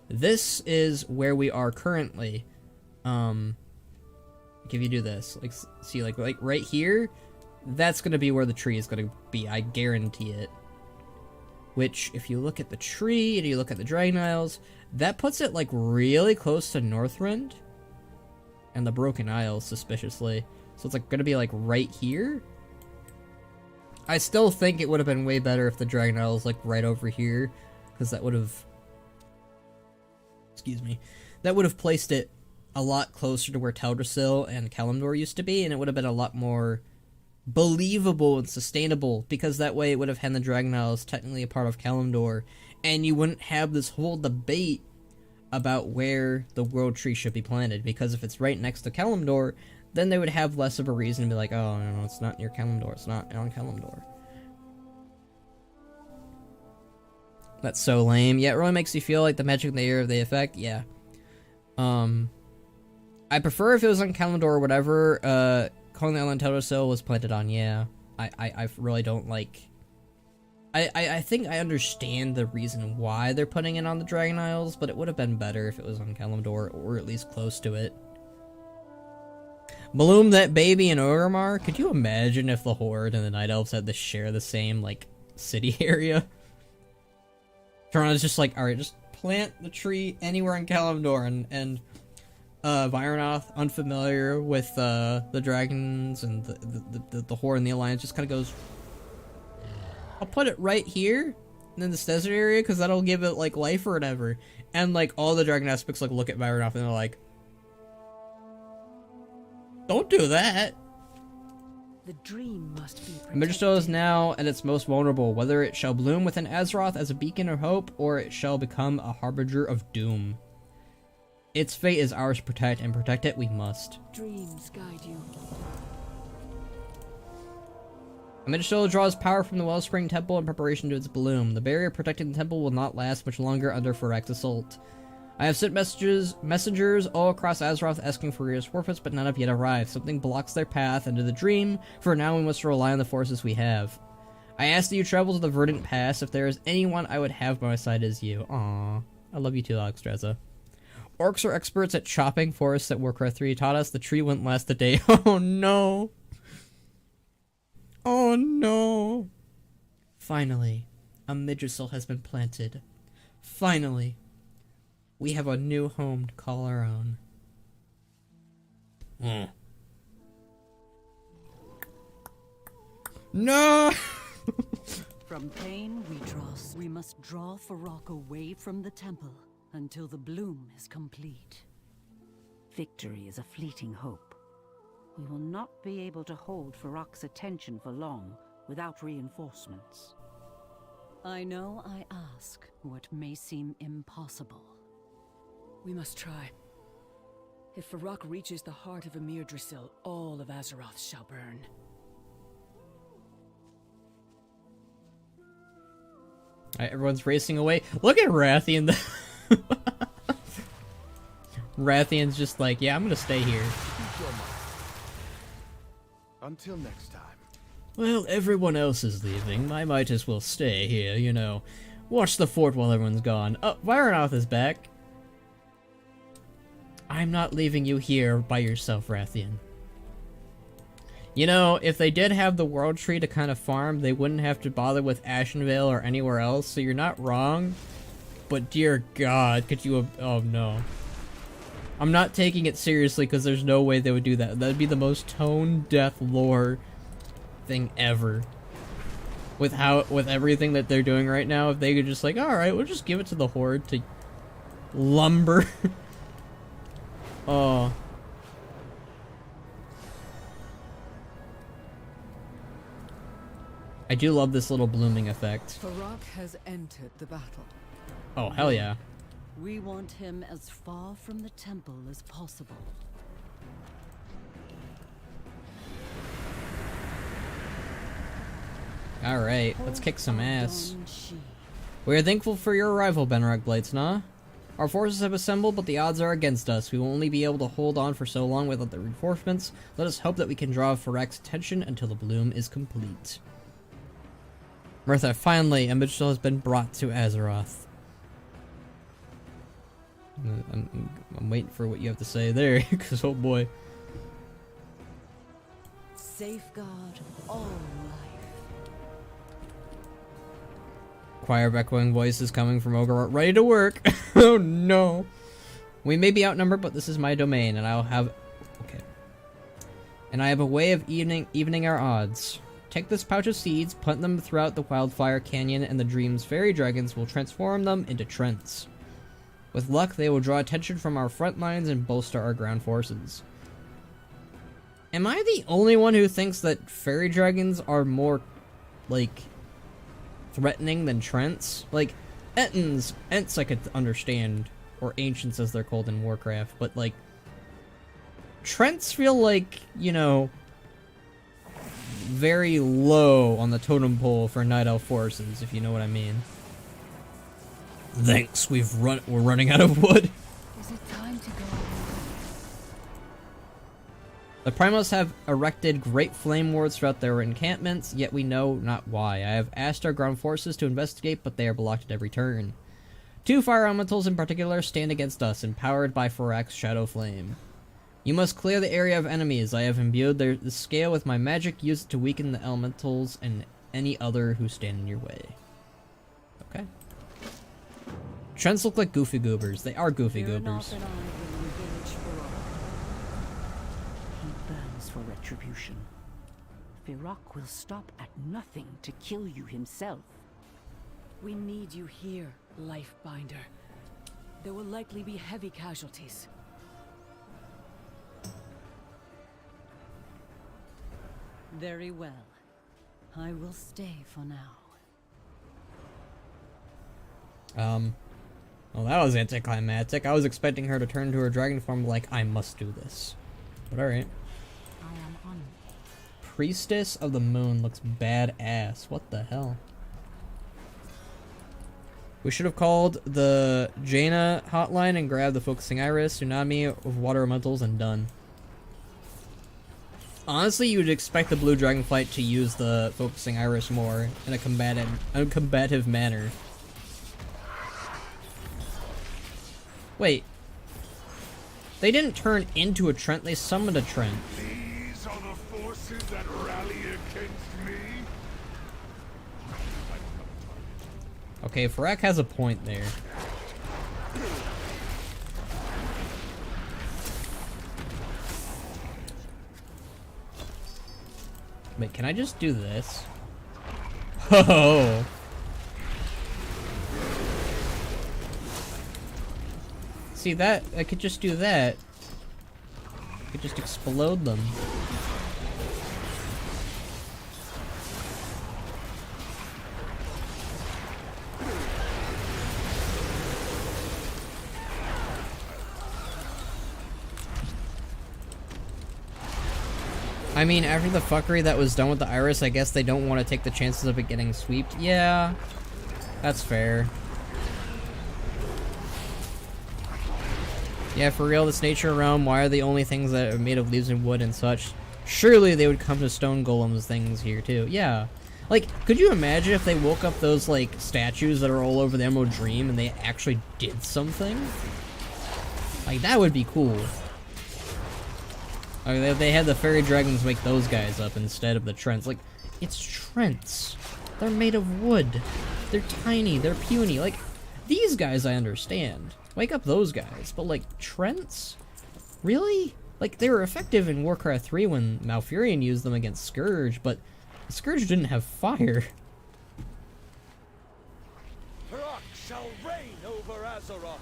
this is where we are currently. Like if you do this, like, see, like right here, that's going to be where the tree is going to be. I guarantee it. Which, if you look at the tree and you look at the Dragon Isles, that puts it, like, really close to Northrend and the Broken Isles, suspiciously. So it's, like, going to be, like, right here. I still think it would have been way better if the Dragon Isles, like, right over here, because that would have... Excuse me. That would have placed it a lot closer to where Teldrassil and Kalimdor used to be, and it would have been a lot more believable and sustainable, because that way it would have had the Dragon Isles technically a part of Kalimdor, and you wouldn't have this whole debate about where the World Tree should be planted, because if it's right next to Kalimdor, then they would have less of a reason to be like, oh, no, it's not near Kalimdor, it's not on Kalimdor. That's so lame. Yeah, it really makes you feel like the magic in the air of the effect, yeah. I prefer if it was on Kalimdor or whatever, Calling the Island Teldrassil was planted on, yeah. I really don't like... I think I understand the reason why they're putting it on the Dragon Isles, but it would have been better if it was on Kalimdor, or at least close to it. Bloom that baby in Orgrimmar? Could you imagine if the Horde and the Night Elves had to share the same, like, city area? Toronto's just like, alright, just plant the tree anywhere in Kalimdor, and Vironoth, unfamiliar with the dragons and the Horde and the Alliance, just kind of goes, I'll put it right here in this desert area because that'll give it like life or whatever. And like all the dragon aspects like look at Vironoth and they're like, don't do that. The dream must be Midgardstow is now at its most vulnerable, whether it shall bloom within Azeroth as a beacon of hope, or it shall become a harbinger of doom. Its fate is ours to protect, and protect it we must. Dreams guide you. Midgardstow draws power from the Wellspring Temple in preparation to its bloom. The barrier protecting the temple will not last much longer under Ferak's assault. I have sent messengers all across Azeroth asking for reinforcements, but none have yet arrived. Something blocks their path into the dream. For now, we must rely on the forces we have. I ask that you travel to the Verdant Pass. If there is anyone I would have by my side, it is you. Aww. I love you too, Alexstrasza. Orcs are experts at chopping forests at Warcraft 3. Taught us the tree wouldn't last a day. Oh no. Oh no. Finally, a Midgardstow has been planted. Finally. We have a new home to call our own. No! From pain we must draw Ferak away from the temple until the bloom is complete. Victory is a fleeting hope. We will not be able to hold Ferak's attention for long without reinforcements. I know I ask what may seem impossible. We must try. If Ferak reaches the heart of Emir Drasil, all of Azeroth shall burn. Alright, everyone's racing away. Look at Rathian. Rathian's just like, yeah, I'm gonna stay here. Until next time. Well, everyone else is leaving. I might as well stay here, you know. Watch the fort while everyone's gone. Oh, Vironoth is back. I'm not leaving you here by yourself, Rathian. You know, if they did have the World Tree to kind of farm, they wouldn't have to bother with Ashenvale or anywhere else, so you're not wrong. But dear God, could you... Oh no. I'm not taking it seriously because there's no way they would do that. That'd be the most tone-deaf lore thing ever. With everything that they're doing right now, if they could just like, alright, we'll just give it to the Horde to lumber. Oh. I do love this little blooming effect. Ferak has entered the battle. Oh, hell yeah. We want him as far from the temple as possible. Alright, let's kick some ass. We are thankful for your arrival, Benrak Blightsna. Our forces have assembled, but the odds are against us. We will only be able to hold on for so long without the reinforcements. Let us hope that we can draw Ferak's attention until the bloom is complete. Mirtha, finally, a Midgardstow has been brought to Azeroth. I'm waiting for what you have to say there, because oh boy. Safeguard all life. Choir of echoing voices coming from Ogre, ready to work. Oh no. We may be outnumbered, but this is my domain, and I'll have... Okay. And I have a way of evening our odds. Take this pouch of seeds, plant them throughout the Wildfire Canyon, and the Dream's fairy dragons will transform them into Trents. With luck, they will draw attention from our front lines and bolster our ground forces. Am I the only one who thinks that fairy dragons are more, like, threatening than Trents? Like, Ents I could understand, or Ancients as they're called in Warcraft, but, like, Trents feel like, you know, very low on the totem pole for Night Elf forces, if you know what I mean. Thanks, we're running out of wood. Is it time to go? The Primals have erected great flame wards throughout their encampments, yet we know not why. I have asked our ground forces to investigate, but they are blocked at every turn. 2 fire elementals in particular stand against us, empowered by Farak's Shadow Flame. You must clear the area of enemies. I have imbued the scale with my magic. Use it to weaken the elementals and any other who stand in your way. Okay. Trents look like goofy goobers. They are goofy goobers. He burns for retribution. Firak will stop at nothing to kill you himself. We need you here, Lifebinder. There will likely be heavy casualties. Very well. I will stay for now. Well, that was anticlimactic. I was expecting her to turn to her dragon form like, I must do this. But alright. I am on. Priestess of the Moon looks badass. What the hell? We should have called the Jaina hotline and grabbed the Focusing Iris, Tsunami of Water Elementals, and done. Honestly, you would expect the blue Dragonflight to use the Focusing Iris more in a combative manner. Wait. They didn't turn into a Trent, they summoned a Trent. These are the forces that rally against me. Okay, Farak has a point there. Wait, can I just do this? Oh! See that? I could just do that. I could just explode them. I mean, after the fuckery that was done with the Iris, I guess they don't want to take the chances of it getting sweeped. Yeah, that's fair. Yeah, for real, this nature realm, why are the only things that are made of leaves and wood and such? Surely they would come to stone golems things here too. Yeah. Like, could you imagine if they woke up those, like, statues that are all over the Emerald Dream and they actually did something? Like, that would be cool. Okay, they had the fairy dragons make those guys up instead of the Trents. Like, it's Trents. They're made of wood. They're tiny. They're puny. Like, these guys I understand. Wake up those guys. But, like, Trents? Really? Like, they were effective in Warcraft 3 when Malfurion used them against Scourge, but Scourge didn't have fire. Farak shall reign over Azeroth.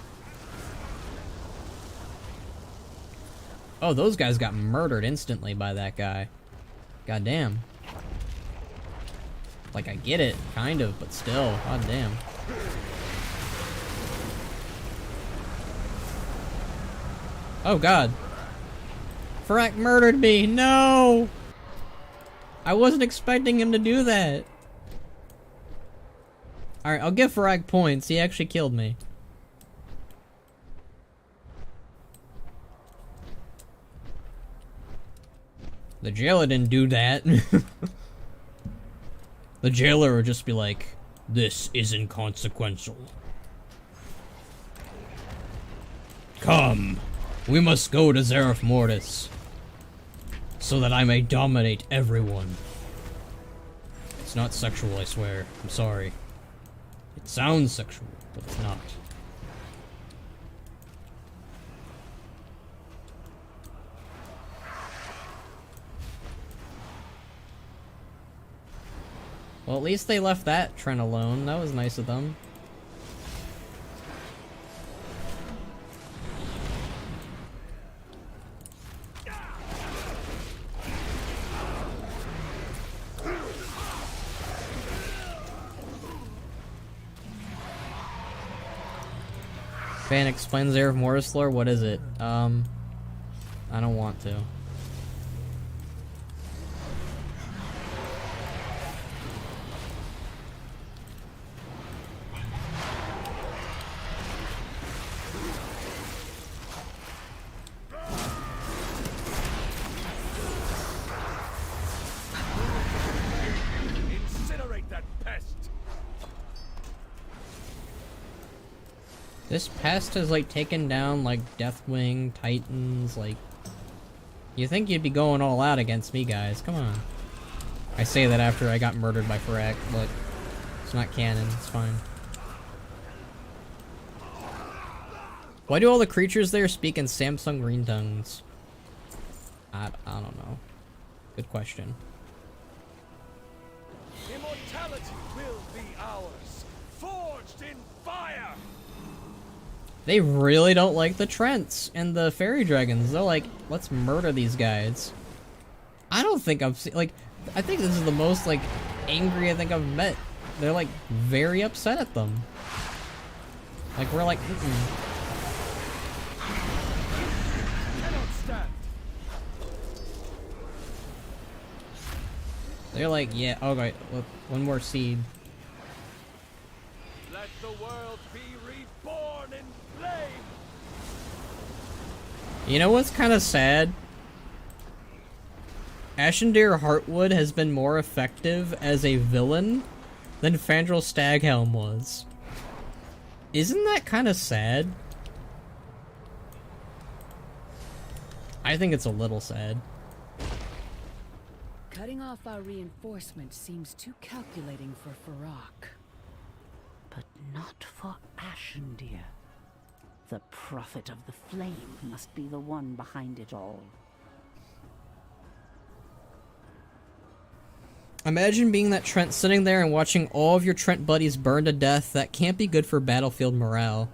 Oh, those guys got murdered instantly by that guy. Goddamn. Like, I get it, kind of, but still, goddamn. Oh god. Farak murdered me, no! I wasn't expecting him to do that. Alright, I'll give Farak points, he actually killed me. The jailer didn't do that. The jailer would just be like, this is inconsequential. Come, we must go to Zereth Mortis, so that I may dominate everyone. It's not sexual, I swear. I'm sorry. It sounds sexual, but it's not. Well, at least they left that Trent alone. That was nice of them. Fan explains Air of Mortis lore. What is it? I don't want to. This pest has, like, taken down, like, Deathwing, Titans, like... You think you'd be going all out against me, guys. Come on. I say that after I got murdered by Farak, but it's not canon. It's fine. Why do all the creatures there speak in Samsung green tongues? I don't know. Good question. Immortality will be ours, forged in fire! They really don't like the Trents and the fairy dragons. They're like, let's murder these guys. I don't think I've seen, like, I think this is the most, like, angry I think I've met. They're, like, very upset at them. Like, we're like, They're like, yeah, okay, look, one more seed. Let the world be reborn in flame! You know what's kind of sad? Ashendir Heartwood has been more effective as a villain than Fandral Staghelm was. Isn't that kind of sad? I think it's a little sad. Cutting off our reinforcements seems too calculating for Farak. But not for Ashendir. The Prophet of the Flame must be the one behind it all. Imagine being that Trent sitting there and watching all of your Trent buddies burn to death. That can't be good for battlefield morale.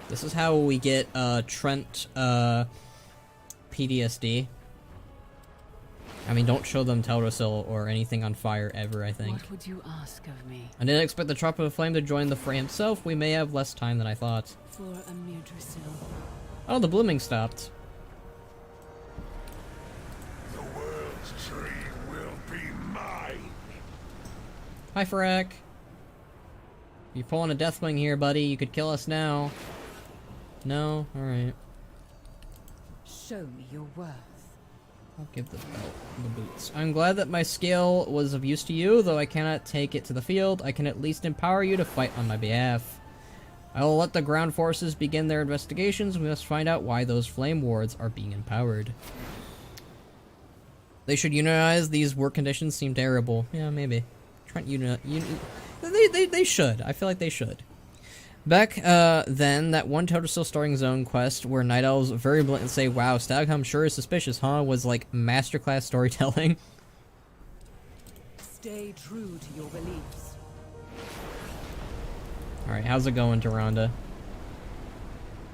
This is how we get Trent PTSD. I mean, don't show them Teldrassil or anything on fire ever, I think. What would you ask of me? I didn't expect the Prophet of Flame to join the fray himself. We may have less time than I thought. For Dragonflight. Oh, the blooming stopped. The world's tree will be mine. Hi, Farak. You're pulling a Deathwing here, buddy. You could kill us now. No? Alright. Show me your worth. I'll give the belt and the boots. I'm glad that my skill was of use to you, though I cannot take it to the field. I can at least empower you to fight on my behalf. I will let the ground forces begin their investigations. We must find out why those flame wards are being empowered. They should unionize. These work conditions seem terrible. Yeah, maybe. Trent they should. I feel like they should. Back then, that one Teldrassil starting zone quest where Night Elves very blatantly say, wow, Staghelm sure is suspicious, huh? Was like masterclass storytelling. Stay true to your beliefs. Alright, how's it going, Tyrande?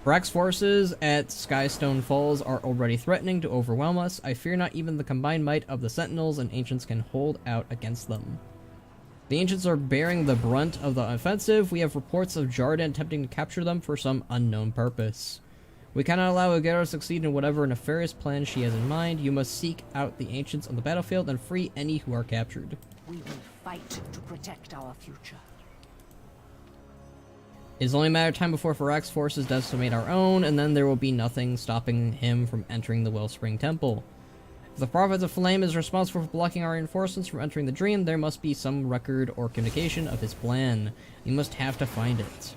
Farak's forces at Skystone Falls are already threatening to overwhelm us. I fear not even the combined might of the Sentinels and Ancients can hold out against them. The Ancients are bearing the brunt of the offensive. We have reports of Jardan attempting to capture them for some unknown purpose. We cannot allow Agera to succeed in whatever nefarious plan she has in mind. You must seek out the Ancients on the battlefield and free any who are captured. We will fight to protect our future. It is only a matter of time before Farak's forces decimate our own, and then there will be nothing stopping him from entering the Wellspring Temple. If the Prophet of Flame is responsible for blocking our reinforcements from entering the dream, there must be some record or communication of his plan. You must have to find it.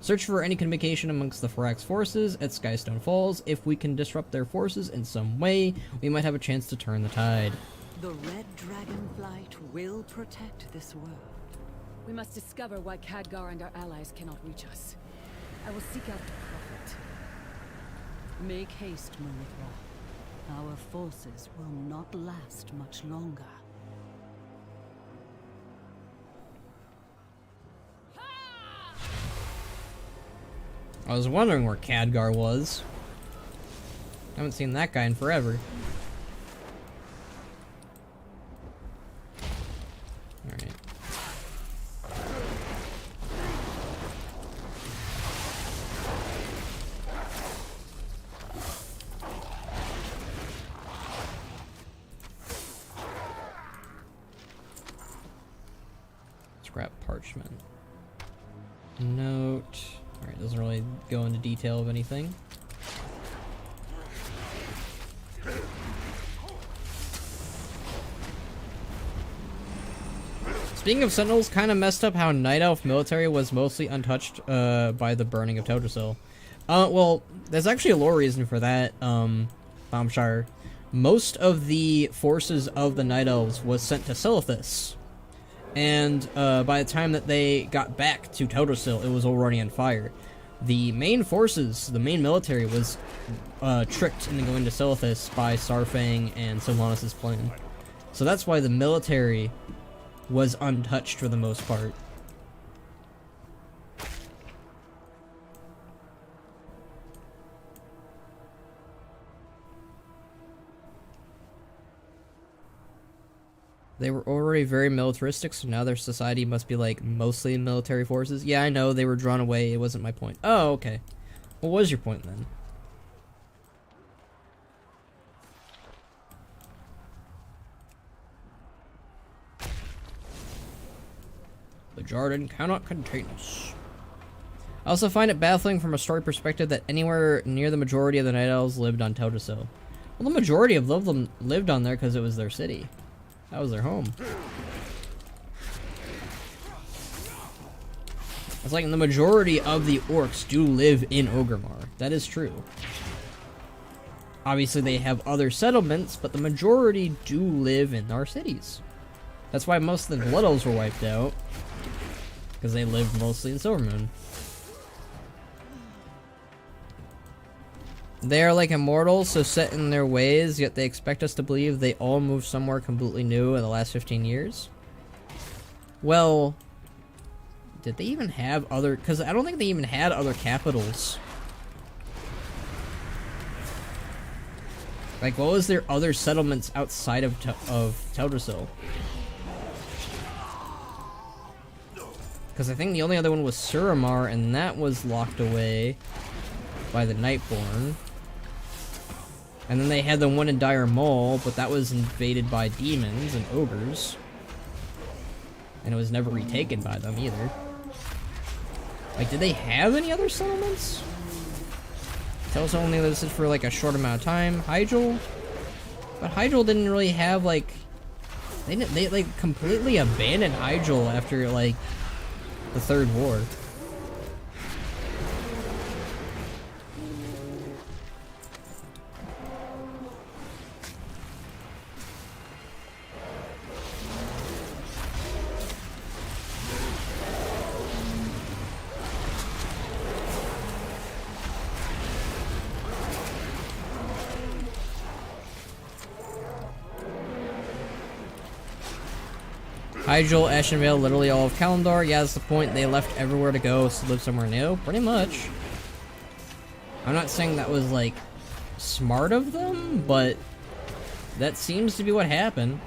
Search for any communication amongst the Farak's forces at Skystone Falls. If we can disrupt their forces in some way, we might have a chance to turn the tide. The Red Dragonflight will protect this world. We must discover why Khadgar and our allies cannot reach us. I will seek out the Prophet. Make haste, Marithra. Our forces will not last much longer. I was wondering where Khadgar was. I haven't seen that guy in forever. Alright. Scrap parchment. Note. Alright, doesn't really go into detail of anything. Speaking of Sentinels, kind of messed up how Night Elf military was mostly untouched by the burning of Teldrassil. Well, there's actually a lore reason for that, Bombshire. Most of the forces of the Night Elves was sent to Silithus. And by the time that they got back to Teldrassil, it was already on fire. The main forces, the main military, was tricked into going to Silithus by Sarfang and Sylvanas' plan. So that's why the military was untouched for the most part. They were already very militaristic, so now their society must be like mostly military forces. Yeah, I know, they were drawn away, it wasn't my point. Oh, okay. What was your point then? The Jarden cannot contain us. I also find it baffling from a story perspective that anywhere near the majority of the Night Elves lived on Teldrassil. Well, the majority of them lived on there because it was their city. That was their home. It's like the majority of the orcs do live in Orgrimmar. That is true. Obviously they have other settlements, but the majority do live in our cities. That's why most of the Blood Elves were wiped out. Because they lived mostly in Silvermoon. They are like immortals, so set in their ways, yet they expect us to believe they all moved somewhere completely new in the last 15 years. Well, did they even have other... Because I don't think they even had other capitals. Like, what was their other settlements outside of Teldrassil? Because I think the only other one was Suramar, and that was locked away by the Nightborn. And then they had the one in Dire Maul, but that was invaded by demons and ogres. And it was never retaken by them either. Like, did they have any other settlements? Tells only listed for like a short amount of time. Hyjal? But Hyjal didn't really have like... They like completely abandoned Hyjal after like the Third War. Hyjal, Ashenvale, literally all of Kalimdor. Yeah, that's the point. They left everywhere to go to live somewhere new. Pretty much. I'm not saying that was, like, smart of them, but that seems to be what happened.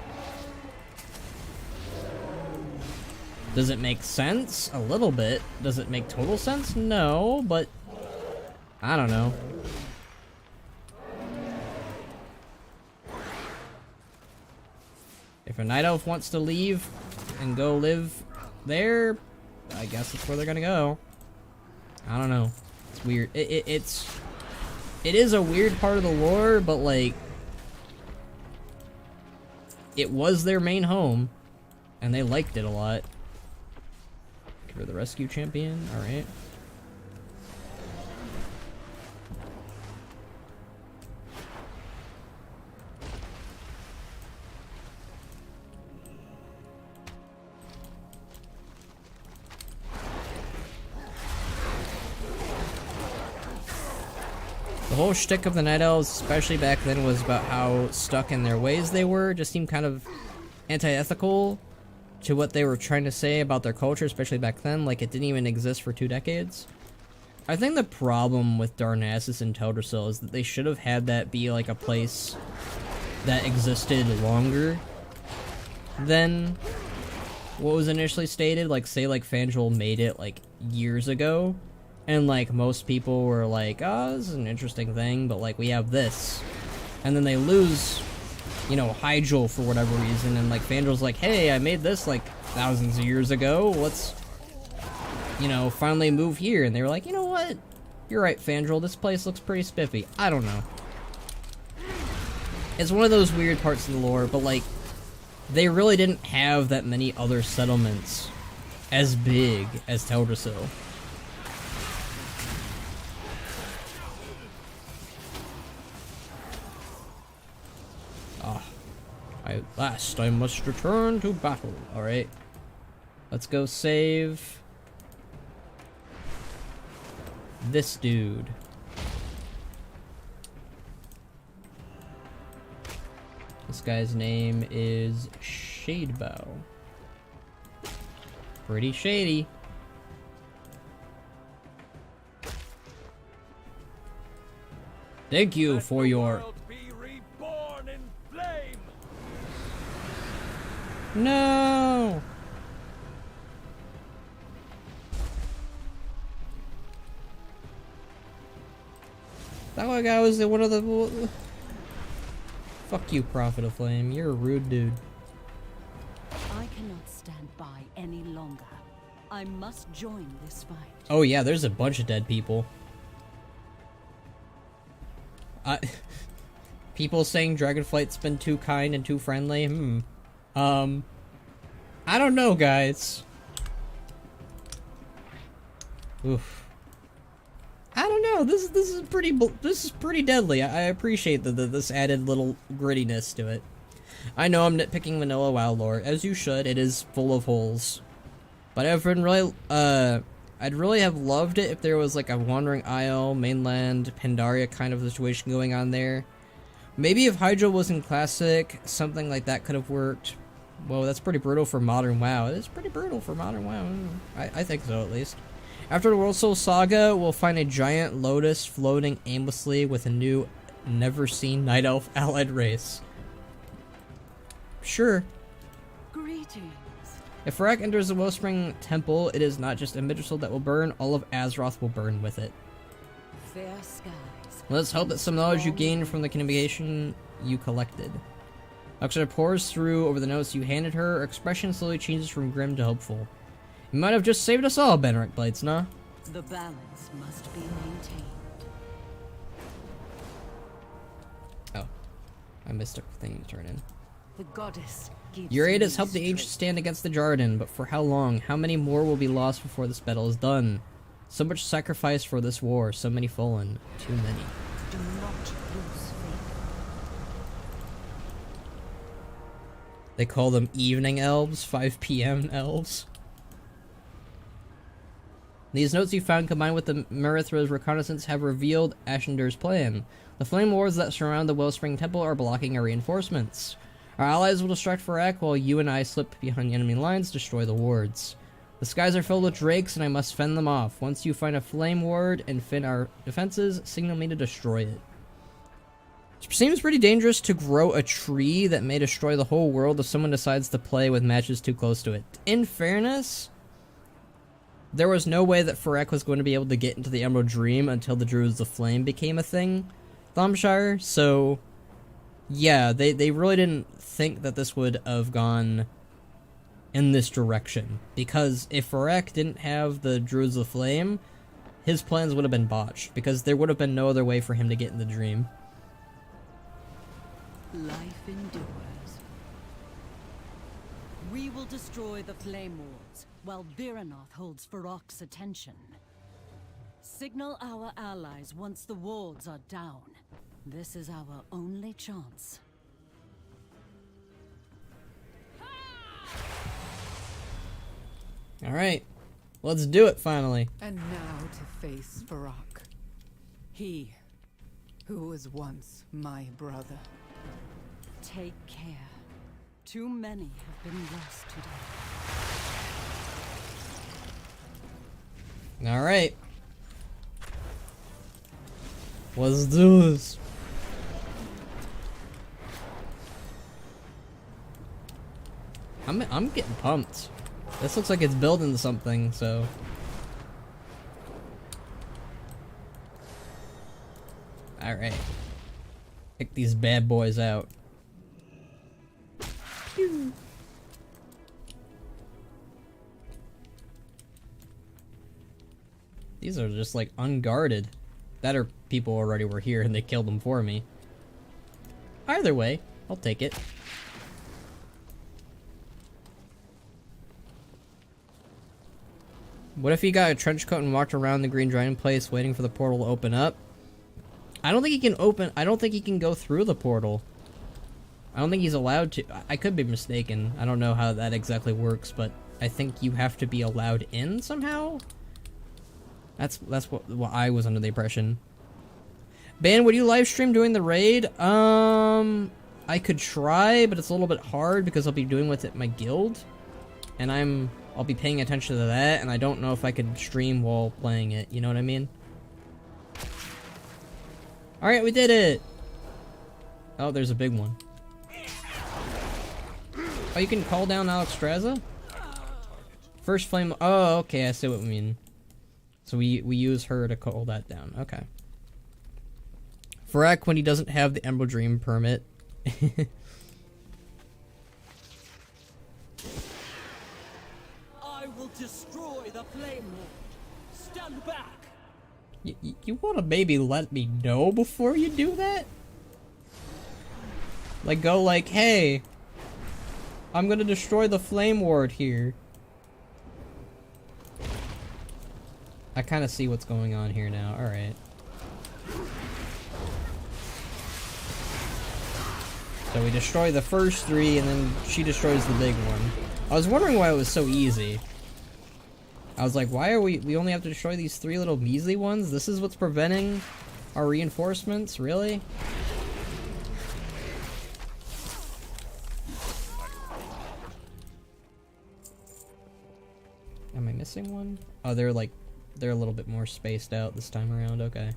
Does it make sense? A little bit. Does it make total sense? No, but I don't know. If a Night Elf wants to leave and go live there, I guess that's where they're gonna go. I don't know. It's weird. It is a weird part of the lore, but like, it was their main home, and they liked it a lot. Give her the rescue champion. All right. The whole shtick of the Night Elves, especially back then, was about how stuck in their ways they were. Just seemed kind of anti-ethical to what they were trying to say about their culture, especially back then. Like, it didn't even exist for 2 decades. I think the problem with Darnassus and Teldrassil is that they should have had that be, like, a place that existed longer than what was initially stated. Like, say, like, Fangel made it, like, years ago. And, like, most people were like, oh, this is an interesting thing, but, like, we have this. And then they lose, you know, Hyjal for whatever reason, and, like, Fangel's like, hey, I made this, like, thousands of years ago, let's, you know, finally move here. And they were like, you know what? You're right, Fangel, this place looks pretty spiffy. I don't know. It's one of those weird parts of the lore, but, like, they really didn't have that many other settlements as big as Teldrassil. At last, I must return to battle. Alright. Let's go save this dude. This guy's name is Shadebow. Pretty shady. Thank you for your... No! That guy was one of the... Fuck you, Prophet of Flame. You're a rude dude. I cannot stand by any longer. I must join this fight. Oh yeah, there's a bunch of dead people. People saying Dragonflight's been too kind and too friendly. I don't know, guys. Oof. I don't know. This is pretty deadly. I appreciate this added little grittiness to it. I know I'm nitpicking vanilla WoW lore, as you should. It is full of holes. But I'd really have loved it if there was like a Wandering Isle, mainland, Pandaria kind of situation going on there. Maybe if Hydra was in Classic, something like that could have worked. Whoa, that's pretty brutal for modern WoW. It is pretty brutal for modern WoW. I think so, at least. After the World Soul Saga, we'll find a giant lotus floating aimlessly with a new, never-seen Night Elf allied race. Sure. Greetings. If Farak enters the Wellspring Temple, it is not just a Midrisil that will burn, all of Azeroth will burn with it. Fair skies. Let's hope that some knowledge you gained from the communication you collected. Oxida pours through over the notes you handed her. Her expression slowly changes from grim to hopeful. You might have just saved us all, Benric Blades, nah? The balance must be maintained. Oh. I missed a thing to turn in. The goddess gives Your aid has me helped the Ancients stand against the Jarden, but for how long? How many more will be lost before this battle is done? So much sacrifice for this war, so many fallen. Too many. Do not lose faith. They call them evening elves, 5 p.m. elves. These notes you found combined with the Marithra's reconnaissance have revealed Ashendir's plan. The flame wards that surround the Wellspring Temple are blocking our reinforcements. Our allies will distract Farak while you and I slip behind enemy lines to destroy the wards. The skies are filled with drakes and I must fend them off. Once you find a flame ward and fin our defenses, signal me to destroy it. It seems pretty dangerous to grow a tree that may destroy the whole world if someone decides to play with matches too close to it. In fairness, there was no way that Farak was going to be able to get into the Emerald Dream until the Druids of Flame became a thing, Thomshire, so yeah, they really didn't think that this would have gone in this direction, because if Farak didn't have the Druids of Flame, his plans would have been botched, because there would have been no other way for him to get in the Dream. Life endures. We will destroy the flame wards, while Viranoth holds Farak's attention. Signal our allies once the wards are down. This is our only chance. Alright, let's do it finally. And now to face Farak. He, who was once my brother. Take care. Too many have been lost today. Alright. Let's do this. I'm getting pumped. This looks like it's building something, so. Alright. Pick these bad boys out. Pew. These are just like unguarded. That or people already were here and they killed them for me. Either way, I'll take it. What if he got a trench coat and walked around the Green Dragon place waiting for the portal to open up? I don't think he can go through the portal. I don't think he's allowed to. I could be mistaken. I don't know how that exactly works, but I think you have to be allowed in somehow? That's what I was under the impression. Ban, would you live stream doing the raid? I could try, but it's a little bit hard because I'll be doing with it my guild. And I'll be paying attention to that, and I don't know if I could stream while playing it, you know what I mean? Alright, we did it! Oh, there's a big one. Oh, you can call down Alexstrasza? First flame. Oh, okay, I see what we mean. So we use her to call that down. Okay. Farak when he doesn't have the Emerald Dream permit. I will destroy the Flame Lord. Stand back. You want to maybe let me know before you do that? Like, go like, hey, I'm gonna destroy the Flame Ward here. I kind of see what's going on here now. Alright. So we destroy the first three, and then she destroys the big one. I was wondering why it was so easy. I was like, why are we only have to destroy these three little measly ones? This is what's preventing our reinforcements? Really? Am I missing one? Oh, they're a little bit more spaced out this time around. Okay.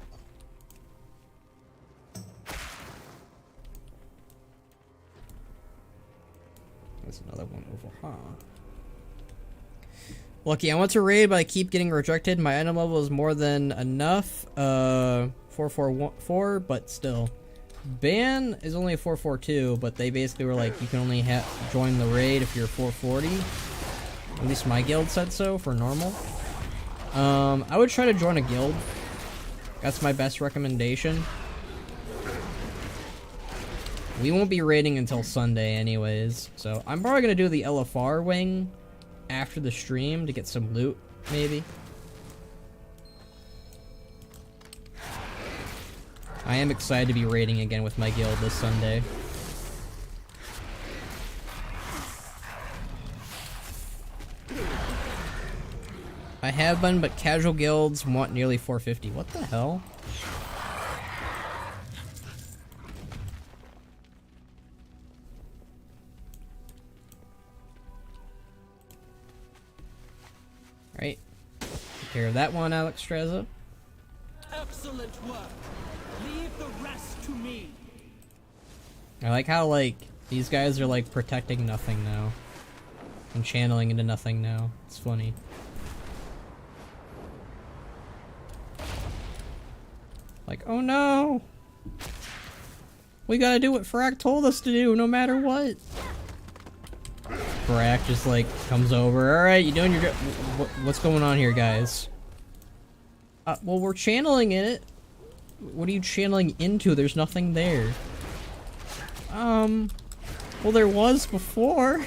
There's another one over, huh? Lucky, I want to raid, but I keep getting rejected. My item level is more than enough. 444, but still. Ban is only a 442, but they basically were like, you can only join the raid if you're 440. At least my guild said so for normal. I would try to join a guild. That's my best recommendation. We won't be raiding until Sunday anyways, so I'm probably gonna do the LFR wing after the stream to get some loot, maybe. I am excited to be raiding again with my guild this Sunday. I have been, but casual guilds want nearly 450. What the hell? Right. Take care of that one, Alexstrasza. Excellent work. Leave the rest to me. I like how, like, these guys are, like, protecting nothing now. And channeling into nothing now. It's funny. Like, oh no! We gotta do what Farak told us to do, no matter what! Farak just, like, comes over. Alright, you doing your... What's going on here, guys? Well, we're channeling in it. What are you channeling into? There's nothing there. Well, there was before.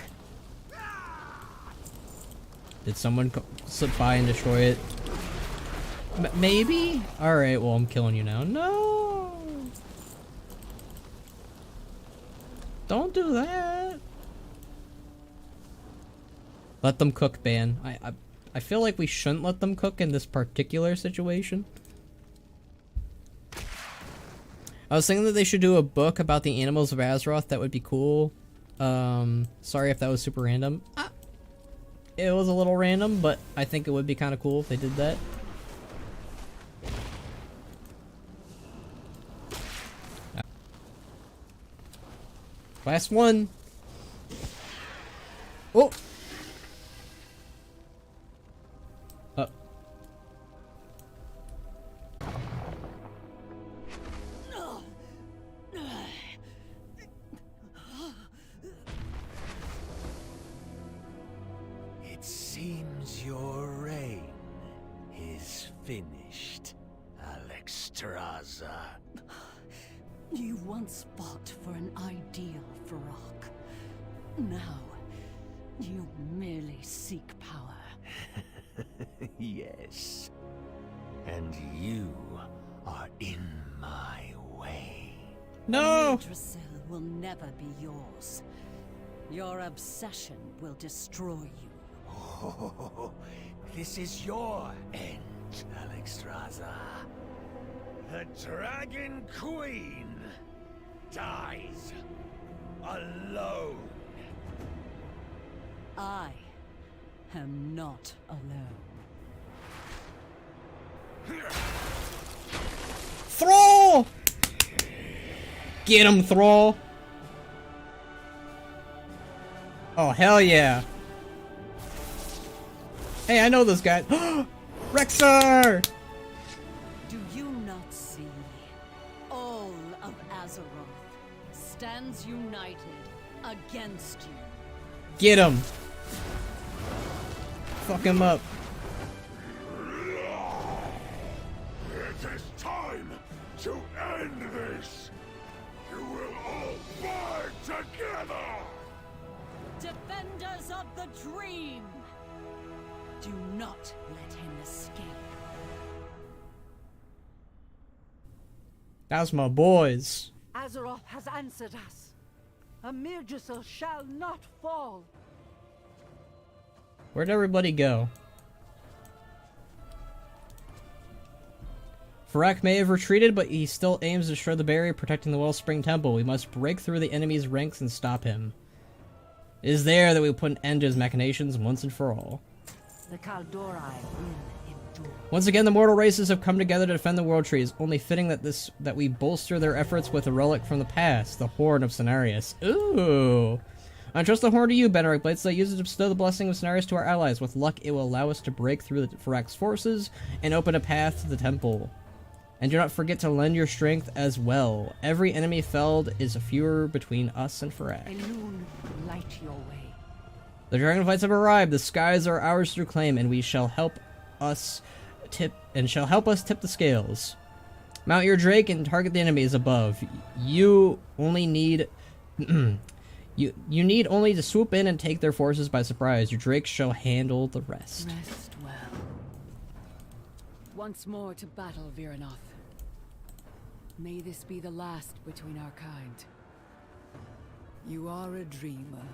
Did someone slip by and destroy it? Maybe? Alright, well, I'm killing you now. No! Don't do that! Let them cook, Ban. I feel like we shouldn't let them cook in this particular situation. I was thinking that they should do a book about the animals of Azeroth. That would be cool. Sorry if that was super random. It was a little random, but I think it would be kind of cool if they did that. Last one. Oh. It seems your reign is finished, Alexstrasza. You once fought for an ideal, Farak. Now, you merely seek power. Yes. And you are in my way. No! Yggdrasil will never be yours. Your obsession will destroy you. Oh, this is your end, Alexstrasza. The Dragon Queen dies alone. I am not alone. Thrall! Get him, Thrall! Oh, hell yeah. Hey, I know this guy. Rexar! Do you not see? All of Azeroth stands united against you. Get him! Fuck him up. It is time to end this! You will all burn together! Defenders of the dream! Do not let him escape. That's my boys. Azeroth has answered us. Yggdrasil shall not fall. Where'd everybody go? Farak may have retreated, but he still aims to destroy the barrier protecting the Wellspring Temple. We must break through the enemy's ranks and stop him. It is there that we put an end to his machinations once and for all. The Kaldorei will endure. Once again, the mortal races have come together to defend the World Tree. It's only fitting that we bolster their efforts with a relic from the past, the Horn of Cenarius. Ooh! I trust the Horn to you, Benric Blades. Use it to bestow the blessing of Cenarius to our allies. With luck, it will allow us to break through the Farak's forces and open a path to the temple. And do not forget to lend your strength as well. Every enemy felled is a fewer between us and Farak. Elune, light your way. The Dragonflights have arrived. The skies are ours to claim, and we shall help us tip the scales. Mount your Drake and target the enemies above. You only need you need only to swoop in and take their forces by surprise. Your Drake shall handle the rest. Rest well. Once more to battle, Viranoth. May this be the last between our kind. You are a dreamer,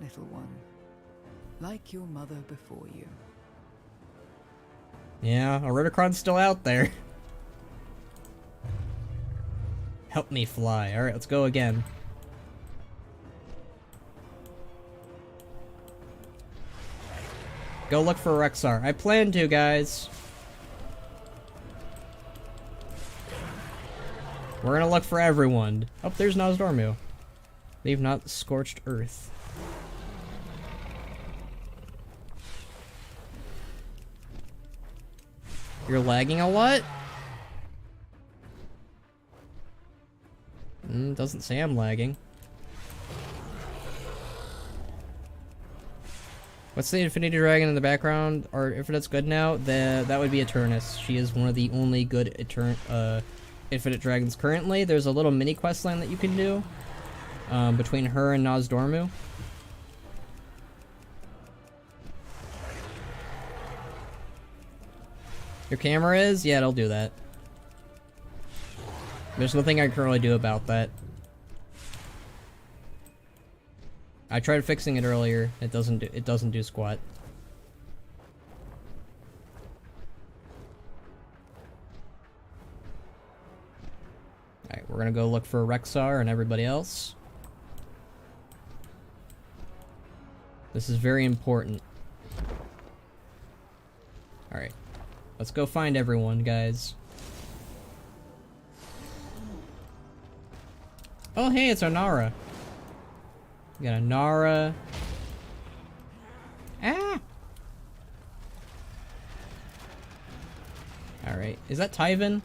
little one. Like your mother before you. Yeah, Aridocron's still out there. Help me fly. Alright, let's go again. Go look for Rexar. I plan to, guys. We're gonna look for everyone. Oh, there's Nosdormu. Leave not scorched earth. You're lagging a lot? Doesn't say I'm lagging. What's the Infinity Dragon in the background? Or if that's good now, that would be Eternus. She is one of the only good Infinite Dragons currently. There's a little mini quest line that you can do between her and Nosdormu. Your camera is? Yeah, it'll do that. There's nothing I can really do about that. I tried fixing it earlier. It doesn't do squat. Alright, we're gonna go look for Rexar and everybody else. This is very important. Alright. Let's go find everyone, guys. Oh, hey, it's Onara. We got Onara. Ah! Alright, is that Tyvin?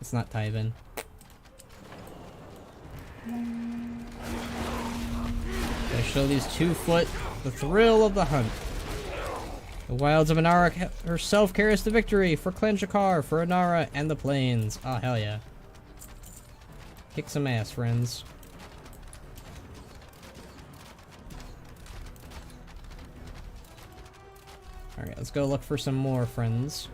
It's not Tyvin. Gotta show these 2-foot the thrill of the hunt. The wilds of Onara herself carries the victory for Clan Shakar, for Onara, and the plains. Oh, hell yeah. Kick some ass, friends. Alright, let's go look for some more friends.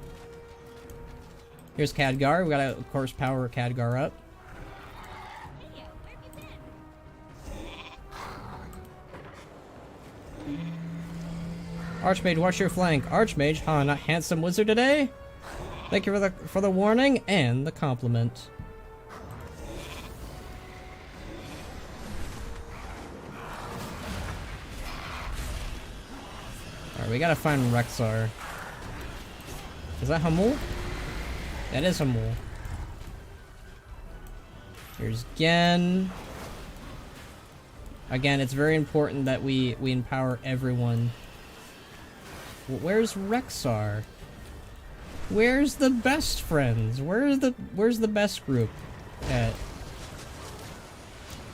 Here's Khadgar. We gotta, of course, power Khadgar up. Archmage, watch your flank. Archmage, huh? Not handsome wizard today? Thank you for the warning and the compliment. Alright, we gotta find Rexxar. Is that Hamul? That is Hamul. Here's Gen. Again, it's very important that we empower everyone. Where's Rexxar? Where's the best friends? Where's the best group at?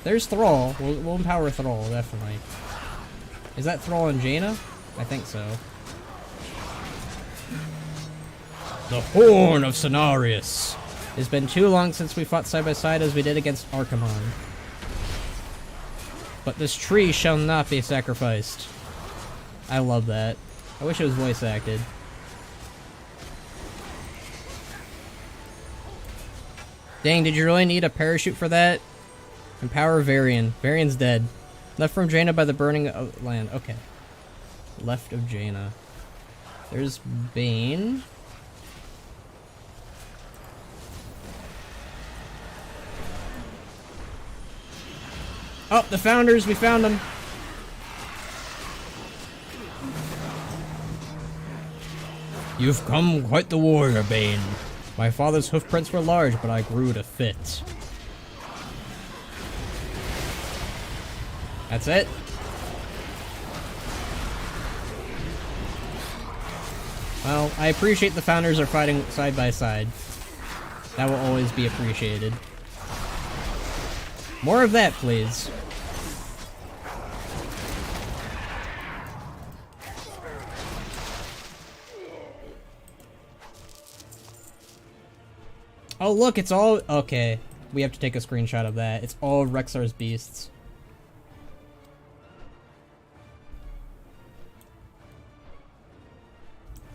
There's Thrall. We'll empower Thrall, definitely. Is that Thrall and Jaina? I think so. The Horn of Cenarius. It's been too long since we fought side by side as we did against Archimonde. But this tree shall not be sacrificed. I love that. I wish it was voice acted. Dang, did you really need a parachute for that? Empower Varian. Varian's dead. Left from Jaina by the burning of land. Okay. Left of Jaina. There's Bane. Oh, the Founders! We found them! You've come quite the warrior, Bane. My father's hoofprints were large, but I grew to fit. That's it? Well, I appreciate the Founders are fighting side by side. That will always be appreciated. More of that, please. Oh, look, it's all... Okay, we have to take a screenshot of that. It's all Rexxar's beasts.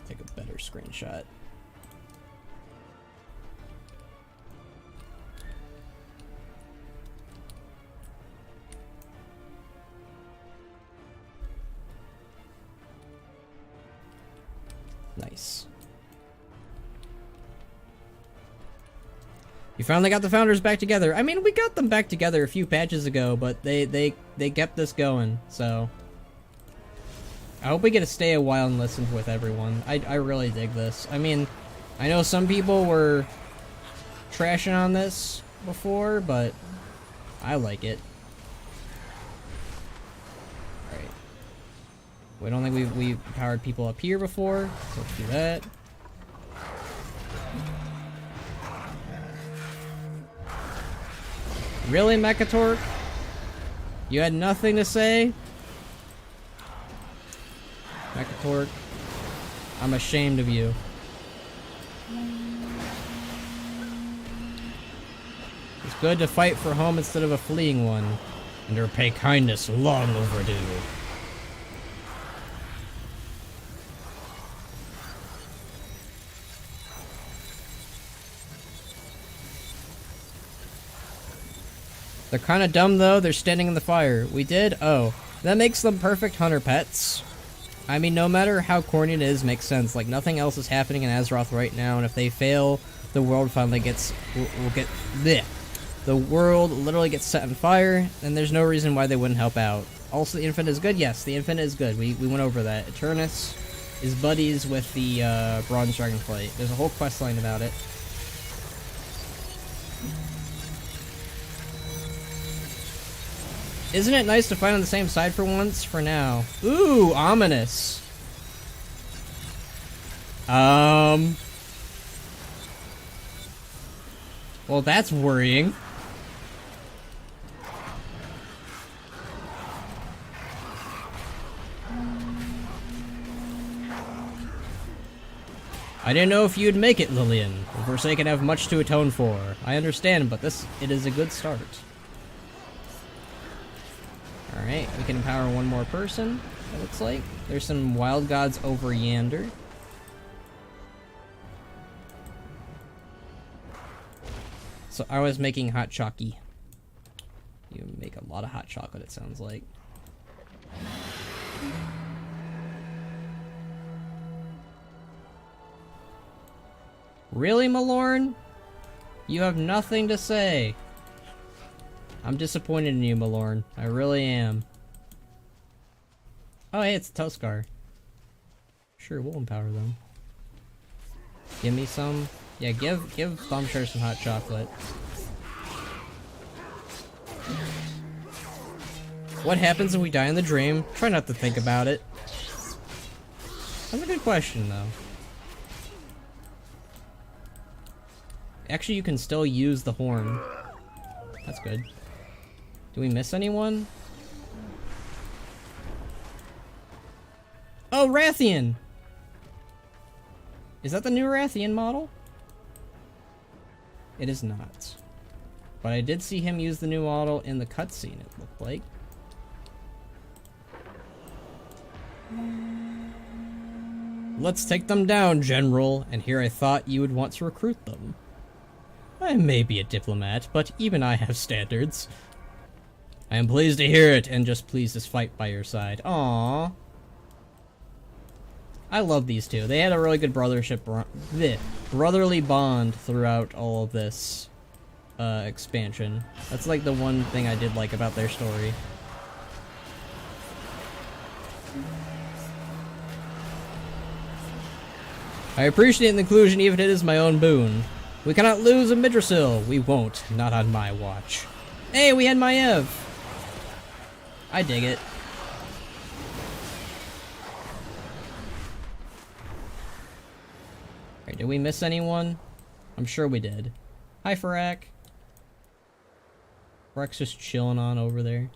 Take a better screenshot. Nice. You finally got the Founders back together. I mean, we got them back together a few patches ago, but they kept this going, so... I hope we get to stay a while and listen with everyone. I really dig this. I mean, I know some people were trashing on this before, but I like it. Alright. We don't think we powered people up here before, so let's do that. Really, Mechatork? You had nothing to say? Mechatork, I'm ashamed of you. It's good to fight for home instead of a fleeing one, and to repay kindness long overdue. They're kinda dumb though, they're standing in the fire. We did? Oh. That makes them perfect hunter pets. I mean, no matter how corny it is, makes sense. Like, nothing else is happening in Azeroth right now, and if they fail, the world finally gets... will get... bleh. The world literally gets set on fire, and there's no reason why they wouldn't help out. Also, the Infinite is good? Yes, the Infinite is good. We went over that. Eternus is buddies with the Bronze Dragonflight. There's a whole quest line about it. Isn't it nice to fight on the same side for once? For now. Ooh, ominous. Well, that's worrying. I didn't know if you'd make it, Lillian. The Forsaken have much to atone for. I understand, but it is a good start. Alright, we can empower one more person. it looks like. There's some wild gods over yonder. So I was making hot chocky. You make a lot of hot chocolate, it sounds like. Really, Malorn? You have nothing to say. I'm disappointed in you, Malorn. I really am. Oh, hey, it's Tuskar. Sure, we'll empower them. Give me some. Yeah, give Thumbshare some hot chocolate. What happens if we die in the dream? Try not to think about it. That's a good question, though. Actually, you can still use the horn. That's good. Do we miss anyone? Oh, Rathian! Is that the new Rathian model? It is not. But I did see him use the new model in the cutscene, it looked like. Let's take them down, General. And here I thought you would want to recruit them. I may be a diplomat, but even I have standards. I am pleased to hear it, and just pleased to fight by your side. Aww. I love these two. They had a really good brotherly bond throughout all of this expansion. That's like the one thing I did like about their story. I appreciate the inclusion even if it is my own boon. We cannot lose a Midrasil. We won't. Not on my watch. Hey, we had Maiev. I dig it. Alright, did we miss anyone? I'm sure we did. Hi, Farak. Farak's just chilling on over there.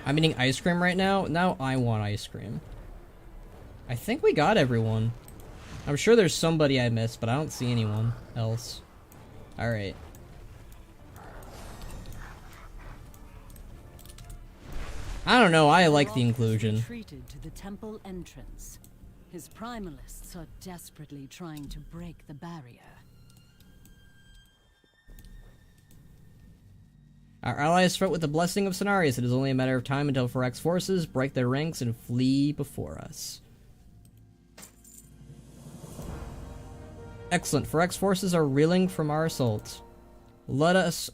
I'm eating ice cream right now. Now I want ice cream. I think we got everyone. I'm sure there's somebody I missed, but I don't see anyone else. Alright. I don't know, I like the inclusion. Retreated to the temple entrance. His primalists are desperately trying to break the barrier. Our allies fight with the blessing of Cenarius. It is only a matter of time until Farak's forces break their ranks and flee before us. Excellent. Farak's forces are reeling from our assault. Let us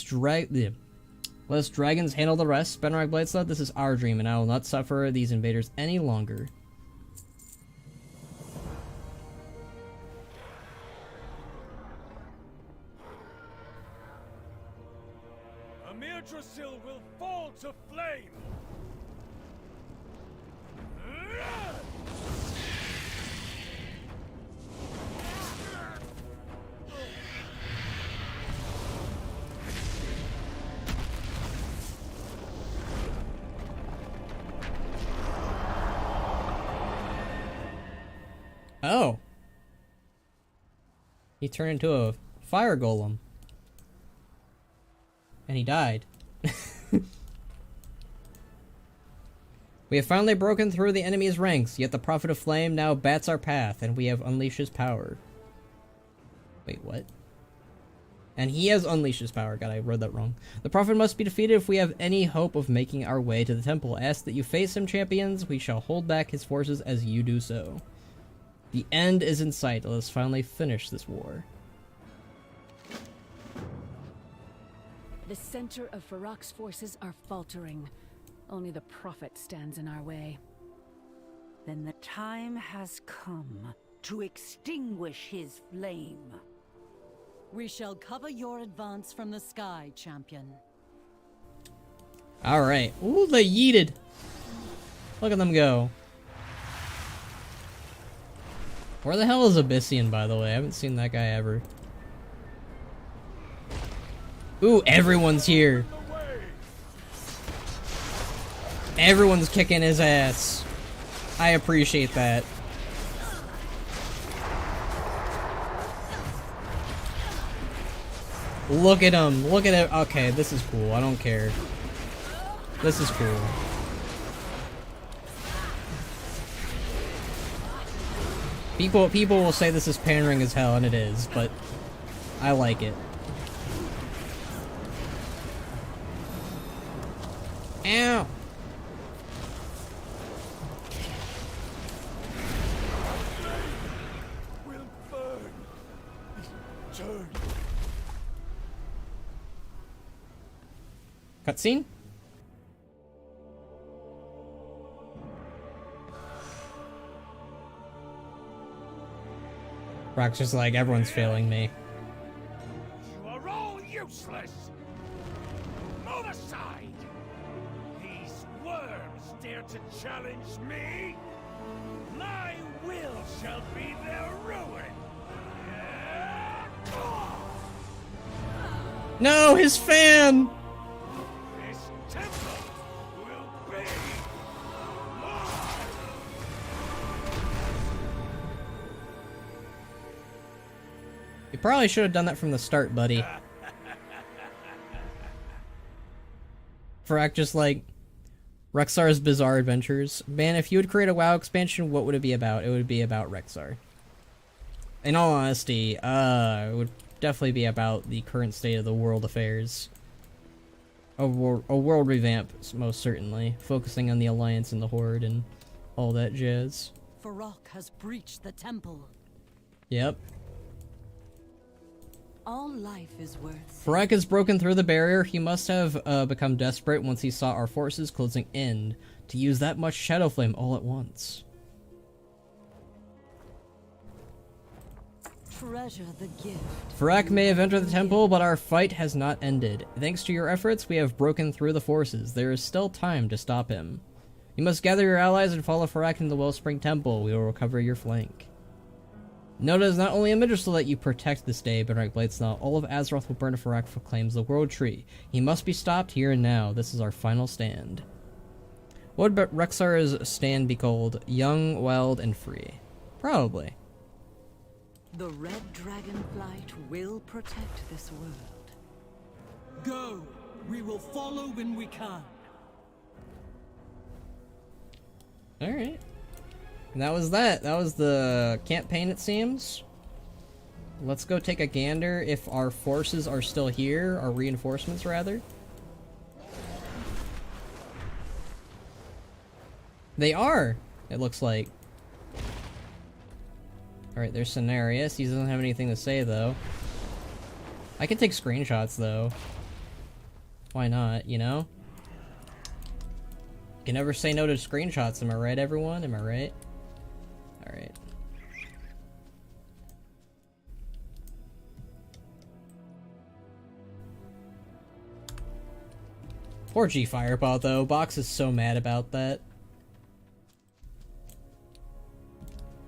dragons handle the rest. Benrag Blightslot, this is our dream, and I will not suffer these invaders any longer. Amir Drasil will fall to flame! Oh. He turned into a fire golem. And he died. We have finally broken through the enemy's ranks, yet the Prophet of Flame now bats our path, and we have unleashed his power. Wait, what? And he has unleashed his power. God, I read that wrong. The Prophet must be defeated if we have any hope of making our way to the temple. Ask that you face him, champions. We shall hold back his forces as you do so. The end is in sight. Let us finally finish this war. The center of Farak's forces are faltering. Only the Prophet stands in our way. Then the time has come to extinguish his flame. We shall cover your advance from the sky, champion. Alright. Ooh, they yeeted. Look at them go. Where the hell is Abyssian, by the way? I haven't seen that guy ever. Ooh, everyone's here. Everyone's kicking his ass. I appreciate that. Look at him. Look at it. Okay, this is cool. I don't care. This is cool. People will say this is pandering as hell, and it is, but I like it. Ow! Will burn. Turn. Cutscene? Rock's just like, everyone's failing me. You are all useless. Move aside. These worms dare to challenge me. My will shall be their ruin. No, his fan! This temple will be mine. You probably should have done that from the start, buddy. Farak just like, Rexar's Bizarre Adventures. Man, if you would create a WoW expansion, what would it be about? It would be about Rexar. In all honesty, it would definitely be about the current state of the world affairs. A world revamp, most certainly. Focusing on the Alliance and the Horde and all that jazz. Farak has breached the temple. Yep. All life is worth. Farak has broken through the barrier. He must have become desperate once he saw our forces closing in to use that much Shadow Flame all at once. Treasure the gift. Farak may have entered the temple, but our fight has not ended. Thanks to your efforts, we have broken through the forces. There is still time to stop him. You must gather your allies and follow Farak into the Wellspring Temple. We will recover your flank. Note it is not only a Minstrel that you protect this day, but like Blightsnell, all of Azeroth will burn if Farak proclaims the World Tree. He must be stopped here and now. This is our final stand. What would Rexar's stand be called? Young, wild, and free. Probably. The red Dragonflight will protect this world. Go! We will follow when we can. Alright. And that was that. That was the campaign, it seems. Let's go take a gander if our forces are still here. Our reinforcements, rather. They are, it looks like. Alright, there's Cenarius. He doesn't have anything to say, though. I can take screenshots, though. Why not, you know? You can never say no to screenshots, am I right, everyone? Am I right? Alright. Poor G Fireball, though. Box is so mad about that.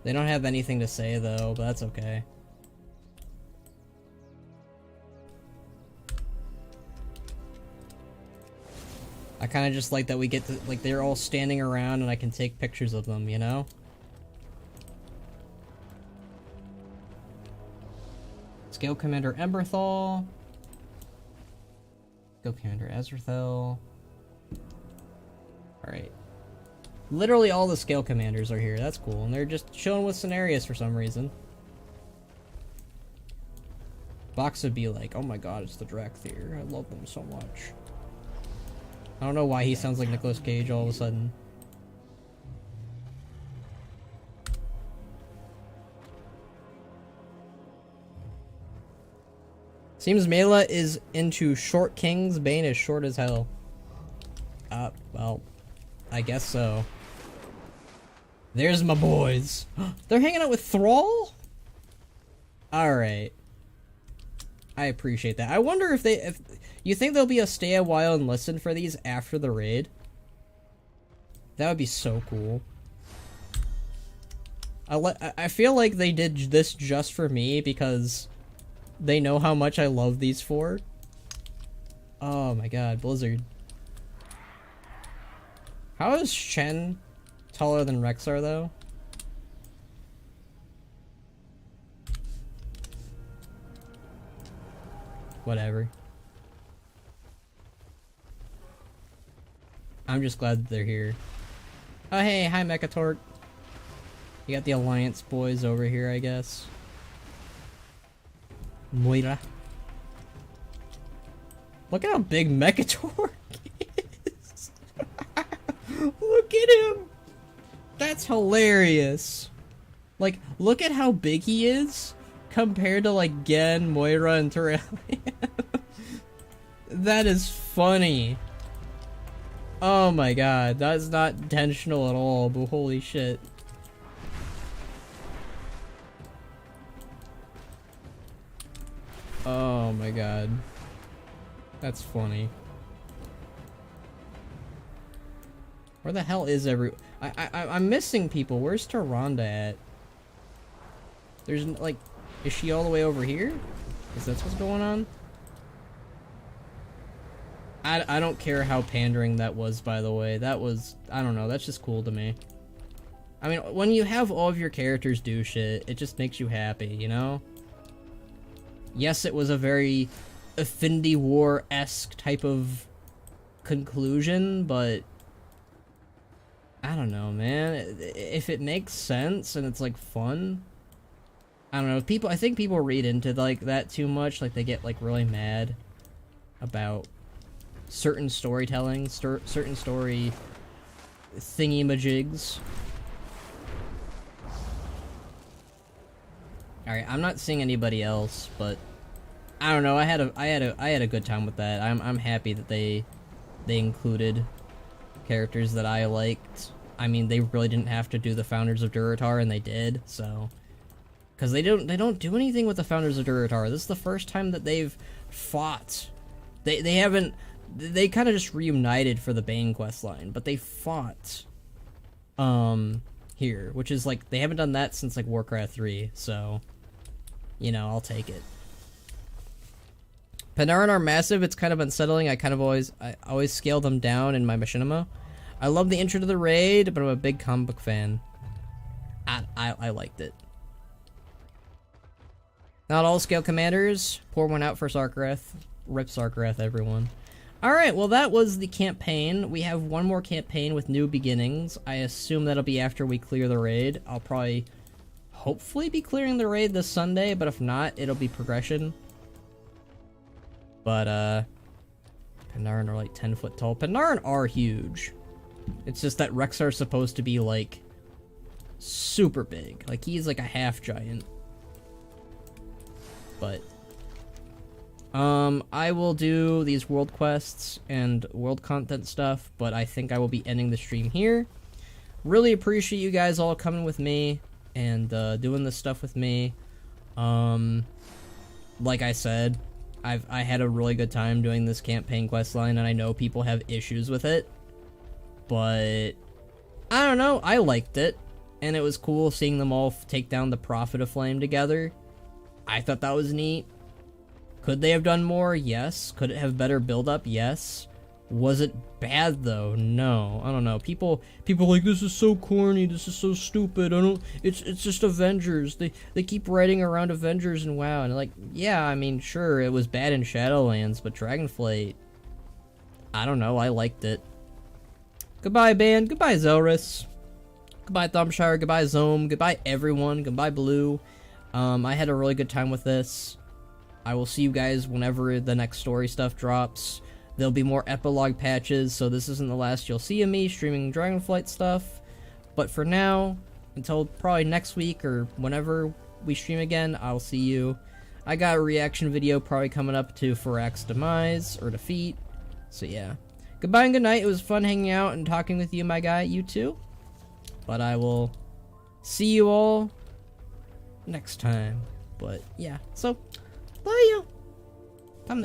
They don't have anything to say, though, but that's okay. I kind of just like that we get to, like, they're all standing around and I can take pictures of them, you know? Scale Commander Emberthal. Scale Commander Azrathel. Alright. Literally all the Scale Commanders are here, that's cool, and they're just chilling with Cenarius for some reason. Box would be like, oh my god, it's the Drakthir, I love them so much. I don't know why he sounds like Nicolas Cage all of a sudden. Seems Mela is into short kings. Bane is short as hell. Well, I guess so. There's my boys. They're hanging out with Thrall? Alright. I appreciate that. I wonder if you think there'll be a stay a while and listen for these after the raid? That would be so cool. I feel like they did this just for me because they know how much I love these four. Oh my god, Blizzard. How is Shen taller than Rexar, though? Whatever. I'm just glad that they're here. Oh hey, hi Mechatort. You got the Alliance boys over here, I guess. Moira. Look at how big Mechator is. Look at him. That's hilarious. Like, look at how big he is compared to, like, Gen, Moira, and Terralia. That is funny. Oh my god, that's not intentional at all, but holy shit. Oh my god. That's funny. Where the hell is I'm missing people. Where's Taronda at? There's, like, is she all the way over here? Is that what's going on? I don't care how pandering that was, by the way. That was, I don't know, that's just cool to me. I mean, when you have all of your characters do shit, it just makes you happy, you know? Yes, it was a very Affinity War-esque type of conclusion, but I don't know, man. If it makes sense and it's, like, fun, I don't know. I think people read into, like, that too much. Like, they get, like, really mad about certain storytelling, certain story thingy-majigs. Alright, I'm not seeing anybody else, but I don't know. I had a good time with that. I'm happy that they included characters that I liked. I mean, they really didn't have to do the Founders of Durotar, and they did, so. Because they don't do anything with the Founders of Durotar. This is the first time that they've fought. They haven't. They kind of just reunited for the Bane questline, but they fought here, which is like they haven't done that since like Warcraft 3, so you know, I'll take it. Panarin are massive. It's kind of unsettling. I always scale them down in my machinima. I love the intro to the raid, but I'm a big comic book fan. I liked it. Not all scale commanders. Pour one out for Sarkarath. Rip Sarkarath, everyone. Alright, well that was the campaign. We have one more campaign with new beginnings. I assume that'll be after we clear the raid. I'll probably, hopefully be clearing the raid this Sunday, but if not, it'll be progression. But, Panarin are like 10 foot tall. Panarin are huge. It's just that Rexar is supposed to be like super big. Like he's like a half giant. But I will do these world quests and world content stuff, but I think I will be ending the stream here. Really appreciate you guys all coming with me and doing this stuff with me. Like I said, I had a really good time doing this campaign questline, and I know people have issues with it, but I don't know, I liked it, and it was cool seeing them all take down the Prophet of Flame together. I thought that was neat. Could they have done more? Yes. Could it have better build-up? Yes. Was it bad though? No. I don't know. People like, this is so corny, this is so stupid. It's just Avengers. They keep writing around Avengers and WoW, and like, yeah, I mean, sure, it was bad in Shadowlands, but Dragonflight, I don't know, I liked it. Goodbye, band. Goodbye, Zelrus. Goodbye, Thumbshire. Goodbye, Zome. Goodbye, everyone. Goodbye, Blue. I had a really good time with this. I will see you guys whenever the next story stuff drops. There'll be more epilogue patches, so this isn't the last you'll see of me streaming Dragonflight stuff. But for now, until probably next week or whenever we stream again, I'll see you. I got a reaction video probably coming up to Farak's demise, or defeat. So yeah. Goodbye and good night. It was fun hanging out and talking with you, my guy. You too. But I will see you all next time. But yeah, so bye, y'all.